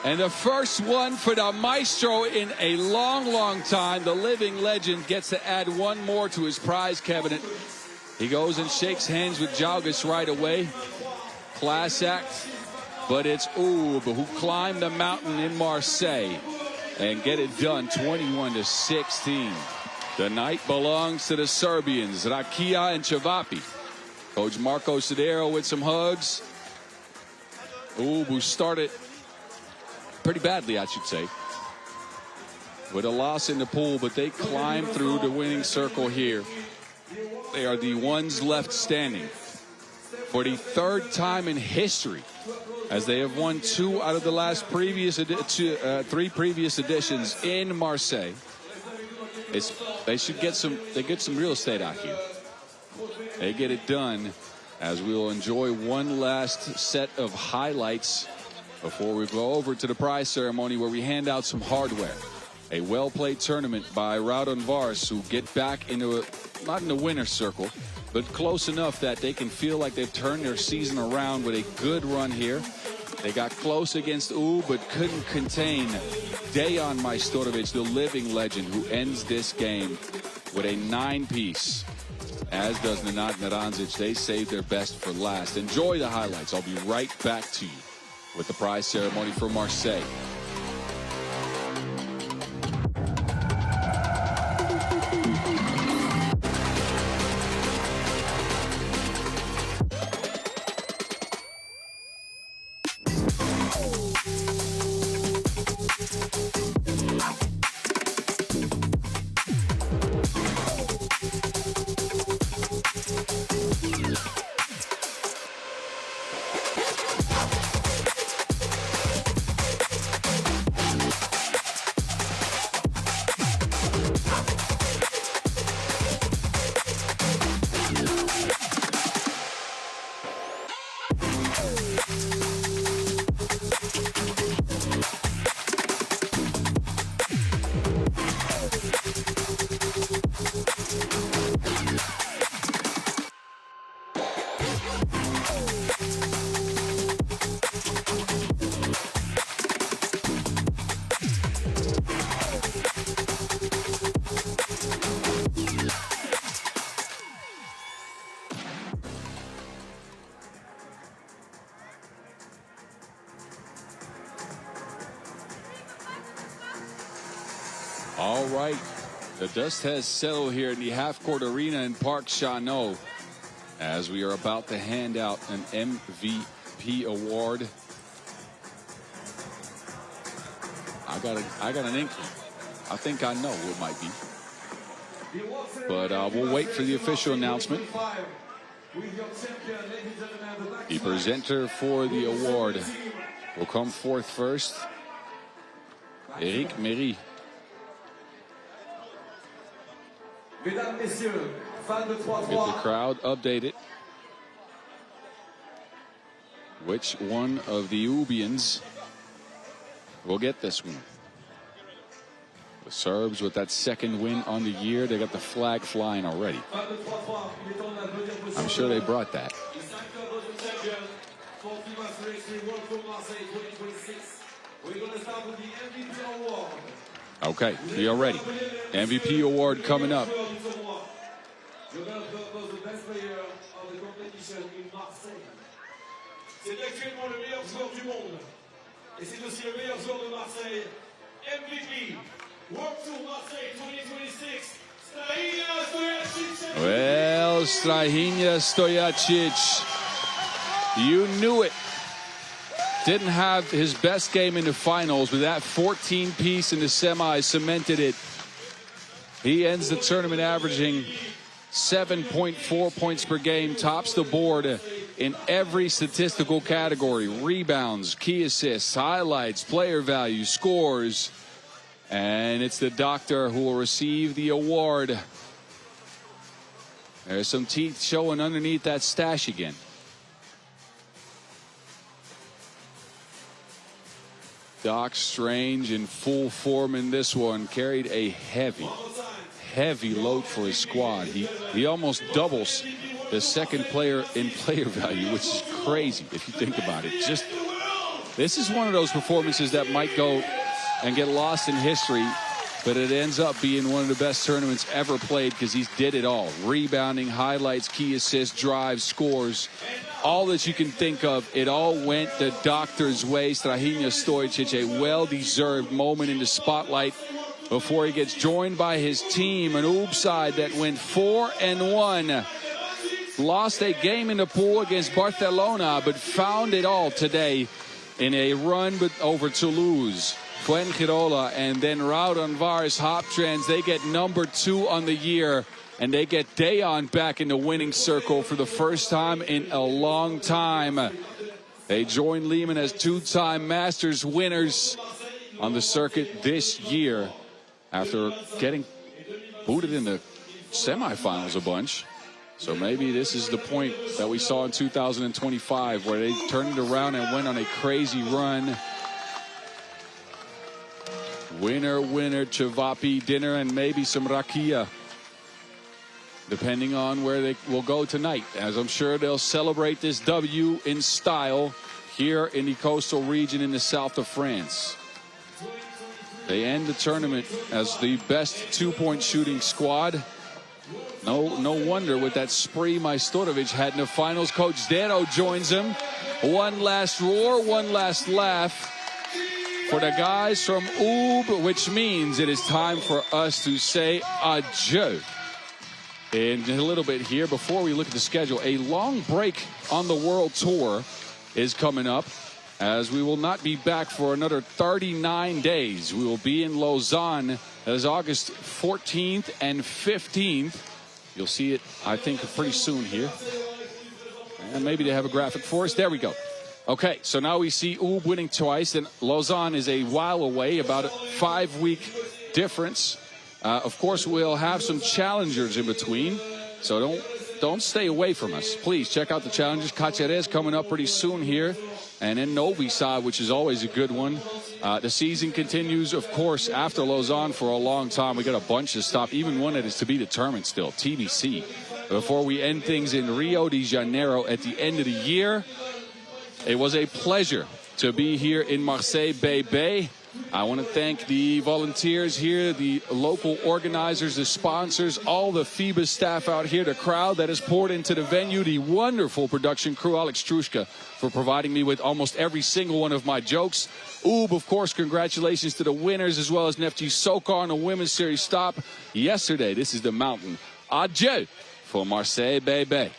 A: And the first one for the maestro in a long, long time. The living legend gets to add one more to his prize cabinet. He goes and shakes hands with Jalgis right away. Class act. But it's Ub who climbed the mountain in Marseille and get it done 21-16. The night belongs to the Serbians, Rakia and Chavapi. Coach Marco Sodero with some hugs. Ub who started pretty badly, I should say, with a loss in the pool, but they climb through the winning circle here. They are the ones left standing for the third time in history, as they have won 2 out of the last three previous editions in Marseille. They should get some real estate out here. They get it done, as we will enjoy one last set of highlights before we go over to the prize ceremony, where we hand out some hardware. A well-played tournament by Raudondvaris, who get back into not in the winner's circle, but close enough that they can feel like they've turned their season around with a good run here. They got close against Ub, but couldn't contain Dejan Majstorovic, the living legend, who ends this game with a 9-piece. As does Nenad Naranzic. They saved their best for last. Enjoy the highlights. I'll be right back to you with the prize ceremony for Marseille. All right, the dust has settled here in the half-court arena in Parc Chanot, as we are about to hand out an MVP award. I got an inkling. I think I know what it might be, but we'll wait for the official announcement. The presenter for the award will come forth first. Eric Méry. Get the crowd updated. Which one of the Ubians will get this one? The Serbs, with that second win on the year, they got the flag flying already. I'm sure they brought that. Okay, we are ready. MVP award coming up.
C: C'est actuellement le meilleur joueur du monde. Et c'est aussi le meilleur joueur de Marseille. MVP, World Tour Marseille 2026, Strahinja Stojacic.
A: Well, Strahinja Stojacic, you knew it. Didn't have his best game in the finals, but that 14-piece in the semis cemented it. He ends the tournament averaging 7.4 points per game, tops the board in every statistical category: rebounds, key assists, highlights, player value, scores. And it's the doctor who will receive the award. There's some teeth showing underneath that stash again. Doc Strange in full form in this one, carried a heavy load for his squad. He almost doubles the second player in player value, which is crazy if you think about it. Just This is one of those performances that might go and get lost in history, but it ends up being one of the best tournaments ever played because he did it all. Rebounding, highlights, key assists, drives, scores, all that you can think of. It all went the doctor's way. Strahinja Stojcic, a well-deserved moment in the spotlight before he gets joined by his team, an UB side that went 4-1. Lost a game in the pool against Barcelona, but found it all today in a run over Toulouse. Fuengirola and then Raudondvaris Hoptrans, they get number 2 on the year, and they get Dejan back in the winning circle for the first time in a long time. They join Lehman as 2-time Masters winners on the circuit this year after getting booted in the semifinals a bunch. So maybe this is the point that we saw in 2025 where they turned it around and went on a crazy run. Winner, winner, Chavapi dinner, and maybe some rakia, depending on where they will go tonight, as I'm sure they'll celebrate this W in style here in the coastal region in the south of France. They end the tournament as the best 2-point shooting squad. No wonder with that spree Majstorovic had in the finals. Coach Dero joins him. One last roar, one last laugh for the guys from UB, which means it is time for us to say adieu. In a little bit here, before we look at the schedule, a long break on the World Tour is coming up, as we will not be back for another 39 days. We will be in Lausanne as August 14th and 15th. You'll see it, I think, pretty soon here. And maybe they have a graphic for us. There we go. Okay, so now we see UB winning twice, and Lausanne is a while away, about a 5-week difference. Of course, we'll have some challengers in between, so don't stay away from us. Please check out the challengers. Cáceres coming up pretty soon here, and then Novi Sad, which is always a good one. The season continues, of course, after Lausanne for a long time. We got a bunch to stop, even one that is to be determined still, TBC. Before we end things in Rio de Janeiro at the end of the year, it was a pleasure to be here in Marseille Bay Bay. I want to thank the volunteers here, the local organizers, the sponsors, all the FIBA staff out here, the crowd that has poured into the venue, the wonderful production crew, Alex Trushka, for providing me with almost every single one of my jokes. UB, of course, congratulations to the winners, as well as Neftchi Sokar on the women's series stop yesterday. This is the mountain. Adieu for Marseille Bay Bay.